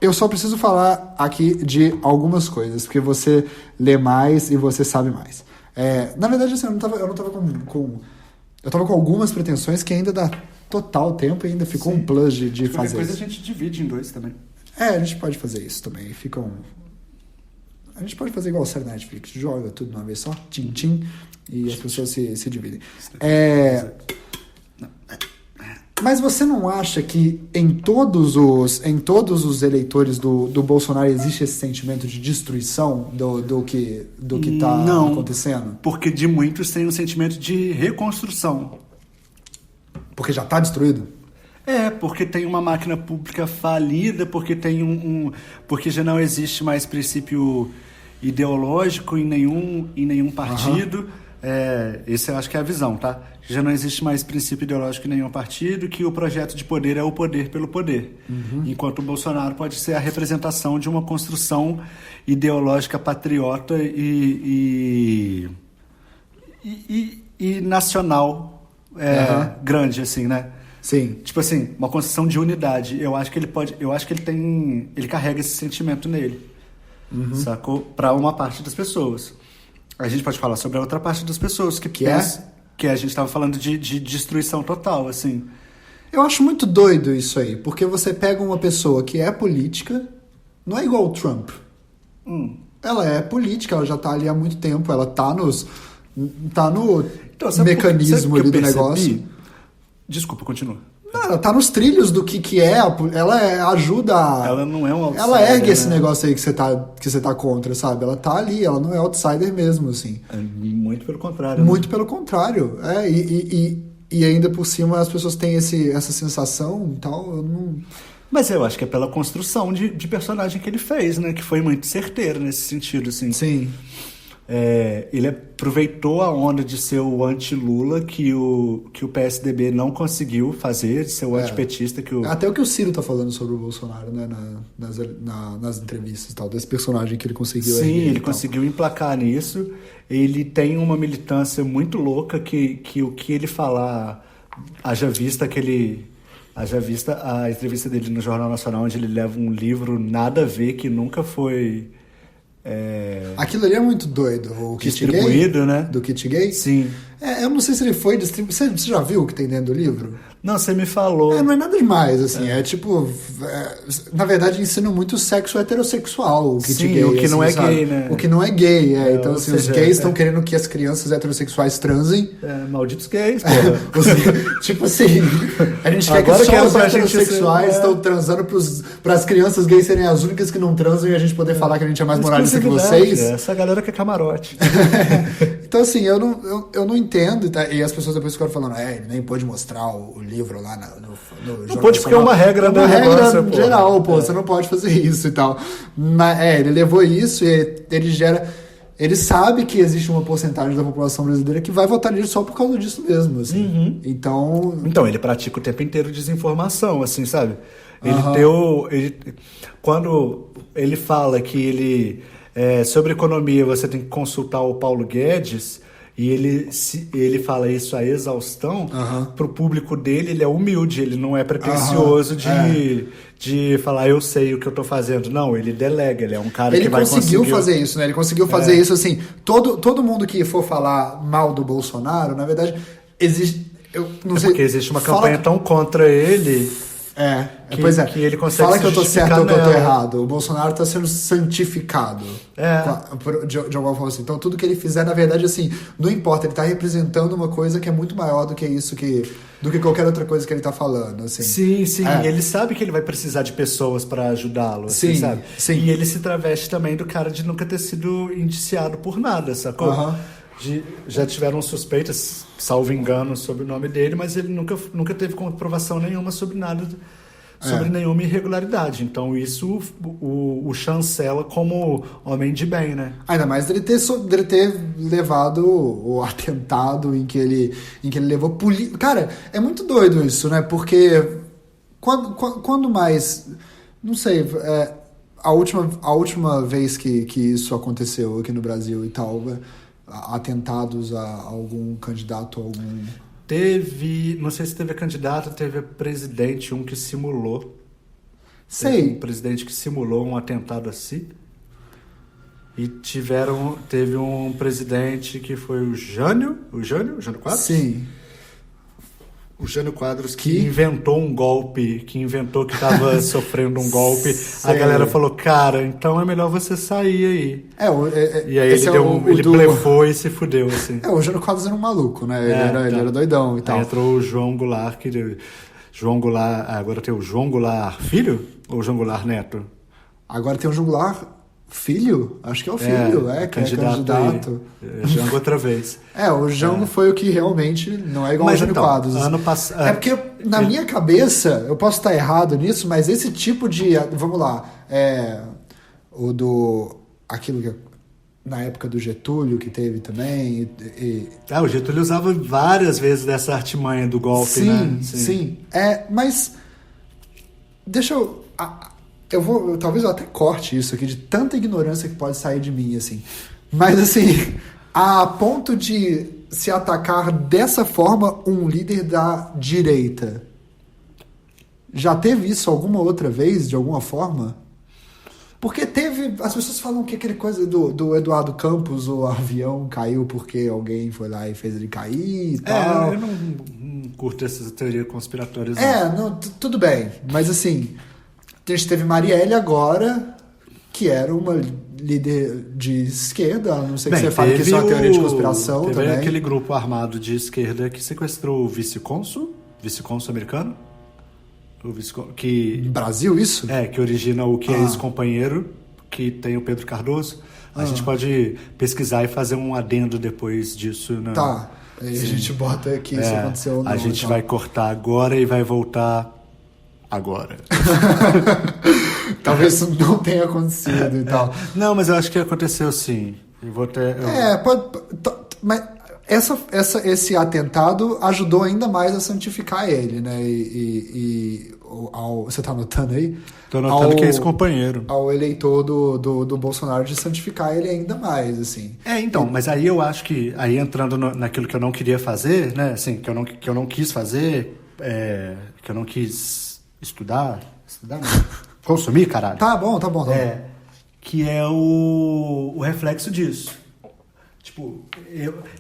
B: Eu só preciso falar aqui de algumas coisas, porque você lê mais e você sabe mais. Na verdade, assim, eu não tava com... Eu tava com algumas pretensões que ainda dá total tempo e ainda ficou um plus de fazer
A: qualquer coisa
B: isso.
A: A gente divide em 2 também.
B: A gente pode fazer isso também. A gente pode fazer igual o série Netflix, joga tudo de uma vez só, tchim, e as pessoas se dividem. Mas você não acha que em todos os eleitores do Bolsonaro existe esse sentimento de destruição do que está acontecendo?
A: Porque de muitos tem um sentimento de reconstrução.
B: Porque já está destruído?
A: Porque tem uma máquina pública falida, porque tem porque já não existe mais princípio ideológico em nenhum partido. Essa eu acho que é a visão, tá? Já não existe mais princípio ideológico em nenhum partido, que o projeto de poder é o poder pelo poder. Enquanto o Bolsonaro pode ser a representação de uma construção ideológica patriota e nacional grande, assim, né?
B: Sim.
A: Tipo assim, uma construção de unidade. Eu acho que ele carrega esse sentimento nele, sacou? Para uma parte das pessoas. A gente pode falar sobre a outra parte das pessoas que a gente estava falando de destruição total, assim.
B: Eu acho muito doido isso aí, porque você pega uma pessoa que é política, não é igual o Trump. Ela é política, ela já tá ali há muito tempo, ela tá no mecanismo ali do negócio.
A: Desculpa, continua.
B: Não, ela tá nos trilhos do que é, ela ajuda.
A: Ela não é um outsider.
B: Ela ergue esse negócio aí que você tá contra, sabe? Ela tá ali, ela não é outsider mesmo, assim.
A: Muito pelo contrário.
B: Muito pelo contrário. E ainda por cima as pessoas têm essa sensação e tal, eu não...
A: Mas eu acho que é pela construção de personagem que ele fez, né? Que foi muito certeiro nesse sentido, assim.
B: Sim.
A: Ele aproveitou a onda de ser o anti-Lula que o PSDB não conseguiu fazer, de ser o antipetista.
B: Até o que o Ciro tá falando sobre o Bolsonaro, né, nas entrevistas e tal, desse personagem que ele conseguiu.
A: Sim, ele conseguiu emplacar nisso. Ele tem uma militância muito louca que o que ele falar, haja vista a entrevista dele no Jornal Nacional, onde ele leva um livro nada a ver, que nunca foi...
B: Aquilo ali é muito doido, o kit
A: distribuído,
B: gay,
A: né?
B: Do kit gay?
A: Sim.
B: Eu não sei se ele foi distribuído. Você já viu o que tem dentro do livro?
A: Não, você me falou.
B: Não é nada demais, assim. Na verdade, ensina muito sexo heterossexual, o kit gay.
A: O que
B: assim,
A: não é
B: sabe?
A: gay, né?
B: O que não é gay, Então, assim, os gays estão
A: querendo
B: querendo que as crianças heterossexuais transem.
A: Malditos gays, porra.
B: Tipo assim, a gente quer que só os heterossexuais estão transando pras crianças gays serem as únicas que não transam e a gente poder falar que a gente é mais moralista que vocês.
A: Essa galera quer camarote.
B: Então, assim, eu não entendo. E as pessoas depois ficaram falando, ele nem pôde mostrar o livro lá no
A: não pode, porque é uma regra, né?
B: Uma regra geral, você não pode fazer isso e tal. Mas, ele levou isso e ele sabe que existe uma porcentagem da população brasileira que vai votar nele só por causa disso mesmo, assim. Então,
A: ele pratica o tempo inteiro desinformação, assim, sabe? Quando ele fala que sobre economia você tem que consultar o Paulo Guedes, e ele fala isso a exaustão, pro público dele ele é humilde, ele não é pretensioso de falar eu sei o que eu tô fazendo. Não, ele delega, ele é um cara que vai conseguir...
B: Ele conseguiu fazer isso, né? Ele conseguiu fazer isso, assim, todo mundo que for falar mal do Bolsonaro, na verdade, existe... Eu não sei,
A: porque existe uma campanha tão contra ele...
B: Pois é.
A: Que ele consegue
B: fala que eu tô certo ou que eu tô
A: nela.
B: errado. O Bolsonaro tá sendo santificado. De alguma forma assim. Então tudo que ele fizer, na verdade, assim, não importa, ele tá representando uma coisa que é muito maior do que isso, do que qualquer outra coisa que ele tá falando, assim.
A: Sim. Ele sabe que ele vai precisar de pessoas pra ajudá-lo, assim, sabe?
B: Sim.
A: E ele se traveste também do cara de nunca ter sido indiciado por nada, sacou? já tiveram suspeitas, salvo engano, sobre o nome dele, mas ele nunca teve comprovação nenhuma sobre nada, sobre nenhuma irregularidade. Então isso o chancela como homem de bem, né?
B: Ainda mais dele ter levado o atentado em que ele levou polícia. Cara, é muito doido isso, né? Porque quando mais... Não sei, a última vez que isso aconteceu aqui no Brasil e tal, atentados a algum candidato, algum...
A: Não sei se teve candidato, teve presidente, um que simulou.
B: Sei.
A: Teve um presidente que simulou um atentado assim. E teve um presidente que foi o Jânio Quadros?
B: Sim.
A: O Jânio Quadros que inventou um golpe, que estava sofrendo um golpe.
B: Sei.
A: A galera falou, cara, então é melhor você sair aí. E aí ele blefou e se fudeu, assim.
B: O Jânio Quadros era um maluco, né? Ele era doidão e tal.
A: Aí entrou o João Goulart, agora tem o João Goulart filho ou o João Goulart neto?
B: Agora tem o João Goulart filho? Acho que é o filho, que é candidato.
A: Jango outra vez.
B: O Jango foi o que realmente não é igual ao Jânio Quadros.
A: Ano passado...
B: É porque, na minha cabeça, eu posso estar errado nisso, mas esse tipo de... Vamos lá. Aquilo que... Na época do Getúlio, que teve também.
A: O Getúlio usava várias vezes dessa artimanha do golpe, né?
B: Sim. Mas... Deixa eu... talvez eu até corte isso aqui, de tanta ignorância que pode sair de mim, assim. Mas, assim, a ponto de se atacar dessa forma um líder da direita. Já teve isso alguma outra vez, de alguma forma? Porque as pessoas falam que aquele coisa do Eduardo Campos, o avião caiu porque alguém foi lá e fez ele cair e tal.
A: Eu não curto essas teorias conspiratórias.
B: Tudo bem. Mas, assim... A gente teve Marielle agora, que era uma líder de esquerda, a não sei que você fale que isso é uma teoria de conspiração
A: teve
B: também.
A: Aquele grupo armado de esquerda que sequestrou o vice-cônsul americano, que...
B: Brasil, isso?
A: Que origina o que é ex-companheiro, que tem o Pedro Cardoso. A gente pode pesquisar e fazer um adendo depois disso. Né?
B: Tá, aí a gente bota aqui se aconteceu ou não.
A: A gente vai cortar agora e vai voltar... agora.
B: Talvez isso não tenha acontecido e tal.
A: Não, mas eu acho que aconteceu sim.
B: Mas esse atentado ajudou ainda mais a santificar ele, né? Você tá anotando aí?
A: Tô anotando que é esse companheiro.
B: Ao eleitor do Bolsonaro de santificar ele ainda mais, assim.
A: Mas aí eu acho que, aí entrando naquilo que eu não queria fazer, né? Assim, que eu não quis fazer, que eu não quis estudar não. Consumir, caralho.
B: Tá bom.
A: Que é o reflexo disso. Tipo,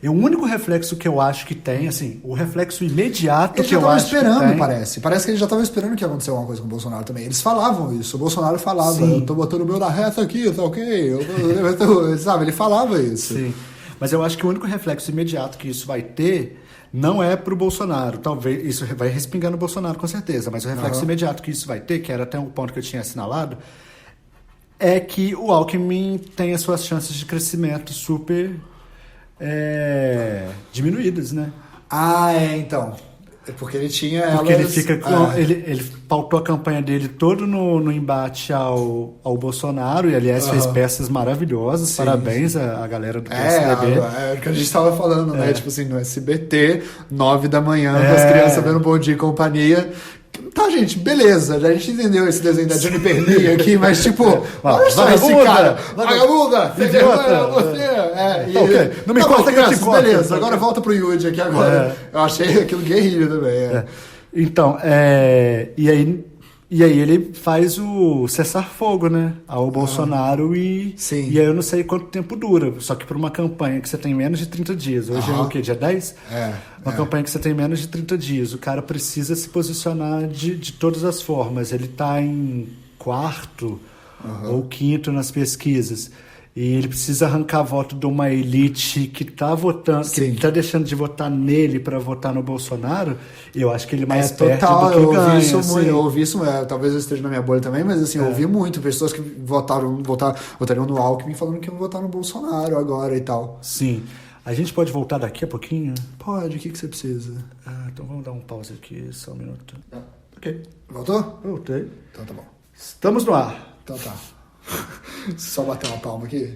A: o único reflexo que eu acho que tem, assim, o reflexo imediato que eu acho que tem...
B: Ele já tava esperando, parece que eles já estavam esperando que ia acontecer alguma coisa com o Bolsonaro também. Eles falavam isso, o Bolsonaro falava, eu tô botando o meu na reta aqui, tá ok? Sabe, ele falava isso.
A: Sim, mas eu acho que o único reflexo imediato que isso vai ter não é pro Bolsonaro, talvez, isso vai respingar no Bolsonaro com certeza, mas o reflexo imediato que isso vai ter, que era até um ponto que eu tinha assinalado, é que o Alckmin tem as suas chances de crescimento super diminuídas, né?
B: Então. Porque ele tinha...
A: Porque ele fica ele pautou a campanha dele todo no embate ao Bolsonaro, e aliás fez peças maravilhosas. Sim, parabéns à galera do PSDB.
B: É o que a gente estava falando, né? Tipo assim, no SBT, 9 da manhã, com as crianças vendo Bom Dia e Companhia. Tá, gente, beleza. A gente entendeu esse desenho da Jennifer Lee aqui, mas tipo, olha só esse cara. Vagabunda! Você! Não me conta que eu te conto. Beleza, agora volta pro Yudi aqui agora. Eu achei aquilo guerrilha também.
A: Então, e aí ele faz o cessar-fogo, né? Ao Bolsonaro e aí eu não sei quanto tempo dura. Só que por uma campanha que você tem menos de 30 dias. Hoje é o quê? Dia 10? Uma campanha que você tem menos de 30 dias. O cara precisa se posicionar de todas as formas. Ele tá em quarto ou quinto nas pesquisas. E ele precisa arrancar voto de uma elite que tá votando, que tá deixando de votar nele para votar no Bolsonaro. E eu acho que ele mais perto do que ganha.
B: Eu ouvi isso, talvez eu esteja na minha bolha também, mas assim, eu ouvi muito pessoas que votariam no Alckmin falando que iam votar no Bolsonaro agora e tal.
A: Sim. A gente pode voltar daqui a pouquinho?
B: Pode, o que você precisa?
A: Então vamos dar um pause aqui, só um minuto. Ok.
B: Voltou?
A: Voltei.
B: Então tá bom.
A: Estamos no ar.
B: Então tá. Só bater uma palma aqui?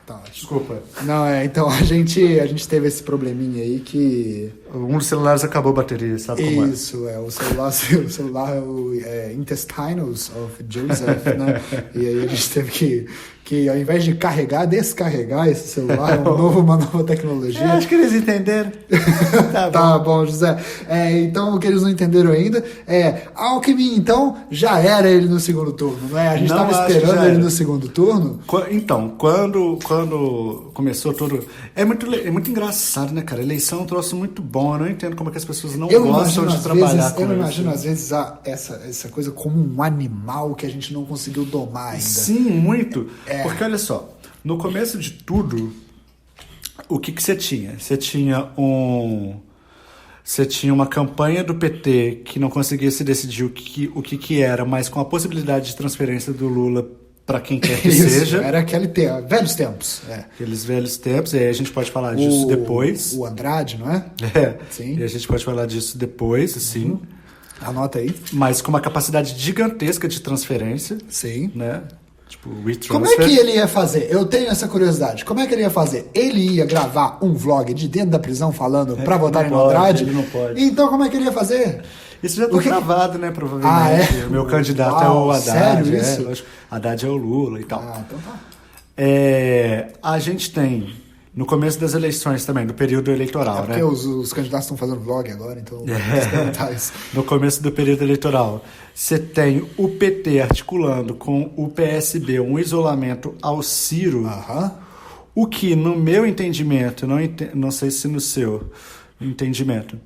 B: Tá ótimo.
A: Desculpa.
B: Não, então a gente teve esse probleminha aí que...
A: Um dos celulares acabou a bateria, sabe como é?
B: Isso, o celular é o Intestinals of Joseph, né? E aí a gente teve que ao invés de carregar, descarregar esse celular, uma nova tecnologia.
A: Acho que eles entenderam.
B: Tá bom, José. Então, o que eles não entenderam ainda Alckmin, então, já era ele no segundo turno, não é? A gente estava esperando ele no segundo turno.
A: Então, quando começou tudo... É muito engraçado, né, cara? Eleição é um troço muito bom. Eu não entendo como é que as pessoas não gostam de trabalhar com isso.
B: Eu imagino, às vezes, essa coisa como um animal que a gente não conseguiu domar ainda.
A: Sim, muito. Porque, olha só, no começo de tudo, o que você tinha? Você tinha uma campanha do PT que não conseguia se decidir o que era, mas com a possibilidade de transferência do Lula para quem quer que seja.
B: Era velhos tempos.
A: Aqueles velhos tempos, e aí a gente pode falar disso depois.
B: O Andrade, não é?
A: Sim. E a gente pode falar disso depois, assim.
B: Uhum. Anota aí.
A: Mas com uma capacidade gigantesca de transferência.
B: Sim.
A: Né? Tipo, WeTransfer.
B: Como é que ele ia fazer? Eu tenho essa curiosidade. Como é que ele ia fazer? Ele ia gravar um vlog de dentro da prisão falando pra votarem no Andrade?
A: Ele não pode.
B: Então como é que ele ia fazer?
A: Isso já tá gravado, né? Provavelmente. O meu candidato é o Haddad.
B: Sério isso?
A: Lógico. Haddad é o Lula e tal.
B: Então tá.
A: A gente tem, no começo das eleições também, no período eleitoral,
B: porque os candidatos estão fazendo vlog agora, então...
A: No começo do período eleitoral, você tem o PT articulando com o PSB um isolamento ao Ciro, o que, no meu entendimento, não sei se no seu entendimento,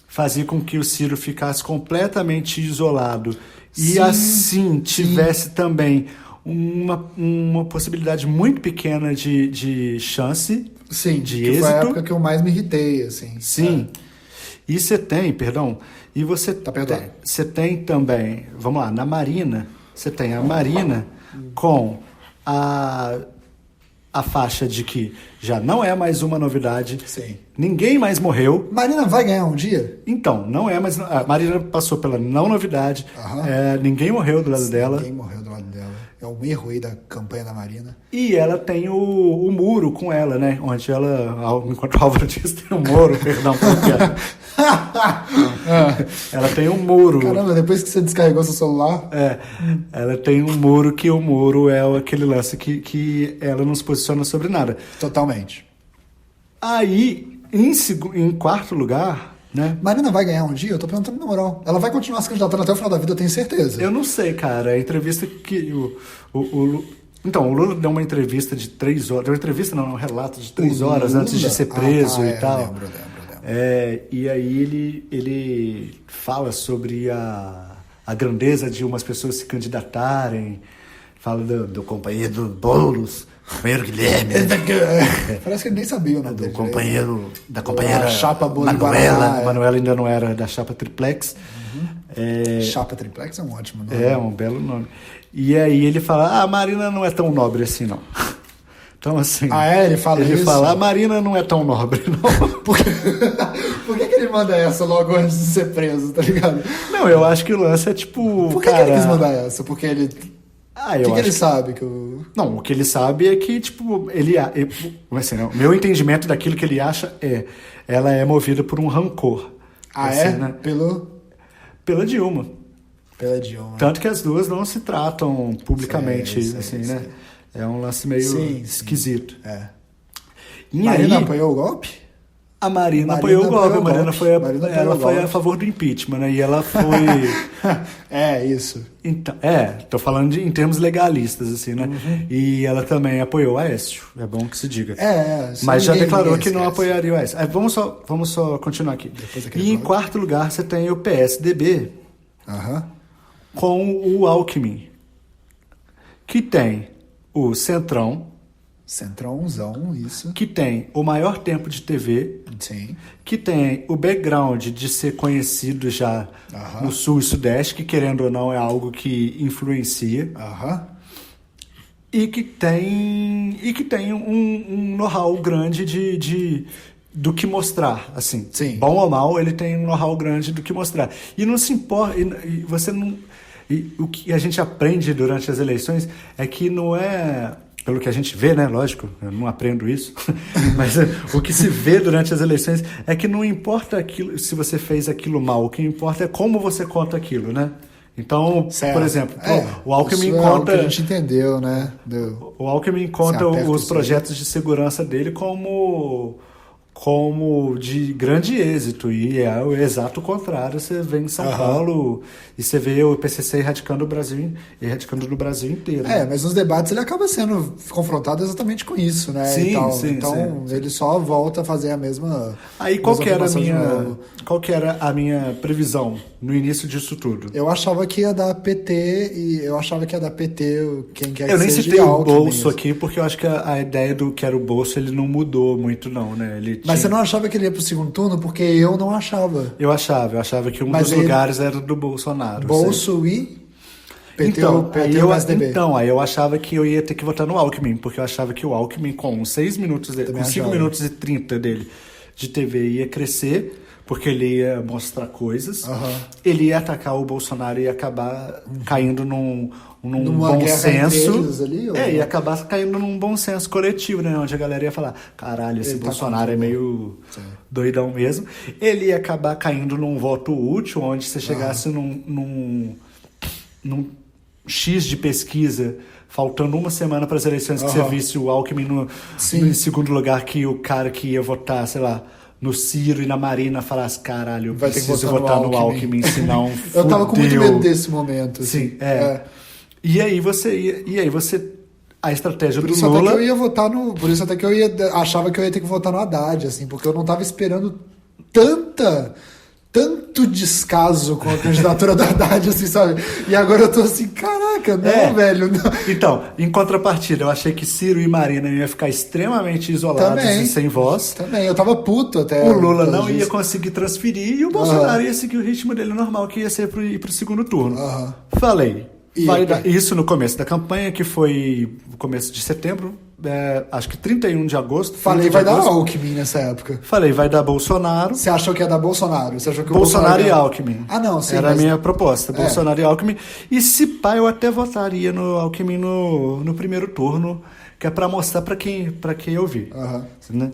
A: fazia com que o Ciro ficasse completamente isolado e assim tivesse também uma possibilidade muito pequena de chance de êxito.
B: Foi a época que eu mais me irritei, assim.
A: Sim. E você tem, e você você tem também, vamos lá, na Marina, você tem a Marina com a faixa de que já não é mais uma novidade.
B: Sim.
A: Ninguém mais morreu.
B: Marina vai ganhar um dia?
A: Então, não é mais... A Marina passou pela não novidade. Ninguém morreu do lado dela.
B: Ninguém morreu do lado dela. É um erro aí da campanha da Marina.
A: E ela tem o muro com ela, né? Onde ela... Enquanto o Álvaro diz, tem um muro, perdão. Ela tem um muro.
B: Caramba, depois que você descarregou seu celular...
A: Ela tem um muro, que o muro é aquele lance que ela não se posiciona sobre nada.
B: Totalmente.
A: Aí, em quarto lugar... Né?
B: Marina vai ganhar um dia? Eu tô perguntando na moral. Ela vai continuar se candidatando até o final da vida, eu tenho certeza.
A: Eu não sei, cara. A entrevista que... Então, o Lula deu uma entrevista de 3 horas. Deu uma entrevista, não, um relato de 3 horas antes de ser preso e tal.
B: Eu lembro.
A: E aí ele fala sobre a grandeza de umas pessoas se candidatarem. Fala do companheiro Boulos, companheiro Guilherme.
B: Parece que ele nem sabia o nome dele.
A: Da companheira
B: chapa
A: Manuela. Manuela ainda não era da chapa Triplex.
B: Chapa Triplex é um ótimo nome.
A: É um belo nome. E aí ele fala, a Marina não é tão nobre assim, não. Então, assim...
B: Ele fala isso?
A: Ele fala, a Marina não é tão nobre, não.
B: Por que ele manda essa logo antes de ser preso, tá ligado?
A: Não, eu acho que o lance é tipo...
B: Por que ele quis mandar essa? Porque ele...
A: O
B: que ele sabe?
A: Não, o que ele sabe é que, tipo, assim, não, meu entendimento daquilo que ele acha ela é movida por um rancor. Assim, né? Pela Dilma.
B: Pela Dilma.
A: Tanto que as duas não se tratam publicamente, né? É um lance meio esquisito. E
B: Marina
A: aí,
B: apoiou o golpe?
A: A Marina apoiou o golpe. A Marina foi a favor do impeachment, né? E ela foi...
B: isso.
A: Então, tô falando em termos legalistas, assim, né? E ela também apoiou o Aécio. É bom que se diga. Mas já declarou que não apoiaria o Aécio. Vamos só continuar aqui. E em quarto lugar, você tem o PSDB com o Alckmin, que tem o Centrão,
B: Centrãozão, isso.
A: Que tem o maior tempo de TV.
B: Sim.
A: Que tem o background de ser conhecido já no Sul e Sudeste, que querendo ou não é algo que influencia. e que tem um know-how grande do que mostrar, assim.
B: Sim.
A: Bom ou mal, ele tem um know-how grande do que mostrar. E não se importa, e você não... E o que a gente aprende durante as eleições é que não é... Pelo que a gente vê, né? Lógico, eu não aprendo isso. Mas o que se vê durante as eleições é que não importa aquilo, se você fez aquilo mal. O que importa é como você conta aquilo, né? Então,
B: certo.
A: Por exemplo, o Alckmin
B: isso
A: conta...
B: É o que a gente entendeu, né?
A: O Alckmin conta os projetos de segurança dele como de grande êxito, e é o exato contrário. Você vê em São Paulo e você vê o PCC erradicando no Brasil inteiro.
B: Mas nos debates ele acaba sendo confrontado exatamente com isso, né?
A: Sim,
B: então ele só volta a fazer a mesma...
A: Aí qual que era a minha previsão no início disso tudo?
B: Eu achava que ia dar PT, quem quer que seja.
A: Eu nem citei o Bolso
B: mesmo.
A: aqui, porque eu acho que a ideia do que era o Bolso, ele não mudou muito não, né?
B: Mas você não achava que ele ia pro segundo turno? Porque eu não achava.
A: Eu achava que dos lugares era do Bolsonaro.
B: Bolso e PT,
A: PT
B: ou PSDB.
A: Aí eu achava que eu ia ter que votar no Alckmin, porque eu achava que o Alckmin com 6 minutos, com 5 minutos e 30 dele de TV ia crescer, porque ele ia mostrar coisas, ele ia atacar o Bolsonaro e ia acabar caindo num bom senso.
B: Ali,
A: ia acabar caindo num bom senso coletivo, né? Onde a galera ia falar, caralho, esse Bolsonaro é meio doidão mesmo. Ele ia acabar caindo num voto útil, onde você chegasse num X de pesquisa, faltando uma semana para as eleições, que você visse o Alckmin no segundo lugar, que o cara que ia votar, sei lá, no Ciro e na Marina falasse, caralho, eu preciso votar no Alckmin, senão
B: eu tava com muito medo desse momento.
A: Sim, E aí você... A estratégia do
B: Lula... Por isso até que eu achava que eu ia ter que votar no Haddad, assim, porque eu não tava esperando tanto descaso com a candidatura do Haddad, assim, sabe? E agora eu tô assim, caraca, não, velho. Não.
A: Então, em contrapartida, eu achei que Ciro e Marina iam ficar extremamente isolados e sem voz.
B: Também, eu tava puto até.
A: O Lula não ia conseguir transferir e o Bolsonaro ia seguir o ritmo dele normal, que ia ser ir pro segundo turno. Falei, vai dar isso no começo da campanha, que foi no começo de setembro, acho que 31 de agosto.
B: Falei, vai dar Alckmin nessa época.
A: Falei, vai dar Bolsonaro.
B: Você achou que ia dar Bolsonaro? Você achou que
A: Bolsonaro e Alckmin.
B: Ah, não, sim.
A: Era a minha proposta, Bolsonaro e Alckmin. E se pá, eu até votaria no Alckmin no primeiro turno, que é pra mostrar pra quem eu vi. Né?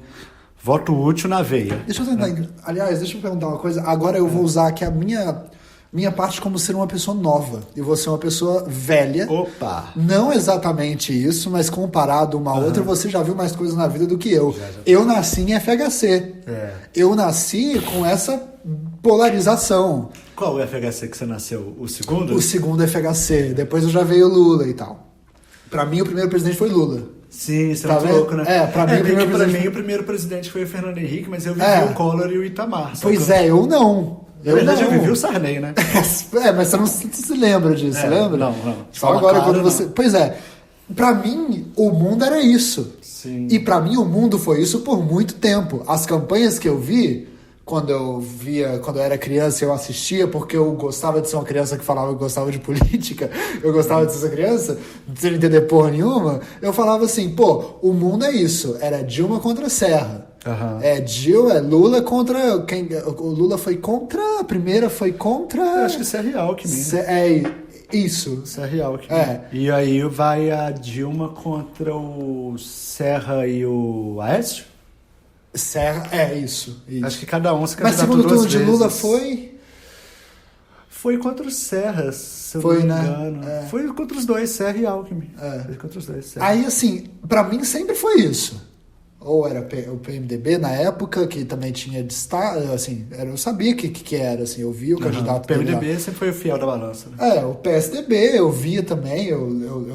A: Voto útil na veia.
B: Deixa eu tentar... Aliás, deixa eu perguntar uma coisa. Agora eu vou usar aqui a minha parte como ser uma pessoa nova. E você é uma pessoa velha.
A: Opa!
B: Não exatamente isso, mas comparado uma a outra, você já viu mais coisas na vida do que eu. Já. Eu nasci em FHC. Eu nasci com essa polarização.
A: Qual é o FHC que você nasceu? O segundo?
B: O segundo FHC. Depois já veio Lula e tal. Pra mim, o primeiro presidente foi Lula.
A: Sim, você é muito louco, né?
B: Pra mim,
A: o primeiro presidente foi o Fernando Henrique, mas eu vivi o Collor e o Itamar.
B: Pois eu não.
A: Na verdade, eu vivi o Sarney, né?
B: Mas você não se lembra disso, lembra?
A: Não.
B: Só agora quando você... Não. Pois pra mim, o mundo era isso.
A: Sim.
B: E pra mim, o mundo foi isso por muito tempo. As campanhas que eu vi, quando eu era criança, eu assistia, porque eu gostava de ser uma criança que falava que gostava de política, eu gostava de ser essa criança, sem entender porra nenhuma, eu falava assim, o mundo é isso, era Dilma contra Serra. Lula contra... O Lula foi contra... A primeira foi contra...
A: Eu acho que Serra e Alckmin.
B: Isso.
A: Serra e Alckmin. E aí vai a Dilma contra o Serra e o Aécio?
B: Serra, isso.
A: Acho que cada um se
B: candidatou duas vezes. Mas segundo turno de Lula foi...
A: Foi contra os Serras, se eu
B: não me
A: engano. Foi contra os dois, Serra e Alckmin. Foi contra os dois, Serra.
B: Aí, assim, pra mim sempre foi isso. Ou era o PMDB na época, que também tinha destaque, assim, eu sabia que era, assim, eu via o candidato...
A: O PMDB sempre foi o fiel da balança. Né?
B: O PSDB eu via também, eu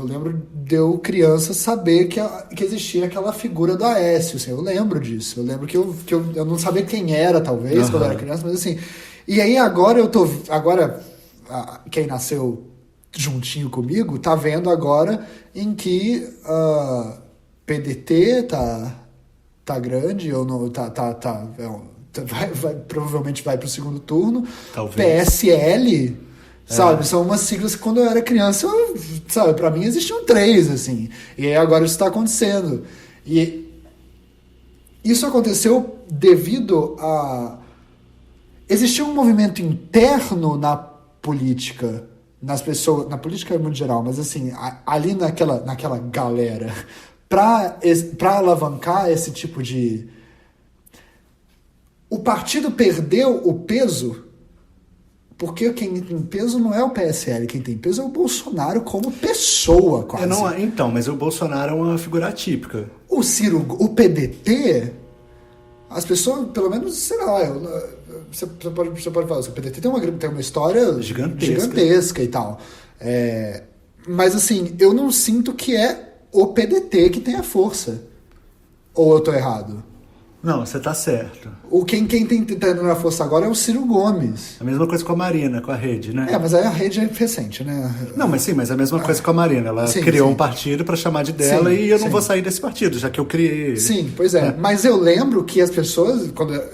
B: lembro de eu criança saber que existia aquela figura do Aécio, assim, eu lembro disso, eu lembro que eu não sabia quem era, talvez, quando eu era criança, mas assim, e aí agora quem nasceu juntinho comigo, tá vendo agora em que PDT tá grande, ou não, provavelmente vai pro segundo turno.
A: Talvez.
B: PSL Sabe, são umas siglas que quando eu era criança, sabe, pra mim existiam 3, assim. E aí agora isso tá acontecendo. E isso aconteceu devido a... Existia um movimento interno na política, nas pessoas, na política muito geral, mas assim, ali naquela galera, pra alavancar esse tipo de... O partido perdeu o peso, porque quem tem peso não é o PSL, quem tem peso é o Bolsonaro como pessoa, quase.
A: Então, mas o Bolsonaro é uma figura atípica.
B: O Ciro, o PDT, as pessoas, pelo menos, sei lá, você pode falar, o PDT tem uma história gigantesca e tal. Mas assim, eu não sinto que é o PDT que tem a força. Ou eu tô errado?
A: Não, você tá certo.
B: Quem tá indo na força agora é o Ciro Gomes.
A: A mesma coisa com a Marina, com a Rede, né?
B: Mas aí a Rede é recente, né?
A: Não, mas a mesma coisa com a Marina. Ela criou um partido pra chamar de dela e eu não vou sair desse partido, já que eu criei ele.
B: Sim, pois é. Mas eu lembro que as pessoas,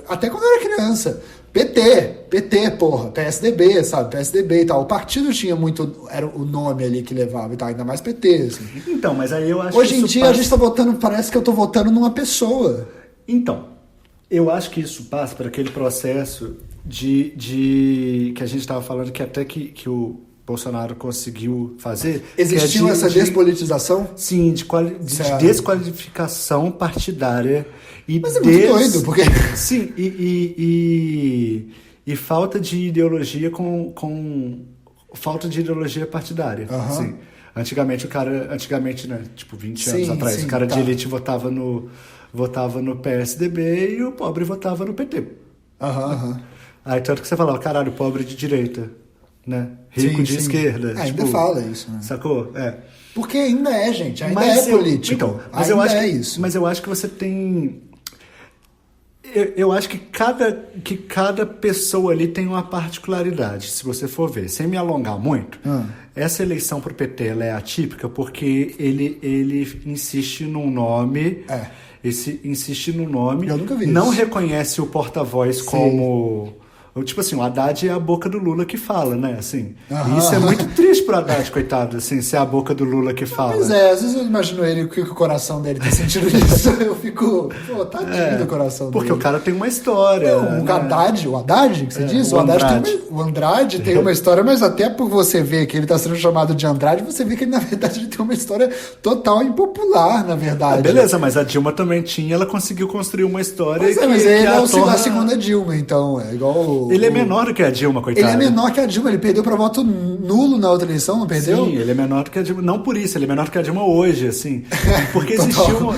B: até quando eu era criança, PT, porra, PSDB, sabe? PSDB e tal. O partido tinha muito... Era o nome ali que levava e tal, ainda mais PT, assim.
A: Então, mas aí eu acho
B: Hoje em dia a gente tá votando, parece que eu tô votando numa pessoa.
A: Então, eu acho que isso passa por aquele processo de que a gente estava falando que até que o Bolsonaro conseguiu fazer.
B: Existiu essa despolitização?
A: Sim, de desqualificação partidária.
B: Mas é muito doido, porque...
A: Sim, e falta de ideologia com falta de ideologia partidária. Sim. Antigamente, né, tipo 20 anos atrás, o cara de elite votava no PSDB e o pobre votava no PT. Aí tanto que você falava, caralho, pobre de direita, né? Rico de esquerda.
B: Ainda fala isso, né?
A: Sacou?
B: Porque ainda gente, ainda é político.
A: Então, mas eu acho isso. Mas eu acho que você tem... Eu acho que cada pessoa ali tem uma particularidade, se você for ver. Sem me alongar muito, essa eleição pro PT ela é atípica porque ele insiste num nome... insiste no nome,
B: eu nunca vi
A: não
B: isso.
A: Reconhece o porta-voz como... Tipo assim, o Haddad é a boca do Lula que fala, né? Assim, e isso é muito triste pro Haddad, coitado, assim, ser a boca do Lula que fala.
B: Pois às vezes eu imagino ele, o que o coração dele tá sentindo isso. Eu fico, tadinho do coração
A: porque
B: dele.
A: O cara tem uma história.
B: O Haddad, que você diz? O Andrade tem uma história, mas até por você ver que ele tá sendo chamado de Andrade, você vê que ele, na verdade, ele tem uma história total impopular, na verdade.
A: Beleza, mas a Dilma também tinha, ela conseguiu construir uma história
B: mas ele é a segunda Dilma, então, é igual...
A: Ele é menor do que a Dilma, coitado.
B: Ele é menor que a Dilma, ele perdeu pra voto nulo na outra eleição, não perdeu?
A: Sim, ele é menor do que a Dilma. Não por isso, ele é menor do que a Dilma hoje, assim. Porque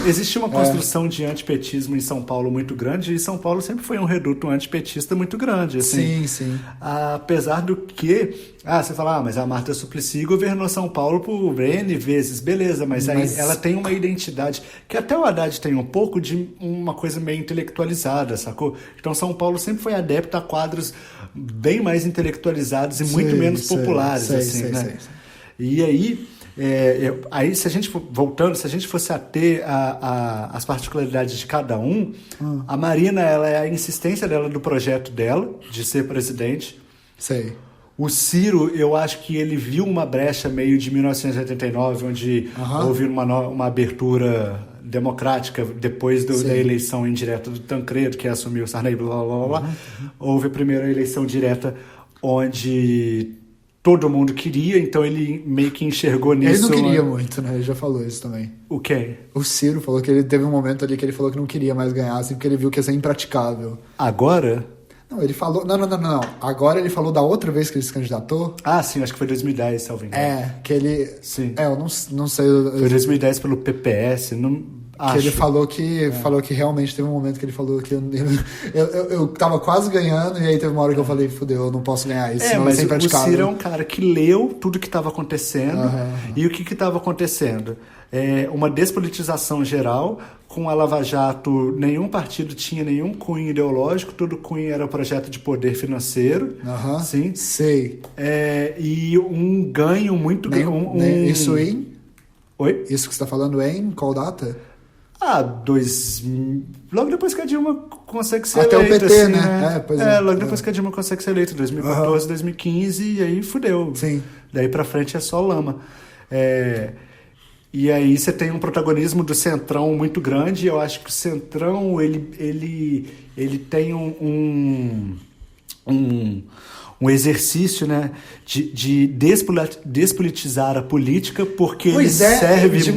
A: existiu uma construção de antipetismo em São Paulo muito grande, e São Paulo sempre foi um reduto antipetista muito grande, assim.
B: Sim.
A: Apesar do que... você fala, mas a Marta Suplicy governou São Paulo por N vezes, beleza, mas aí ela tem uma identidade, que até o Haddad tem um pouco de uma coisa meio intelectualizada, sacou? Então São Paulo sempre foi adepto a quadros bem mais intelectualizados e muito menos populares, né? E aí, se a gente fosse ater as particularidades de cada um, a Marina, ela é a insistência dela do projeto dela, de ser presidente. O Ciro, eu acho que ele viu uma brecha meio de 1989, onde houve uma abertura democrática depois da eleição indireta do Tancredo, que assumiu o Sarney, blá, blá, blá. Houve a primeira eleição direta onde todo mundo queria, então ele meio que enxergou nisso...
B: Ele não queria muito, né? Ele já falou isso também.
A: O quê?
B: O Ciro falou que ele teve um momento ali que ele falou que não queria mais ganhar, assim, porque ele viu que ia ser impraticável.
A: Agora...
B: Não, ele falou... Não. Agora ele falou da outra vez que ele se candidatou.
A: Sim, acho que foi 2010, se eu não me engano.
B: Que ele...
A: Sim.
B: Eu não sei...
A: Foi 2010 pelo PPS, não...
B: Que ele falou que realmente teve um momento que ele falou que eu tava quase ganhando, e aí teve uma hora que eu falei, fudeu, eu não posso ganhar isso, senão
A: mas
B: é impraticável.
A: O Ciro é um cara que leu tudo que estava acontecendo, e o que estava acontecendo? Uma despolitização geral, com a Lava Jato, nenhum partido tinha nenhum cunho ideológico, todo cunho era projeto de poder financeiro. Sim.
B: Sei.
A: E um ganho muito grande.
B: Isso em?
A: Oi?
B: Isso que você está falando em qual data?
A: Logo depois que a Dilma consegue ser
B: Até
A: eleita.
B: o PT,
A: assim,
B: né?
A: Pois logo depois que a Dilma consegue ser eleita, 2014, 2015, e aí fudeu.
B: Sim.
A: Daí pra frente é só lama. E aí você tem um protagonismo do Centrão muito grande. Eu acho que o Centrão, ele tem um exercício, né, de despolitizar a política, porque ele serve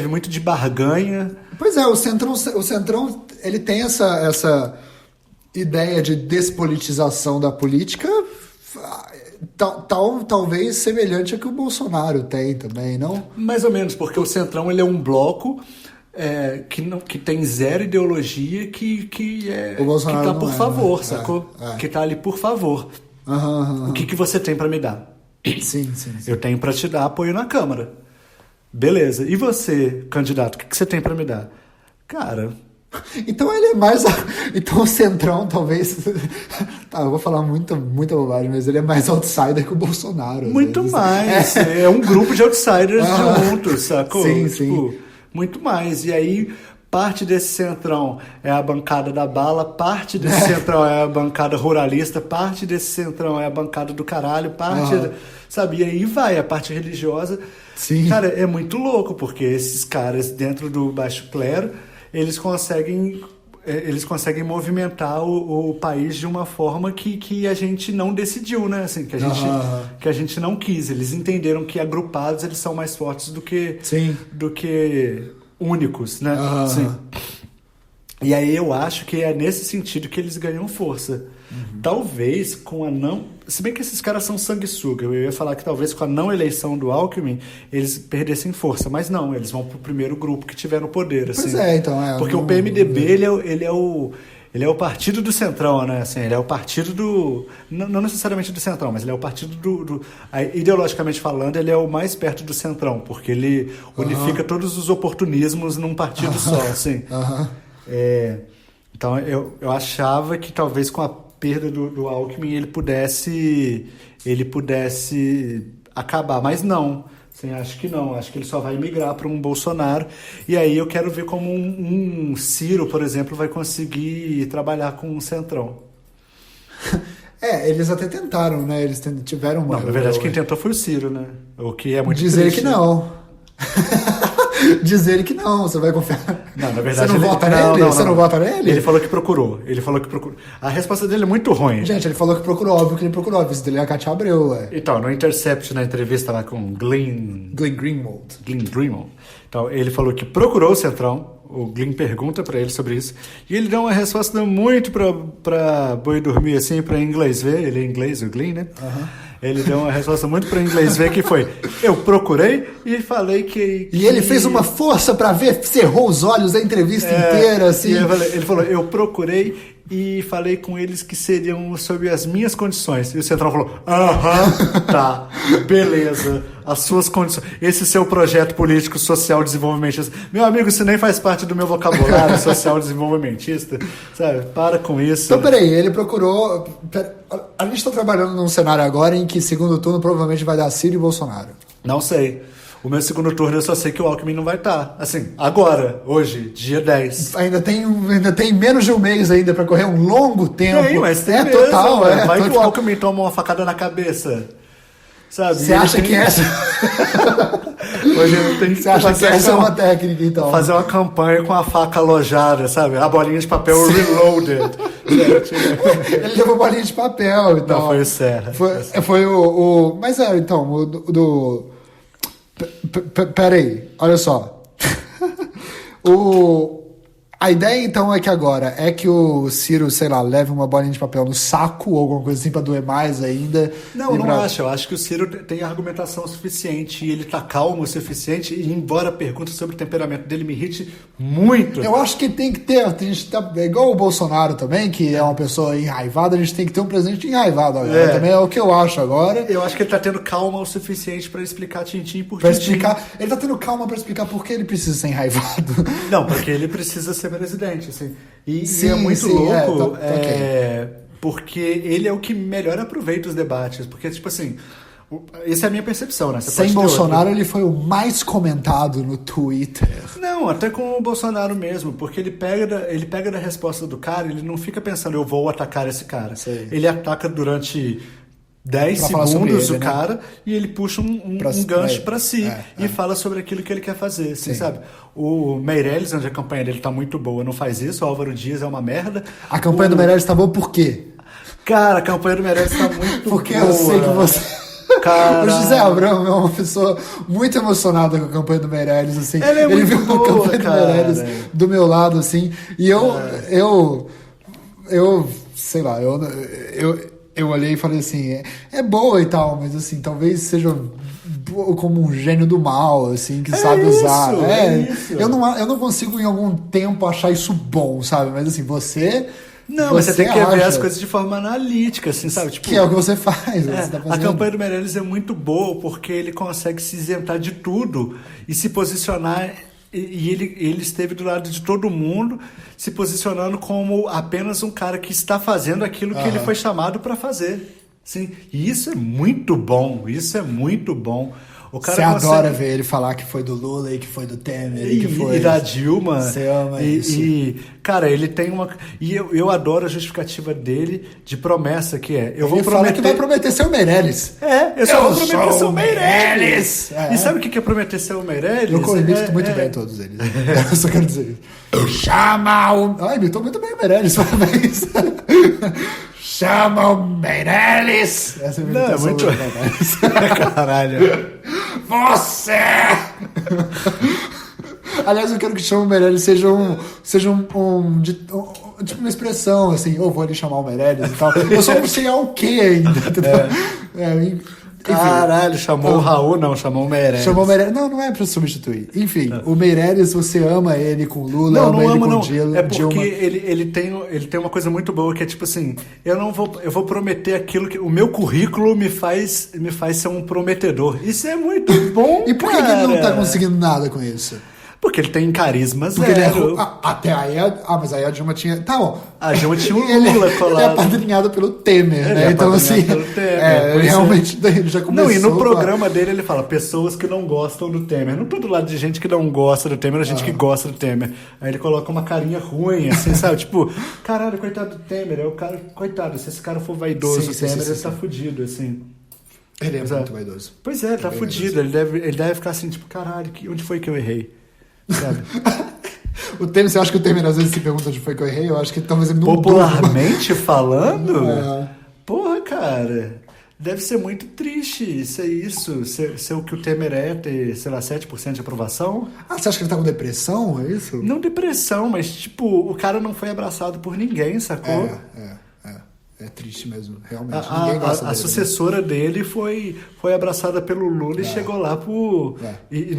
A: muito de barganha.
B: Pois é, o Centrão ele tem essa ideia de despolitização da política, talvez semelhante ao que o Bolsonaro tem também, não?
A: Mais ou menos, porque o Centrão ele é um bloco que tem zero ideologia, que tá por favor, sacou? Que tá ali por favor. O que você tem pra me dar?
B: Sim.
A: Eu tenho pra te dar apoio na Câmara. Beleza. E você, candidato, o que você tem pra me dar? Cara...
B: Então ele é mais... Então o Centrão talvez... eu vou falar muita bobagem, mas ele é mais outsider que o Bolsonaro.
A: Muito mais. É um grupo de outsiders juntos, sacou?
B: Sim.
A: Muito mais. E aí, parte desse Centrão é a bancada da bala, parte desse Centrão é a bancada ruralista, parte desse Centrão é a bancada do caralho, sabe? E aí vai a parte religiosa.
B: Sim.
A: Cara, é muito louco, porque esses caras dentro do baixo clero, eles conseguem movimentar o país de uma forma que a gente não decidiu, né? Assim, que a gente não quis. Eles entenderam que agrupados eles são mais fortes do que únicos, né? Sim. E aí eu acho que é nesse sentido que eles ganham força. Talvez com a não... Se bem que esses caras são sanguessuga, eu ia falar que talvez com a não eleição do Alckmin eles perdessem força, mas não, eles vão pro primeiro grupo que tiver no poder. Assim.
B: Pois então...
A: Porque o PMDB, ele é o partido do Centrão, né? Assim, ele é o partido do... Não necessariamente do Centrão, mas ele é o partido do ideologicamente falando, ele é o mais perto do Centrão, porque ele unifica todos os oportunismos num partido só, assim. Então, eu achava que talvez com a perda do Alckmin ele pudesse acabar, mas não. Assim, acho que não. Acho que ele só vai migrar para um Bolsonaro. E aí eu quero ver como um Ciro, por exemplo, vai conseguir trabalhar com um Centrão.
B: Eles até tentaram, né? Eles tiveram uma...
A: Não, na verdade, quem tentou foi o Ciro, né? O que é muito
B: Dizer
A: triste.
B: que não. Dizer que não, você vai confiar.
A: Não, na verdade,
B: você não vota nele? Você não vota nele?
A: Ele falou que procurou. A resposta dele é muito ruim.
B: Gente, ele falou que procurou, óbvio que ele procurou. A visita dele é a Katia Abreu, ué.
A: Então, no Intercept, na entrevista lá com
B: Glenn Greenwald.
A: Então, ele falou que procurou o Centrão. O Glenn pergunta pra ele sobre isso. E ele deu uma resposta muito pra boi dormir, assim, pra inglês ver. Ele é inglês, o Glenn, né? Ele deu uma resposta muito para inglês ver, que foi: eu procurei e falei que...
B: E ele fez uma força para ver, cerrou os olhos a entrevista inteira, assim.
A: Ele falou: eu procurei e falei com eles que seriam sob as minhas condições. E o Centrão falou: tá, beleza, as suas condições. Esse seu projeto político social desenvolvimentista. Meu amigo, isso nem faz parte do meu vocabulário social desenvolvimentista, sabe? Para com isso.
B: Então, peraí, ele procurou... A gente está trabalhando num cenário agora em que segundo turno provavelmente vai dar Ciro e Bolsonaro.
A: Não sei. O meu segundo turno eu só sei que o Alckmin não vai estar. Assim, agora, hoje, dia 10.
B: Ainda tem menos de um mês ainda para correr um longo tempo.
A: Tem, mas tem mesmo,
B: total.
A: Vai
B: total.
A: que o Alckmin toma uma facada na cabeça. Sabe?
B: Você acha que essa...
A: Hoje não tem...
B: Você acha que essa é uma técnica, então?
A: Fazer uma campanha com a faca alojada, sabe? A bolinha de papel reloaded.
B: Ele levou bolinha de papel e tal.
A: Não, foi o Serra.
B: Foi o... Mas então, o do... Peraí, olha só. A ideia, então, é que agora é que o Ciro, sei lá, leve uma bolinha de papel no saco ou alguma coisa assim pra doer mais ainda.
A: Não acho. Eu acho que o Ciro tem argumentação suficiente e ele tá calmo o suficiente, e embora a pergunta sobre o temperamento dele me irrite muito.
B: Eu acho que tem que ter, a gente tá, é igual o Bolsonaro também, que é uma pessoa enraivada, a gente tem que ter um presidente enraivado agora. Também é o que eu acho agora.
A: Eu acho que ele tá tendo calma o suficiente pra explicar tintim por
B: tintim. Ele tá tendo calma pra explicar por que ele precisa ser enraivado.
A: Não, porque ele precisa ser presidente, assim. E é muito louco,
B: okay.
A: Porque ele é o que melhor aproveita os debates. Porque, tipo assim, Essa é a minha percepção, né? Você
B: Sem
A: pode ter
B: Bolsonaro,
A: outra.
B: ele foi o mais comentado no Twitter.
A: Não, até com o Bolsonaro mesmo, porque ele pega da resposta do cara, ele não fica pensando, eu vou atacar esse cara.
B: Sei.
A: Ele ataca durante 10
B: Pra falar sobre
A: segundos
B: ele,
A: o
B: né?
A: cara e ele puxa um
B: Pra-
A: gancho
B: é,
A: pra si
B: é.
A: fala sobre aquilo que ele quer fazer, assim,
B: Sim.
A: sabe? O Meirelles, onde a campanha dele tá muito boa, não faz isso, o Álvaro Dias é uma merda.
B: A campanha do Meirelles tá boa por quê?
A: Cara, a campanha do Meirelles tá muito
B: Porque
A: boa.
B: eu sei que você...
A: Cara...
B: O José Abrão é uma pessoa muito emocionada com a campanha do Meirelles, assim.
A: Ela é
B: ele
A: muito
B: viu
A: boa,
B: a campanha
A: cara.
B: do Meirelles do meu lado, assim. E eu sei lá, eu olhei e falei assim, é boa e tal, mas assim, talvez seja como um gênio do mal, assim, que sabe
A: isso,
B: usar.
A: isso.
B: Eu não consigo em algum tempo achar isso bom, sabe? Mas assim,
A: Não, mas você tem que ver
B: acha
A: as coisas de forma analítica, assim, sabe? Tipo,
B: que é o que você faz.
A: É,
B: Você tá
A: a
B: fazendo.
A: campanha do Meirelles é muito boa porque ele consegue se isentar de tudo e se posicionar. E ele esteve do lado de todo mundo, se posicionando como apenas um cara que está fazendo aquilo que ele foi chamado para fazer. Sim, e isso é muito bom. Isso é muito bom. O cara
B: Você
A: consegue...
B: adora ver ele falar que foi do Lula e que foi do Temer e que foi...
A: E da Dilma.
B: Você ama isso.
A: Cara, ele tem uma... E eu adoro a justificativa dele de promessa, que é... Eu vou
B: Ele fala
A: prometer...
B: que vai prometer ser o Meirelles.
A: Eu só vou prometer
B: sou
A: ser o
B: o
A: Meirelles.
B: Meirelles.
A: E sabe o que é prometer ser o Meirelles?
B: Eu imito muito bem todos eles. Eu só quero dizer isso. Chama o... Ai, imitou muito bem o Meirelles, parabéns. Chama o Meirelles. Essa é a minha
A: Não, é
B: imitação
A: muito...
B: do Meirelles.
A: Caralho.
B: Você! Aliás, eu quero que chame o Meirelles seja tipo uma expressão, assim, eu vou ali chamar o Meirelles e tal. Eu só não sei ao que ainda, entendeu? Enfim,
A: Caralho, chamou o Raul, não, chamou o Meirelles.
B: chamou o Meirelles. Não é pra substituir. Enfim, o Meirelles, você ama ele com o Lula,
A: Não,
B: ama
A: não
B: ele
A: amo,
B: com
A: não.
B: o Dilma.
A: É porque ele tem uma coisa muito boa que é tipo assim, eu vou prometer aquilo que o meu currículo me faz ser um prometedor. Isso é muito bom.
B: E por que ele não tá
A: cara.
B: conseguindo nada com isso?
A: Porque ele tem carisma
B: Porque ele
A: zero.
B: até aí, mas aí a Dilma tinha... Tá bom.
A: A Dilma tinha o
B: Ele
A: Lula
B: é
A: colado.
B: apadrinhado pelo Temer,
A: Ele
B: né?
A: é
B: Então, assim,
A: apadrinhado pelo Temer,
B: ele realmente ele já começou...
A: Não, e no
B: com a-
A: programa dele ele fala pessoas que não gostam do Temer. Não tô do lado de gente que não gosta do Temer, a gente que gosta do Temer. Aí ele coloca uma carinha ruim, assim, sabe? Tipo, caralho, coitado do Temer. Aí o cara, coitado, se esse cara for vaidoso,
B: Sim,
A: o
B: sim,
A: Temer,
B: sim,
A: ele tá fudido, assim.
B: Ele é
A: Pois
B: muito vaidoso.
A: Pois é, tá
B: Bem
A: fudido. Ele deve ficar assim, tipo, caralho, onde foi que eu errei? Sabe?
B: O Temer, você acha que o Temer às vezes se pergunta onde foi que eu errei? Eu acho que talvez ele não
A: Popularmente falando?
B: É.
A: Porra, cara. Deve ser muito triste isso. Ser o que o Temer é, ter, sei lá, 7% de aprovação.
B: Ah, você acha que ele tá com depressão? É isso?
A: Não depressão, mas tipo, o cara não foi abraçado por ninguém, sacou?
B: É triste mesmo, realmente. Ninguém gosta
A: A
B: dele.
A: sucessora dele foi abraçada pelo Lula e chegou lá por. E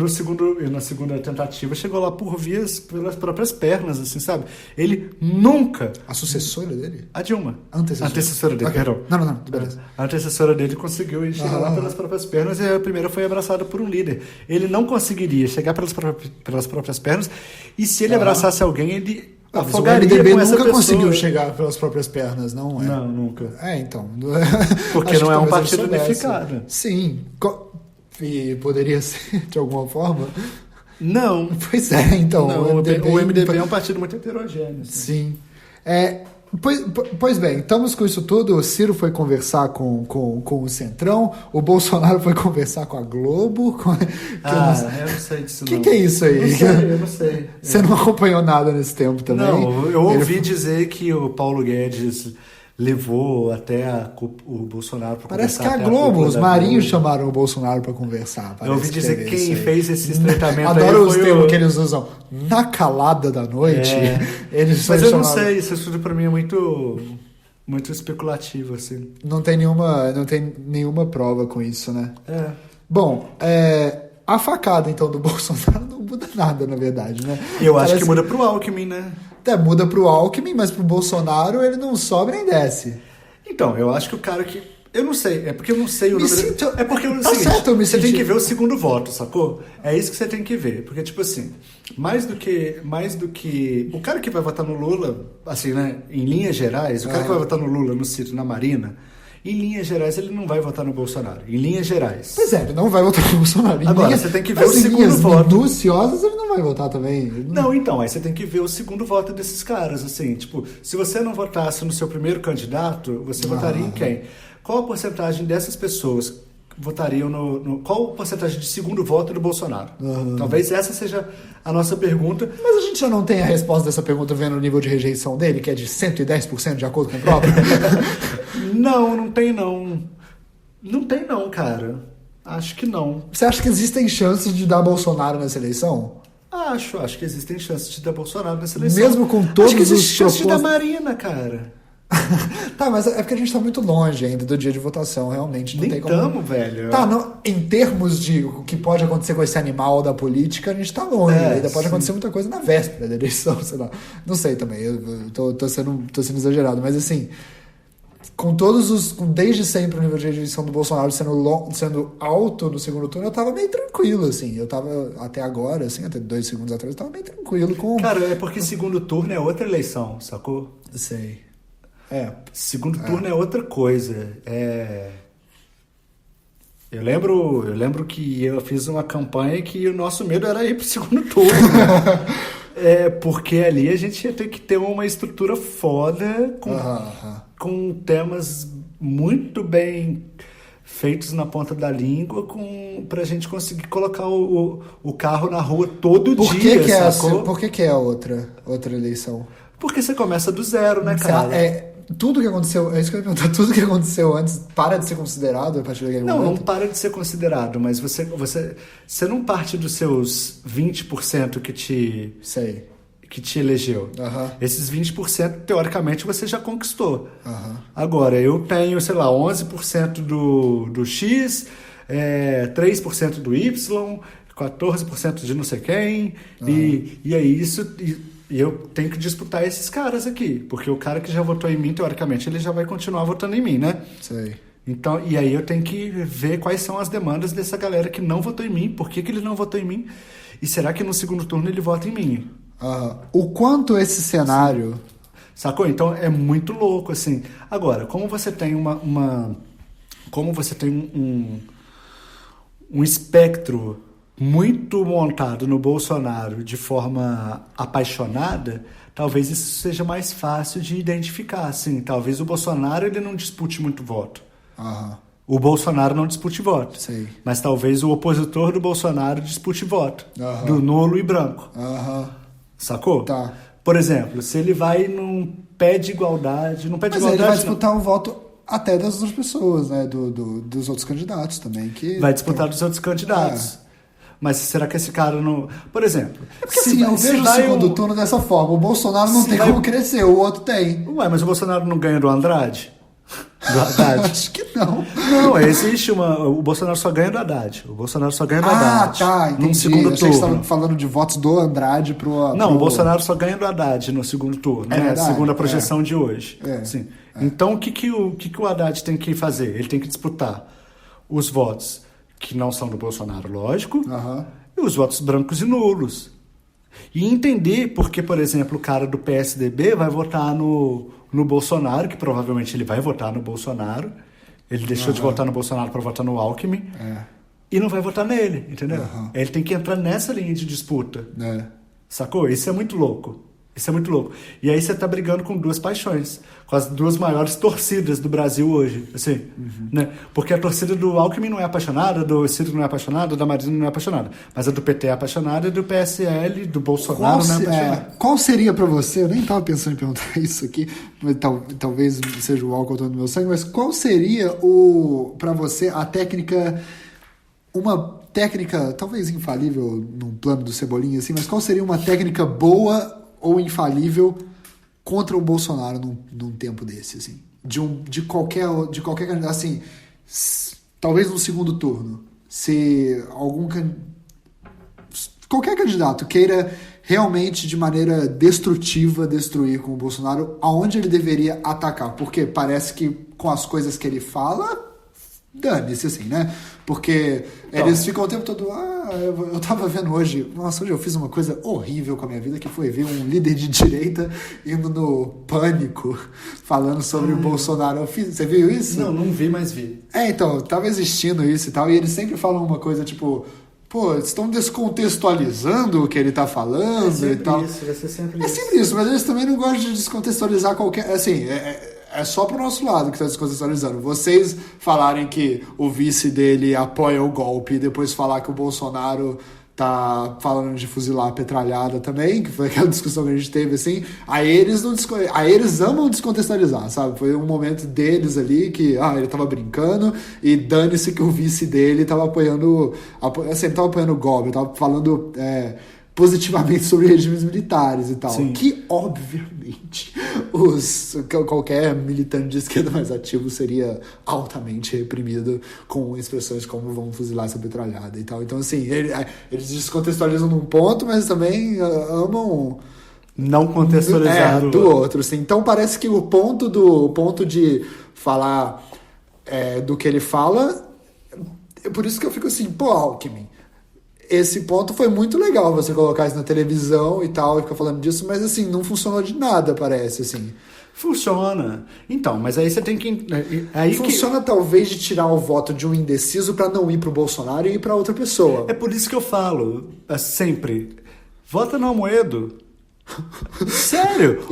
A: na segunda tentativa chegou lá pelas próprias pernas, assim, sabe? Ele nunca.
B: A sucessora dele?
A: A Dilma.
B: Antecessora.
A: Dele,
B: Ok.
A: perdão.
B: Não, beleza.
A: A antecessora dele conseguiu e chegou lá pelas próprias pernas e a primeira foi abraçada por um líder. Ele não conseguiria chegar pelas próprias pernas e se ele abraçasse alguém, ele
B: Mas o
A: afogaria
B: MDB
A: com essa
B: nunca
A: pessoa.
B: conseguiu chegar pelas próprias pernas, não é?
A: Não, nunca.
B: Então.
A: Porque
B: Acho
A: não
B: que
A: é um
B: talvez ele
A: partido
B: soubesse.
A: unificado.
B: Sim. E poderia ser de alguma forma?
A: Não.
B: Pois é, então.
A: Não, o MDB é um partido muito heterogêneo. Assim.
B: Sim. Pois bem, estamos com isso tudo. O Ciro foi conversar com o Centrão, o Bolsonaro foi conversar com a Globo.
A: Eu não sei disso não.
B: O que é isso aí?
A: Eu não sei.
B: Você não acompanhou nada nesse tempo também?
A: Não, eu ouvi dizer que o Paulo Guedes levou até o Bolsonaro para
B: Parece
A: conversar.
B: que a
A: até
B: Globo, os
A: da
B: marinhos
A: Globo.
B: chamaram o Bolsonaro para conversar.
A: Eu ouvi dizer que
B: teve
A: quem
B: isso aí.
A: fez esse estreitamento
B: Adoro
A: aí
B: os
A: foi
B: termos que eles usam. Na calada da noite, eles
A: Mas eu não
B: chamaram...
A: sei, isso tudo para mim é muito especulativo, assim.
B: Não tem nenhuma prova com isso, né? Bom, a facada, então, do Bolsonaro não muda nada, na verdade, né?
A: Eu acho
B: Parece
A: que muda pro Alckmin, né?
B: Muda pro Alckmin, mas pro Bolsonaro ele não sobe nem desce.
A: Então, eu acho que o cara que... Eu não sei, é porque eu não sei o
B: Me
A: número...
B: sinto-
A: É porque
B: Tá certo, eu me
A: você
B: senti-
A: tem que ver o segundo voto, sacou? É isso que você tem que ver. Porque, tipo assim, mais do que... O cara que vai votar no Lula, assim, né? Em linhas gerais, o cara que vai votar no Lula, no Ciro, na Marina, Em linhas gerais, ele não vai votar no Bolsonaro. Em linhas gerais.
B: Pois é, ele não vai votar no Bolsonaro.
A: Agora, você tem que ver o segundo voto.
B: Minuciosas, ele não vai votar também.
A: Não, então, aí você tem que ver o segundo voto desses caras, assim, tipo, se você não votasse no seu primeiro candidato, você votaria em quem? Qual a porcentagem dessas pessoas votariam qual a porcentagem de segundo voto do Bolsonaro? Talvez essa seja a nossa pergunta.
B: Mas a gente já não tem a resposta dessa pergunta vendo o nível de rejeição dele, que é de 110% de acordo com o próprio?
A: Não tem não. Não tem não, cara. Acho que não.
B: Você acha que existem chances de dar Bolsonaro nessa eleição?
A: Acho que existem chances de dar Bolsonaro nessa eleição.
B: Mesmo com todos
A: acho que existe
B: os
A: chance de dar Marina, cara.
B: Tá, mas é porque a gente tá muito longe ainda do dia de votação, realmente. Não tem como.
A: Tamo, velho.
B: Tá, em termos de o que pode acontecer com esse animal da política, a gente tá longe. Ainda pode acontecer muita coisa na véspera da eleição, sei lá. Não sei também, eu tô sendo exagerado, mas assim, desde sempre o nível de rejeição do Bolsonaro sendo alto no segundo turno, eu tava meio tranquilo, assim. Eu tava, até agora, assim, até 2 segundos atrás, eu tava meio tranquilo com...
A: Cara, é porque segundo turno é outra eleição, sacou?
B: Sei.
A: Segundo turno é outra coisa. Eu lembro que eu fiz uma campanha que o nosso medo era ir pro segundo turno. Porque ali a gente ia ter que ter uma estrutura foda com temas muito bem feitos na ponta da língua pra gente conseguir colocar o carro na rua todo dia, sacou?
B: Por que é outra eleição?
A: Porque você começa do zero, né, cara?
B: Tudo que aconteceu, é isso que eu ia perguntar, tudo que aconteceu antes para de ser considerado a partir daquele momento?
A: Não para de ser considerado, mas você não parte dos seus 20% que te elegeu. Esses 20%, teoricamente, você já conquistou. Agora, eu tenho, sei lá, 11% do X, 3% do Y, 14% de não sei quem, e é isso... E eu tenho que disputar esses caras aqui, porque o cara que já votou em mim, teoricamente, ele já vai continuar votando em mim, né?
B: Sei.
A: Então, e aí eu tenho que ver quais são as demandas dessa galera que não votou em mim, por que ele não votou em mim, e será que no segundo turno ele vota em mim?
B: O quanto esse cenário...
A: Sacou? Então é muito louco, assim. Agora, como você tem um espectro muito montado no Bolsonaro de forma apaixonada, talvez isso seja mais fácil de identificar, assim. Talvez o Bolsonaro ele não dispute muito voto. O Bolsonaro não dispute voto.
B: Sei.
A: Mas talvez o opositor do Bolsonaro dispute voto. Do nulo e branco. Sacou?
B: Tá.
A: Por exemplo, se ele vai num pé de igualdade...
B: Mas ele vai disputar um voto até das outras pessoas, né? Dos outros candidatos também.
A: Vai disputar dos outros candidatos. Mas será que esse cara não... Por exemplo...
B: porque assim, eu vejo o segundo turno dessa forma. O Bolsonaro não tem como crescer, o outro tem.
A: Ué, mas o Bolsonaro não ganha do Andrade? Do Haddad?
B: Acho que não.
A: Não, existe o Bolsonaro só ganha do Haddad. O Bolsonaro só ganha do Haddad.
B: Tá, entendi.
A: No segundo turno.
B: Achei que você estava falando de votos do Andrade pro...
A: Não, o Bolsonaro só ganha do Haddad no segundo turno, né?
B: Verdade,
A: segundo a projeção de hoje.
B: Sim.
A: Então, o que o Haddad tem que fazer? Ele tem que disputar os votos que não são do Bolsonaro, lógico, e os votos brancos e nulos. E entender porque, por exemplo, o cara do PSDB vai votar no Bolsonaro, que provavelmente ele vai votar no Bolsonaro. Ele deixou de votar no Bolsonaro para votar no Alckmin. E não vai votar nele, entendeu? Ele tem que entrar nessa linha de disputa. Sacou? Isso é muito louco. E aí você tá brigando com duas paixões, com as duas maiores torcidas do Brasil hoje, assim, né? Porque a torcida do Alckmin não é apaixonada, do Ciro não é apaixonada, da Marina não é apaixonada, mas a do PT é apaixonada e do PSL, do Bolsonaro não é apaixonada.
B: Qual seria pra você, eu nem tava pensando em perguntar isso aqui, mas talvez seja o álcool todo no meu sangue, mas qual seria pra você a técnica, uma técnica talvez infalível num plano do Cebolinha, assim, mas qual seria uma técnica boa ou infalível contra o Bolsonaro num tempo desse, assim? De qualquer candidato, assim, talvez no segundo turno, se qualquer candidato queira realmente de maneira destrutiva destruir com o Bolsonaro, aonde ele deveria atacar? Porque parece que com as coisas que ele fala, dane-se, assim, né? Porque eles ficam o tempo todo, eu tava vendo hoje eu fiz uma coisa horrível com a minha vida, que foi ver um líder de direita indo no Pânico, falando sobre o Bolsonaro. Você viu isso?
A: Não vi, mas vi.
B: Então, tava existindo isso e tal, e eles sempre falam uma coisa, tipo, pô, estão descontextualizando o que ele tá falando e tal.
A: Isso, vai ser sempre isso.
B: É sempre isso, mas eles também não gostam de descontextualizar qualquer... Assim, é só pro nosso lado que tá descontextualizando. Vocês falarem que o vice dele apoia o golpe e depois falar que o Bolsonaro tá falando de fuzilar a petralhada também, que foi aquela discussão que a gente teve, assim, aí eles amam descontextualizar, sabe? Foi um momento deles ali que, ele tava brincando e dane-se que o vice dele tava apoiando o golpe, tava falando positivamente sobre regimes militares e tal.
A: Sim.
B: Que, obviamente, qualquer militante de esquerda mais ativo seria altamente reprimido com expressões como vamos fuzilar essa petralhada e tal. Então, assim, eles descontextualizam num ponto, mas também amam...
A: Não contextualizar
B: do outro, assim. Então, parece que o ponto de falar do que ele fala... É por isso que eu fico assim, pô, Alckmin, esse ponto foi muito legal você colocar isso na televisão e tal, e ficar falando disso, mas assim, não funcionou de nada, parece, assim.
A: Funciona. Então, mas aí você tem que...
B: Funciona talvez de tirar o voto de um indeciso pra não ir pro Bolsonaro e ir pra outra pessoa.
A: É por isso que eu falo, sempre, vota no Amoedo. Sério.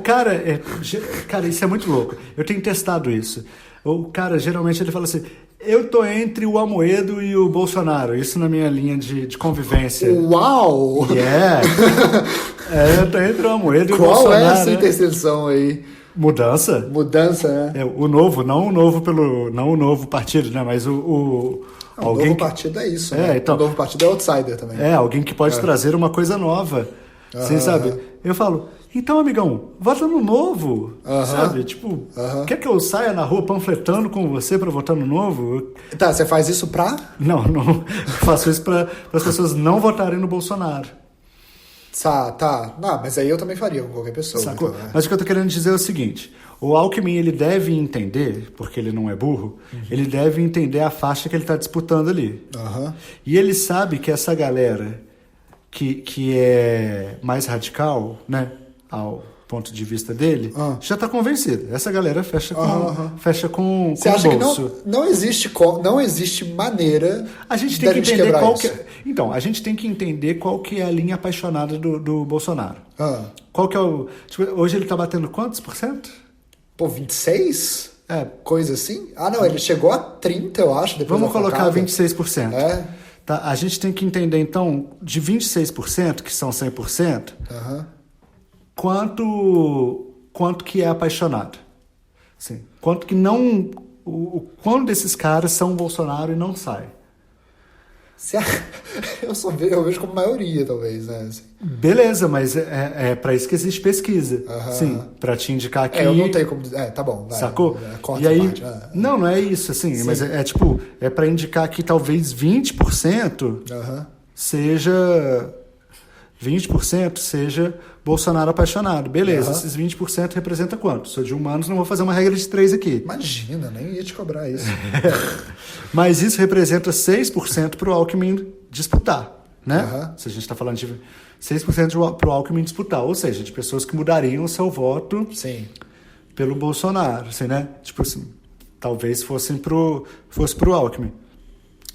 A: Cara, isso é muito louco. Eu tenho testado isso. O cara, geralmente, ele fala assim... Eu tô entre o Amoedo e o Bolsonaro. Isso na minha linha de convivência.
B: Uau!
A: Eu tô entre o Amoedo e o
B: Qual
A: Bolsonaro.
B: Qual é essa interseção aí?
A: Mudança?
B: Mudança, né?
A: O novo, não o novo partido, né? Mas o
B: novo partido é isso, né?
A: Então,
B: o novo partido é outsider também.
A: Alguém que pode trazer uma coisa nova. Você sabe? Eu falo... Então, amigão, vota no novo, sabe? Tipo, quer que eu saia na rua panfletando com você pra votar no novo?
B: Tá, você faz isso pra?
A: Não faço isso pra as pessoas não votarem no Bolsonaro.
B: Tá. Não, mas aí eu também faria com qualquer pessoa.
A: Sacou?
B: Então,
A: Mas o que eu tô querendo dizer é o seguinte, o Alckmin, ele deve entender, porque ele não é burro, ele deve entender a faixa que ele tá disputando ali. E ele sabe que essa galera que é mais radical, né? Ao ponto de vista dele, já está convencido. Essa galera fecha com
B: Você acha que não existe maneira
A: a gente tem que entender qual que é... Então, a gente tem que entender qual que é a linha apaixonada do Bolsonaro. Qual que é o... Tipo, hoje ele está batendo quantos %?
B: Pô, 26%? Coisa assim? Não, ele chegou a 30%, eu acho.
A: Vamos colocar 26%. Tá? A gente tem que entender, então, de 26%, que são 100%, quanto que é apaixonado. Assim, quanto que não... Quando desses caras são Bolsonaro e não sai.
B: Eu vejo como maioria, talvez, né? Assim.
A: Beleza, mas é para isso que existe pesquisa. Sim, para te indicar que...
B: eu não tenho como... tá bom. Vai,
A: sacou? E aí... Não é isso, assim. Sim. Mas tipo... É para indicar que talvez 20% seja... 20% seja Bolsonaro apaixonado. Beleza, esses 20% representa quanto? Sou de humanos, não vou fazer uma regra de 3 aqui.
B: Imagina, nem ia te cobrar isso.
A: Mas isso representa 6% para o Alckmin disputar, né? Se a gente está falando de 6% para o Alckmin disputar, ou seja, de pessoas que mudariam o seu voto pelo Bolsonaro, assim, né? Tipo assim, talvez fosse pro Alckmin.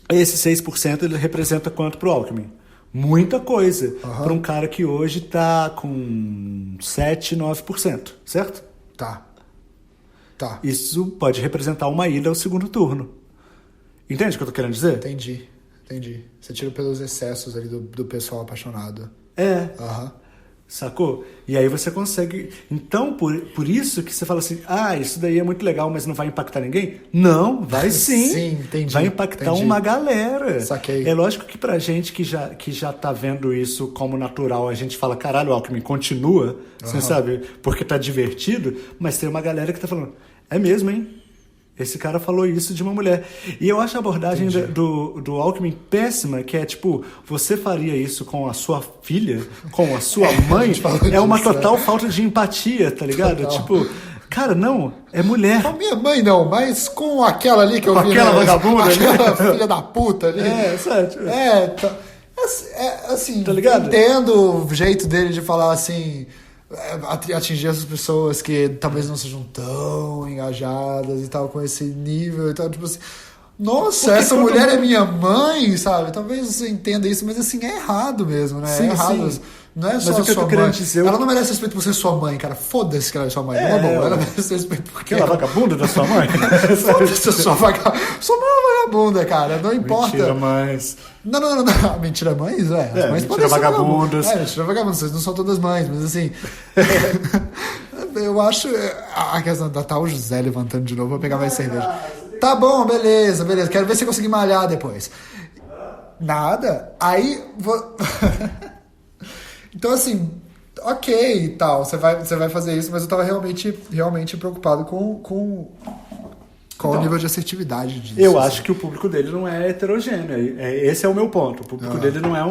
A: Esse 6% ele representa quanto para o Alckmin? Muita coisa para um cara que hoje está com 7%, 9%, certo?
B: Tá.
A: Isso pode representar uma ida ao segundo turno. Entende o que eu tô querendo dizer?
B: Entendi. Você tira pelos excessos ali do pessoal apaixonado.
A: Sacou? E aí você consegue... Então, por isso que você fala assim, isso daí é muito legal, mas não vai impactar ninguém? Não, vai sim.
B: Sim, entendi.
A: Vai impactar uma galera.
B: Saquei.
A: É lógico que pra gente que já tá vendo isso como natural, a gente fala, caralho, Alckmin, continua, você sabe, porque tá divertido, mas tem uma galera que tá falando, é mesmo, hein? Esse cara falou isso de uma mulher. E eu acho a abordagem do Alckmin péssima, que é tipo, você faria isso com a sua filha, com a sua mãe? É uma total falta de empatia, tá ligado? Total. Tipo, Cara, não, é mulher.
B: Com a minha mãe não, mas com aquela ali que eu
A: Com
B: vi.
A: aquela vagabunda ali.
B: Aquela filha da puta ali.
A: Certo.
B: Assim,
A: Tá ligado?
B: entendo o jeito dele de falar assim, atingir essas pessoas que talvez não sejam tão engajadas e tal, com esse nível e tal, tipo assim, nossa,
A: Porque
B: essa
A: todo
B: mulher é
A: mundo-
B: minha mãe, sabe? Talvez você entenda isso, mas assim, é errado mesmo, né?
A: Sim,
B: é errado.
A: sim.
B: Não é
A: Mas
B: só
A: o que eu
B: sua
A: tô querendo
B: mãe.
A: dizer-
B: Ela não merece respeito por ser sua mãe, cara. Foda-se que ela é sua mãe.
A: É,
B: Não é bom.
A: ela-
B: Ela merece respeito porque
A: Aquela vagabunda da sua mãe?
B: Foda-se a sua vagabunda. Sua mãe é uma vagabunda, cara. Não importa.
A: Mentira, mas...
B: Não. Mentira, mães? As mães
A: mentira,
B: podem ser
A: vagabundas.
B: Mentira, vagabundas. Vocês não são todas mães, mas assim... eu acho... A questão da tal José levantando de novo, vou pegar mais cerveja. Tá bom, beleza. Quero ver se eu conseguir malhar depois. Nada. Aí... Então, assim... Ok e tal, você vai fazer isso, mas eu tava realmente preocupado com o nível de assertividade disso.
A: Eu
B: assim.
A: acho que o público dele não é heterogêneo. Esse é o meu ponto. O público dele não é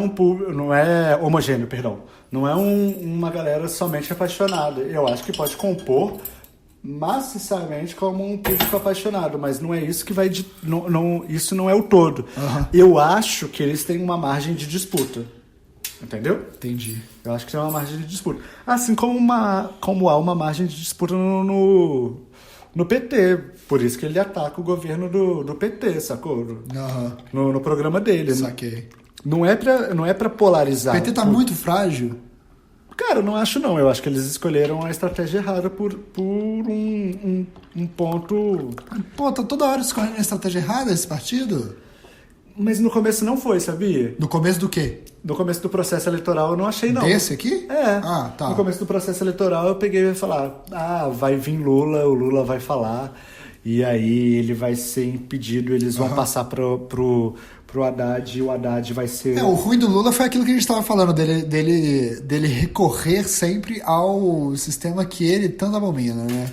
A: não é homogêneo, perdão. Não é uma galera somente apaixonada. Eu acho que pode compor maciçamente como um público apaixonado, mas não é isso que vai... Isso não é o todo. Eu acho que eles têm uma margem de disputa. Entendeu?
B: Entendi.
A: Eu acho que tem uma margem de disputa. Assim como há uma margem de disputa no PT. Por isso que ele ataca o governo do PT, sacou? No programa dele.
B: Saquei.
A: Não é pra polarizar.
B: O PT tá muito frágil.
A: Cara, eu não acho não. Eu acho que eles escolheram a estratégia errada por um ponto...
B: Pô, tá toda hora escolhendo a estratégia errada esse partido?
A: Mas no começo não foi, sabia?
B: No começo do quê?
A: No começo do processo eleitoral eu não achei, não.
B: Desse aqui?
A: É.
B: Ah, tá.
A: No começo do processo eleitoral eu peguei e ia falar, vai vir Lula, o Lula vai falar, e aí ele vai ser impedido, eles vão passar pro Haddad, e o Haddad vai ser...
B: O ruim do Lula foi aquilo que a gente tava falando, dele recorrer sempre ao sistema que ele tanto abomina, né?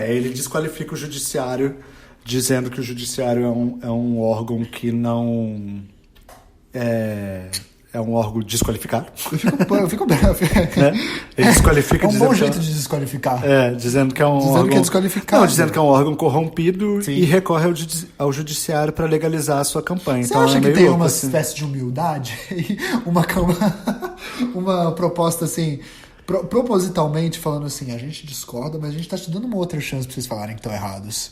A: Ele desqualifica o judiciário, dizendo que o judiciário é um órgão que não... É um órgão desqualificado.
B: Eu fico bravo.
A: Né? Ele desqualifica
B: É um bom
A: dizendo
B: jeito
A: que
B: de desqualificar.
A: dizendo que é um
B: Dizendo
A: órgão...
B: que é desqualificado.
A: Não, dizendo que é um órgão corrompido.
B: Sim.
A: E recorre ao judiciário para legalizar a sua campanha.
B: Você
A: então
B: acha
A: é
B: que
A: meio
B: tem
A: louco,
B: uma
A: assim.
B: espécie de humildade? uma proposta assim, propositalmente falando assim, a gente discorda, mas a gente tá te dando uma outra chance pra vocês falarem que estão errados.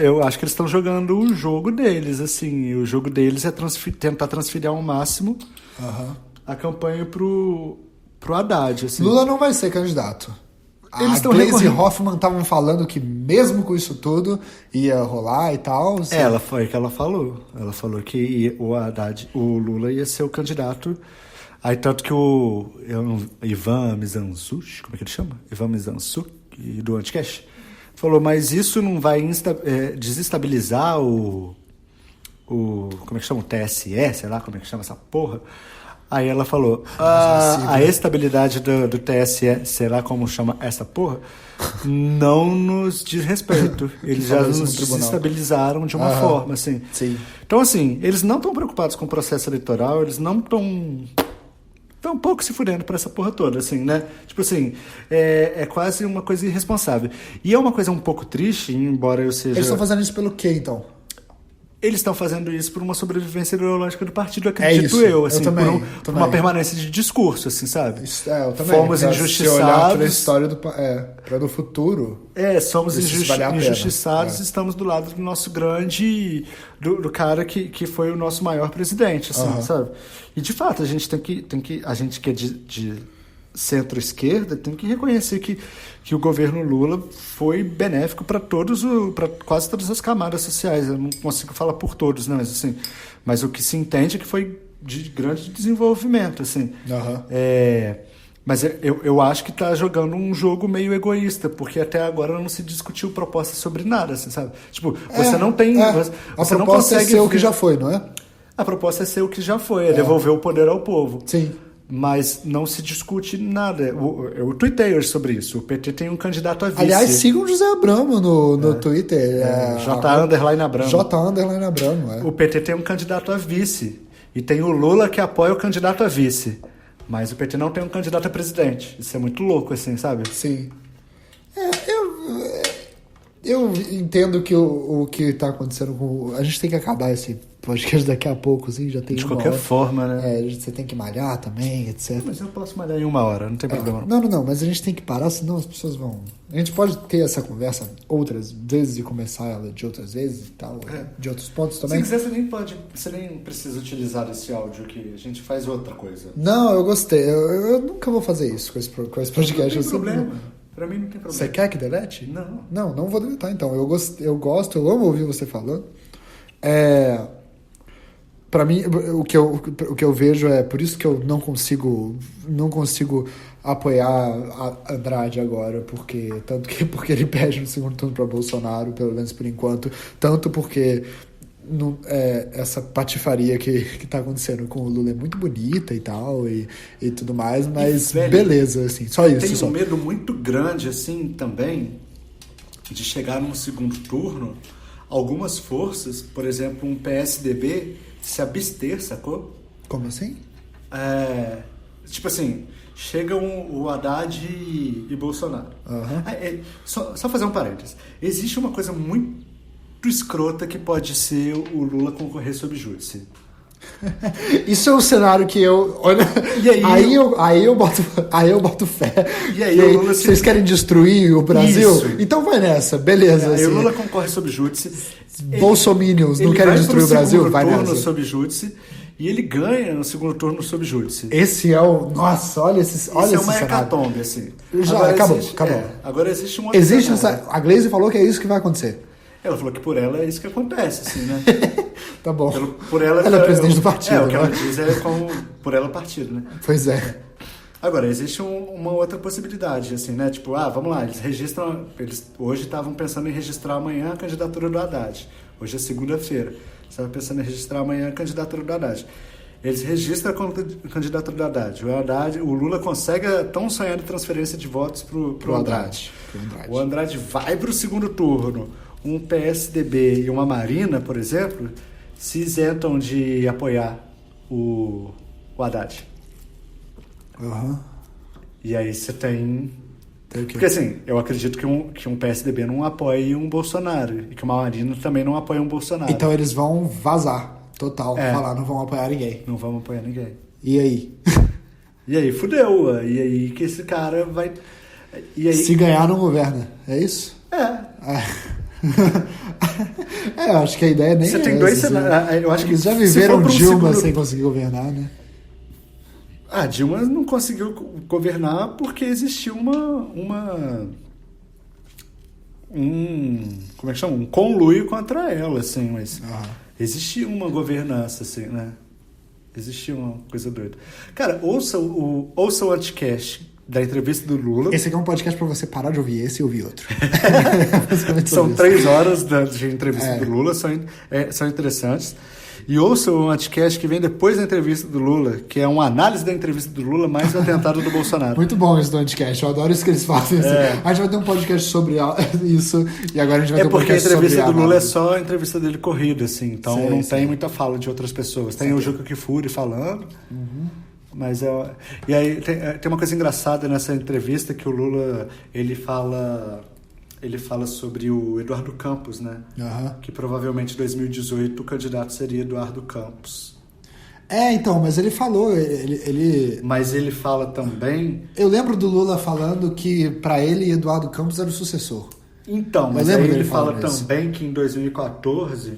A: Eu acho que eles estão jogando o jogo deles, assim. O jogo deles é tentar transferir ao máximo a campanha pro Haddad, assim.
B: Lula não vai ser candidato.
A: Eles
B: A
A: estão
B: Gleisi
A: recorrendo.
B: Hoffmann estavam falando que mesmo com isso tudo ia rolar e tal. Assim.
A: Foi o que ela falou. Ela falou que o Lula ia ser o candidato. Aí tanto que o Ivan Mizanzuki, como é que ele chama? Ivan Mizanzuki, do Anticast, falou, mas isso não vai desestabilizar como é que chama? O TSE, sei lá como é que chama essa porra. Aí ela falou, a estabilidade do TSE, sei lá como chama essa porra, não nos diz respeito. Eles já
B: falou isso
A: nos
B: no tribunal.
A: desestabilizaram de uma forma, assim.
B: Sim.
A: Então, assim, eles não estão preocupados com o processo eleitoral, eles não estão... Estão um pouco se fudendo pra essa porra toda, assim, né? Tipo assim, é quase uma coisa irresponsável. E é uma coisa um pouco triste, embora eu seja...
B: Eles estão fazendo isso pelo quê, então?
A: Eles estão fazendo isso por uma sobrevivência ideológica do partido, acredito
B: isso.
A: eu, assim,
B: Eu também,
A: por uma permanência de discurso, assim, sabe?
B: Eu também.
A: Fomos
B: Pra
A: injustiçados.
B: Se olhar pra história para do futuro.
A: Somos
B: Isso vale a pena.
A: injustiçados, estamos do lado do nosso grande... Do cara que foi o nosso maior presidente, assim, sabe? E, de fato, a gente a gente que é de centro-esquerda tem que reconhecer que o governo Lula foi benéfico para quase todas as camadas sociais. Eu não consigo falar por todos, né? Mas o que se entende é que foi de grande desenvolvimento, assim. Mas eu acho que tá jogando um jogo meio egoísta, porque até agora não se discutiu proposta sobre nada, assim, sabe? Tipo, você não tem... Você não consegue
B: é ser o que já foi, não é?
A: A proposta é ser o que já foi, é devolver o poder ao povo.
B: Sim.
A: Mas não se discute nada. Eu tuitei hoje sobre isso. O PT tem um candidato a vice.
B: Aliás, sigam o José Abramo no Twitter.
A: J_Abramo.
B: J_Abramo,
A: O PT tem um candidato a vice. E tem o Lula que apoia o candidato a vice. Mas o PT não tem um candidato a presidente. Isso é muito louco, assim, sabe?
B: Sim. Eu entendo que o que tá acontecendo com... A gente tem que acabar esse podcast daqui a pouco, assim, já tem
A: De
B: uma
A: qualquer
B: hora.
A: forma, né?
B: Você tem que malhar também, etc.
A: Mas eu posso malhar em 1 hora, não tem problema.
B: Não, mas a gente tem que parar, senão as pessoas vão... A gente pode ter essa conversa outras vezes e começar ela de outras vezes e tal, de outros pontos também.
A: Se quiser, você nem precisa utilizar esse áudio aqui, a gente faz outra coisa.
B: Não, eu gostei, eu nunca vou fazer isso com esse podcast.
A: Não tem problema, pra mim não tem problema.
B: Você quer que delete?
A: Não.
B: Não vou deletar então, eu gosto, eu amo ouvir você falando. Pra mim, o que eu vejo é por isso que eu não consigo apoiar a Andrade agora, porque ele perde no segundo turno para Bolsonaro, pelo menos por enquanto, tanto porque essa patifaria que tá acontecendo com o Lula é muito bonita e tal, e tudo mais, mas velho, beleza, assim, só isso.
A: Eu tenho um medo muito grande, assim, também, de chegar num segundo turno, algumas forças, por exemplo, um PSDB, se abster, sacou?
B: Como assim?
A: Tipo assim, chegam o Haddad e Bolsonaro.
B: Uhum.
A: Só fazer um parênteses. Existe uma coisa muito escrota que pode ser o Lula concorrer sob júdice.
B: Isso é um cenário que eu... Olha, aí eu boto fé.
A: E aí o Lula
B: vocês querem destruir o Brasil? Isso. Então vai nessa, beleza.
A: Aí o Lula concorre sob júdice.
B: Bolsominions não querem destruir o Brasil? Vai nessa.
A: Ele vai no segundo turno sob júdice e ele ganha no segundo turno sob júdice.
B: Esse é o... Nossa, olha esse cenário.
A: Isso é uma hecatombe, assim.
B: Acabou.
A: Agora existe um outro
B: A Glaze falou que é isso que vai acontecer.
A: Ela falou que por ela é isso que acontece, assim, né?
B: Tá bom.
A: Por ela
B: é presidente do partido.
A: O que ela diz é como por ela partido, né?
B: Pois é.
A: Agora, existe uma outra possibilidade, assim, né? Tipo, vamos lá, eles hoje estavam pensando em registrar amanhã a candidatura do Haddad. Hoje é segunda-feira. Eles estavam pensando em registrar amanhã a candidatura do Haddad. Eles registram a candidatura do Haddad. O Lula consegue a tão sonhada transferência de votos pro Andrade. O Andrade vai pro segundo turno. Um PSDB e uma Marina, por exemplo, se isentam de apoiar o Haddad.
B: Uhum.
A: E aí você tem... Porque assim, eu acredito que um PSDB não apoie um Bolsonaro e que uma Marina também não apoie um Bolsonaro.
B: Então eles vão vazar, total, falar, não vão apoiar ninguém.
A: Não vamos apoiar ninguém.
B: E aí?
A: E aí, fudeu. E aí que esse cara vai... E aí...
B: Se ganhar, não governa. É isso? Eu acho que a ideia nem
A: você
B: é
A: tem dois cenários. Eu acho que
B: eles já viveram Dilma sem conseguir governar, né?
A: A Dilma não conseguiu governar porque existiu como é que chama? Um conluio contra ela, assim, mas existia uma governança, assim, né? Existia uma coisa doida. Cara, ouça o Anticast da entrevista do Lula.
B: Esse aqui é um podcast pra você parar de ouvir esse e ouvir outro.
A: São 3 horas de entrevista do Lula, são interessantes. E ouça o Anticast que vem depois da entrevista do Lula, que é uma análise da entrevista do Lula mais o atentado do Bolsonaro.
B: Muito bom isso do Anticast, eu adoro isso que eles fazem. A gente vai ter um podcast sobre isso e agora a gente vai ter um podcast sobre...
A: porque a entrevista do Lula é só a entrevista dele corrida, assim, então não tem muita fala de outras pessoas. Tem o Juca Kfouri falando... Mas e aí tem uma coisa engraçada nessa entrevista que o Lula ele fala sobre o Eduardo Campos, né? Que provavelmente em 2018 o candidato seria Eduardo Campos.
B: Então, mas ele falou,
A: Mas ele fala também...
B: Eu lembro do Lula falando que para ele Eduardo Campos era o sucessor.
A: Então, mas aí ele fala também que em 2014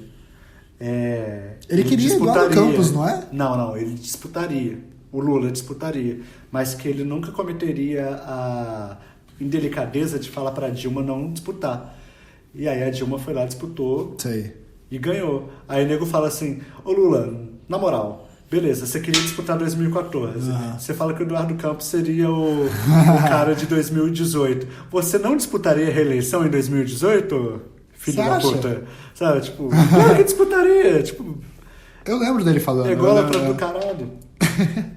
B: ele queria Eduardo Campos, não é?
A: Não, ele disputaria. O Lula disputaria, mas que ele nunca cometeria a indelicadeza de falar para a Dilma não disputar. E aí a Dilma foi lá, disputou e ganhou. Aí o nego fala assim, ô Lula, na moral, beleza, você queria disputar 2014. Você fala que o Eduardo Campos seria o cara de 2018. Você não disputaria a reeleição em 2018, filho da puta? Sabe, tipo, claro que disputaria. Tipo,
B: eu lembro dele falando.
A: Ególatra do caralho.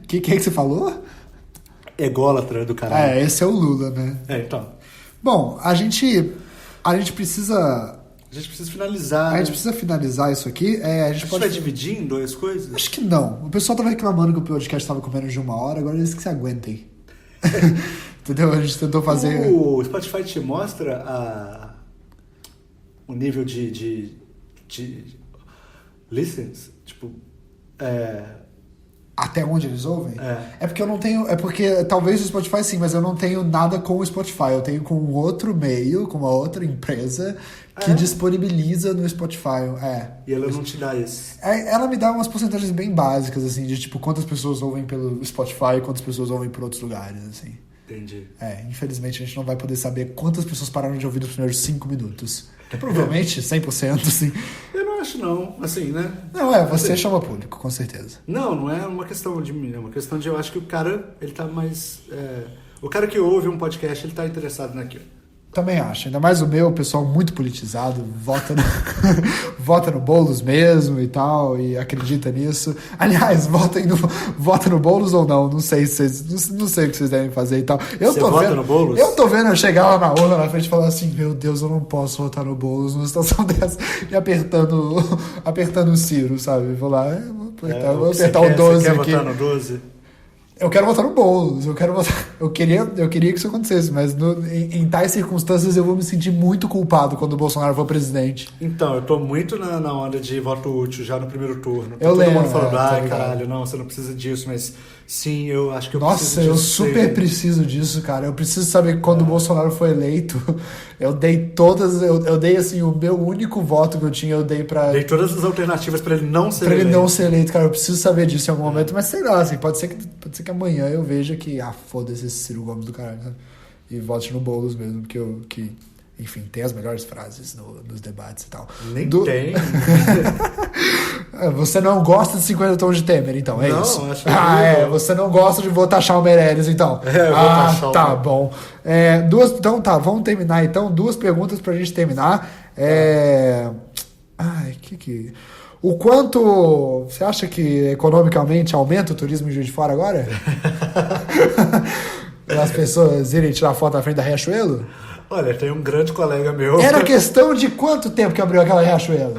B: Que é que você falou?
A: Ególatra do caralho.
B: Esse é o Lula, né?
A: Então.
B: Bom, a gente precisa...
A: A gente precisa finalizar.
B: A gente precisa finalizar isso aqui. A gente
A: vai dividir em 2 coisas?
B: Acho que não. O pessoal tava reclamando que o podcast estava com menos de 1 hora, agora eles que se aguentem. Entendeu? A gente tentou fazer...
A: O Spotify te mostra o nível de listens, tipo,
B: Até onde eles ouvem? É porque eu não tenho... É porque talvez o Spotify sim, mas eu não tenho nada com o Spotify. Eu tenho com um outro meio, com uma outra empresa que disponibiliza no Spotify.
A: E ela não te dá isso?
B: Ela me dá umas porcentagens bem básicas, assim, de tipo quantas pessoas ouvem pelo Spotify e quantas pessoas ouvem por outros lugares, assim.
A: Entendi.
B: Infelizmente a gente não vai poder saber quantas pessoas pararam de ouvir nos primeiros 5 minutos. Provavelmente 100%, sim.
A: Eu não acho não, assim, né?
B: Não, você chama público, com certeza.
A: Não é uma questão de mim, é uma questão de eu acho que o cara, ele tá mais... o cara que ouve um podcast, ele tá interessado naquilo.
B: Também acho, ainda mais o meu, pessoal muito politizado, vota no Boulos mesmo e tal, e acredita nisso. Aliás, vota no Boulos ou não sei não sei o que vocês devem fazer e tal.
A: Você vota no Boulos?
B: Eu tô vendo eu chegar lá na urna na frente e falar assim, meu Deus, eu não posso votar no Boulos numa situação dessa, e apertando o Ciro, sabe? Vou lá, vou apertar o 12
A: você quer
B: aqui.
A: votar no 12?
B: Eu quero votar no Boulos, eu queria que isso acontecesse, mas em tais circunstâncias eu vou me sentir muito culpado quando o Bolsonaro for presidente.
A: Então, eu tô muito na onda de voto útil já no primeiro turno.
B: Eu lembro,
A: todo mundo falando, caralho, não, você não precisa disso, mas sim, eu acho que eu preciso disso.
B: Nossa, eu super preciso disso, cara. Eu preciso saber que quando o Bolsonaro foi eleito, eu dei assim, o meu único voto que eu tinha, eu dei pra...
A: Dei todas as alternativas pra ele não ser eleito.
B: Pra ele não ser eleito, cara, eu preciso saber disso em algum momento, mas sei lá, assim, pode ser que amanhã eu veja que, foda-se esse Ciro Gomes do caralho, sabe? E vote no Boulos mesmo, que enfim, tem as melhores frases nos debates e tal.
A: Nem tem.
B: Você não gosta de 50 tons de Temer, então, é isso?
A: Não, acho que
B: você não gosta de votar Shawn Meirelles, então.
A: Eu vou taxar
B: tá bom. Então tá, vamos terminar então. 2 perguntas pra gente terminar. O quanto você acha que economicamente aumenta o turismo em Juiz de Fora agora? As pessoas irem tirar foto na frente da Riachuelo?
A: Olha, tem um grande colega meu...
B: Era questão de quanto tempo que abriu aquela Riachuelo?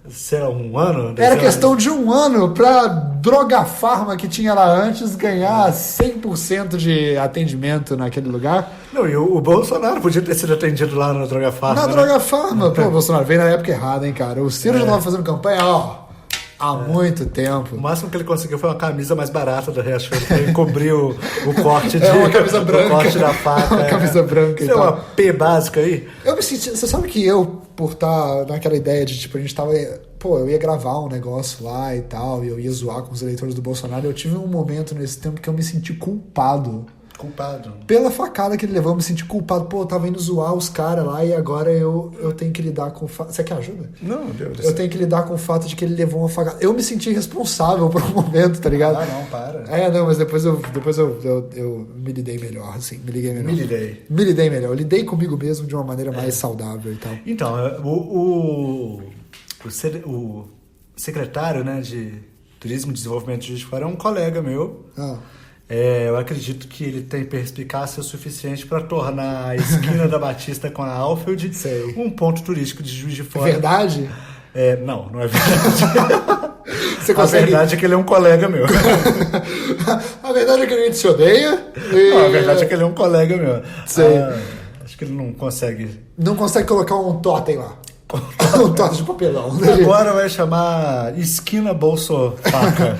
A: Será um ano?
B: Era questão de 1 ano pra Droga Farma que tinha lá antes ganhar 100% de atendimento naquele lugar.
A: Não, e o Bolsonaro podia ter sido atendido lá na Droga Farma.
B: Na Droga Farma? Pô, o Bolsonaro veio na época errada, hein, cara. O Ciro já tava fazendo campanha, há muito tempo.
A: O máximo que ele conseguiu foi uma camisa mais barata da Riachuelo, pra ele cobrir o corte
B: uma camisa branca.
A: O corte da faca.
B: Uma camisa branca e
A: tal. Uma
B: tal.
A: P básica aí?
B: Eu me senti... Você sabe que eu, por estar naquela ideia de, tipo, a gente tava... Pô, eu ia gravar um negócio lá e tal, e eu ia zoar com os eleitores do Bolsonaro. Eu tive um momento nesse tempo que eu me senti culpado. Pela facada que ele levou, eu me senti culpado. Pô, eu tava indo zoar os caras lá e agora eu tenho que lidar com o fato... Você quer ajuda?
A: Não, Deus.
B: Eu tenho que lidar com o fato de que ele levou uma facada. Eu me senti responsável por um momento, tá ligado?
A: Não, para.
B: Mas depois eu me lidei melhor, assim. Me lidei melhor. Eu lidei comigo mesmo de uma maneira mais saudável e tal.
A: Então, o secretário, né, de Turismo e Desenvolvimento de Juiz de Fora é um colega meu. Eu acredito que ele tem perspicácia suficiente para tornar a esquina da Batista com a Alfield um ponto turístico de Juiz de Fora.
B: É verdade?
A: Não é verdade.
B: Você consegue...
A: A verdade é que ele é um colega meu.
B: A verdade é que a gente se odeia.
A: Não, a verdade é que ele é um colega meu. Acho que ele não consegue...
B: Não consegue colocar um totem lá. Um totem de papelão.
A: Agora vai chamar Esquina Bolso Faca.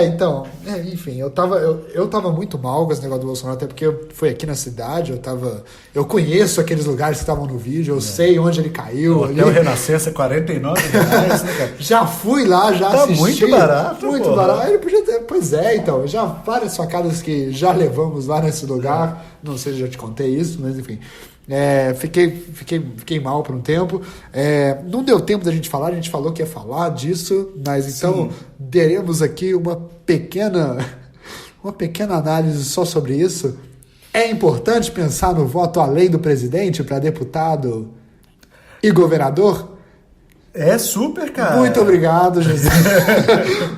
B: Então. Enfim, eu tava muito mal com esse negócio do Bolsonaro, até porque eu fui aqui na cidade, eu conheço aqueles lugares que estavam no vídeo, eu sei onde ele caiu.
A: Hotel Renascença, R$49, né, cara?
B: Já fui lá, já assisti.
A: Muito barato.
B: Muito barato. Ele podia ter, pois então, já várias facadas que já levamos lá nesse lugar, não sei se já te contei isso, mas enfim. Fiquei mal por um tempo. Não deu tempo da gente falar, a gente falou que ia falar disso, mas então teremos aqui uma pequena análise só sobre isso. É importante pensar no voto além do presidente para deputado e governador?
A: É super, cara.
B: Muito obrigado, José.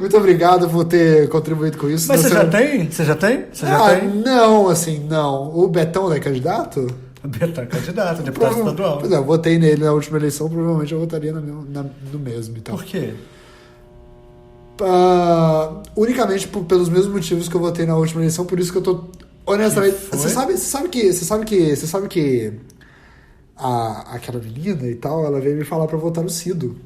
B: Muito obrigado por ter contribuído com isso.
A: Mas você já tem?
B: Não, assim, não. O Betão não é candidato?
A: O Betão é candidato, deputado estadual.
B: Pois eu votei nele na última eleição, provavelmente eu votaria no mesmo. Então.
A: Por quê?
B: Unicamente pelos mesmos motivos que eu votei na última eleição, por isso que eu tô honestamente. Você sabe que aquela menina e tal, ela veio me falar pra votar no Cido.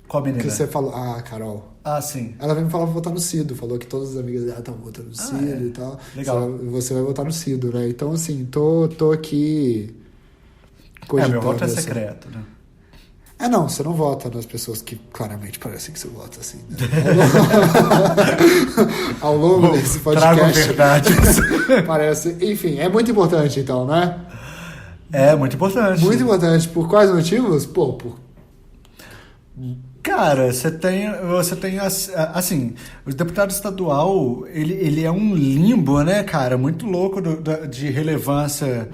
A: Qual menina?
B: Que você falou... Ah, Carol.
A: Ah, sim.
B: Ela veio me falar pra votar no Cido. Falou que todas as amigas dela estavam votando no Cido e tal.
A: Legal.
B: Você vai votar no Cido, né? Então, assim, tô aqui...
A: Meu voto é secreto, né?
B: Não, você não vota nas pessoas que claramente parecem que você vota, assim, né? Ao longo desse podcast...
A: Trago verdades.
B: Parece... Enfim, é muito importante, então, né?
A: É, muito importante.
B: Muito importante. Por quais motivos?
A: Cara, você tem assim, o deputado estadual, ele é um limbo, né, cara, muito louco de relevância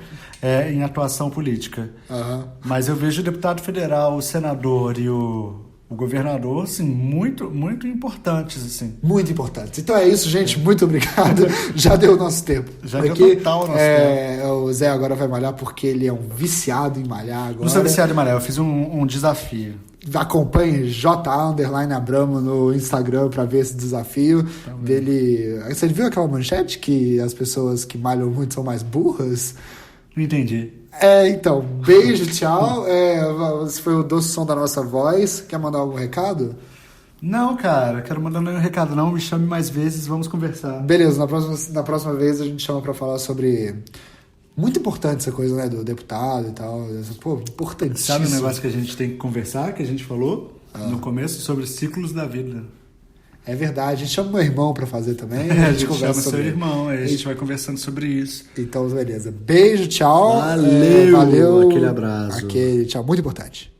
A: em atuação política.
B: Uhum.
A: Mas eu vejo o deputado federal, o senador e o governador, assim, muito, muito importantes, assim.
B: Muito importantes. Então é isso, gente. Muito obrigado. Já deu o nosso tempo.
A: Já deu total o nosso tempo.
B: O Zé agora vai malhar porque ele é um viciado em malhar agora.
A: Não sou viciado em malhar, eu fiz um desafio.
B: Acompanhe J_Abramo no Instagram pra ver esse desafio dele. Você viu aquela manchete que as pessoas que malham muito são mais burras?
A: Não entendi.
B: Então, beijo, tchau. Esse foi o doce som da nossa voz. Quer mandar algum recado?
A: Não, cara, quero mandar nenhum recado não. Me chame mais vezes, vamos conversar.
B: Beleza, na próxima vez a gente chama pra falar sobre... Muito importante essa coisa, né, do deputado e tal. Importantíssimo.
A: Sabe o negócio que a gente tem que conversar, que a gente falou no começo, sobre ciclos da vida?
B: É verdade, a gente chama meu irmão pra fazer também.
A: A gente conversa sobre seu irmão, a gente vai conversando sobre isso.
B: Então, beleza. Beijo, tchau.
A: Valeu. Aquele abraço.
B: Tchau, muito importante.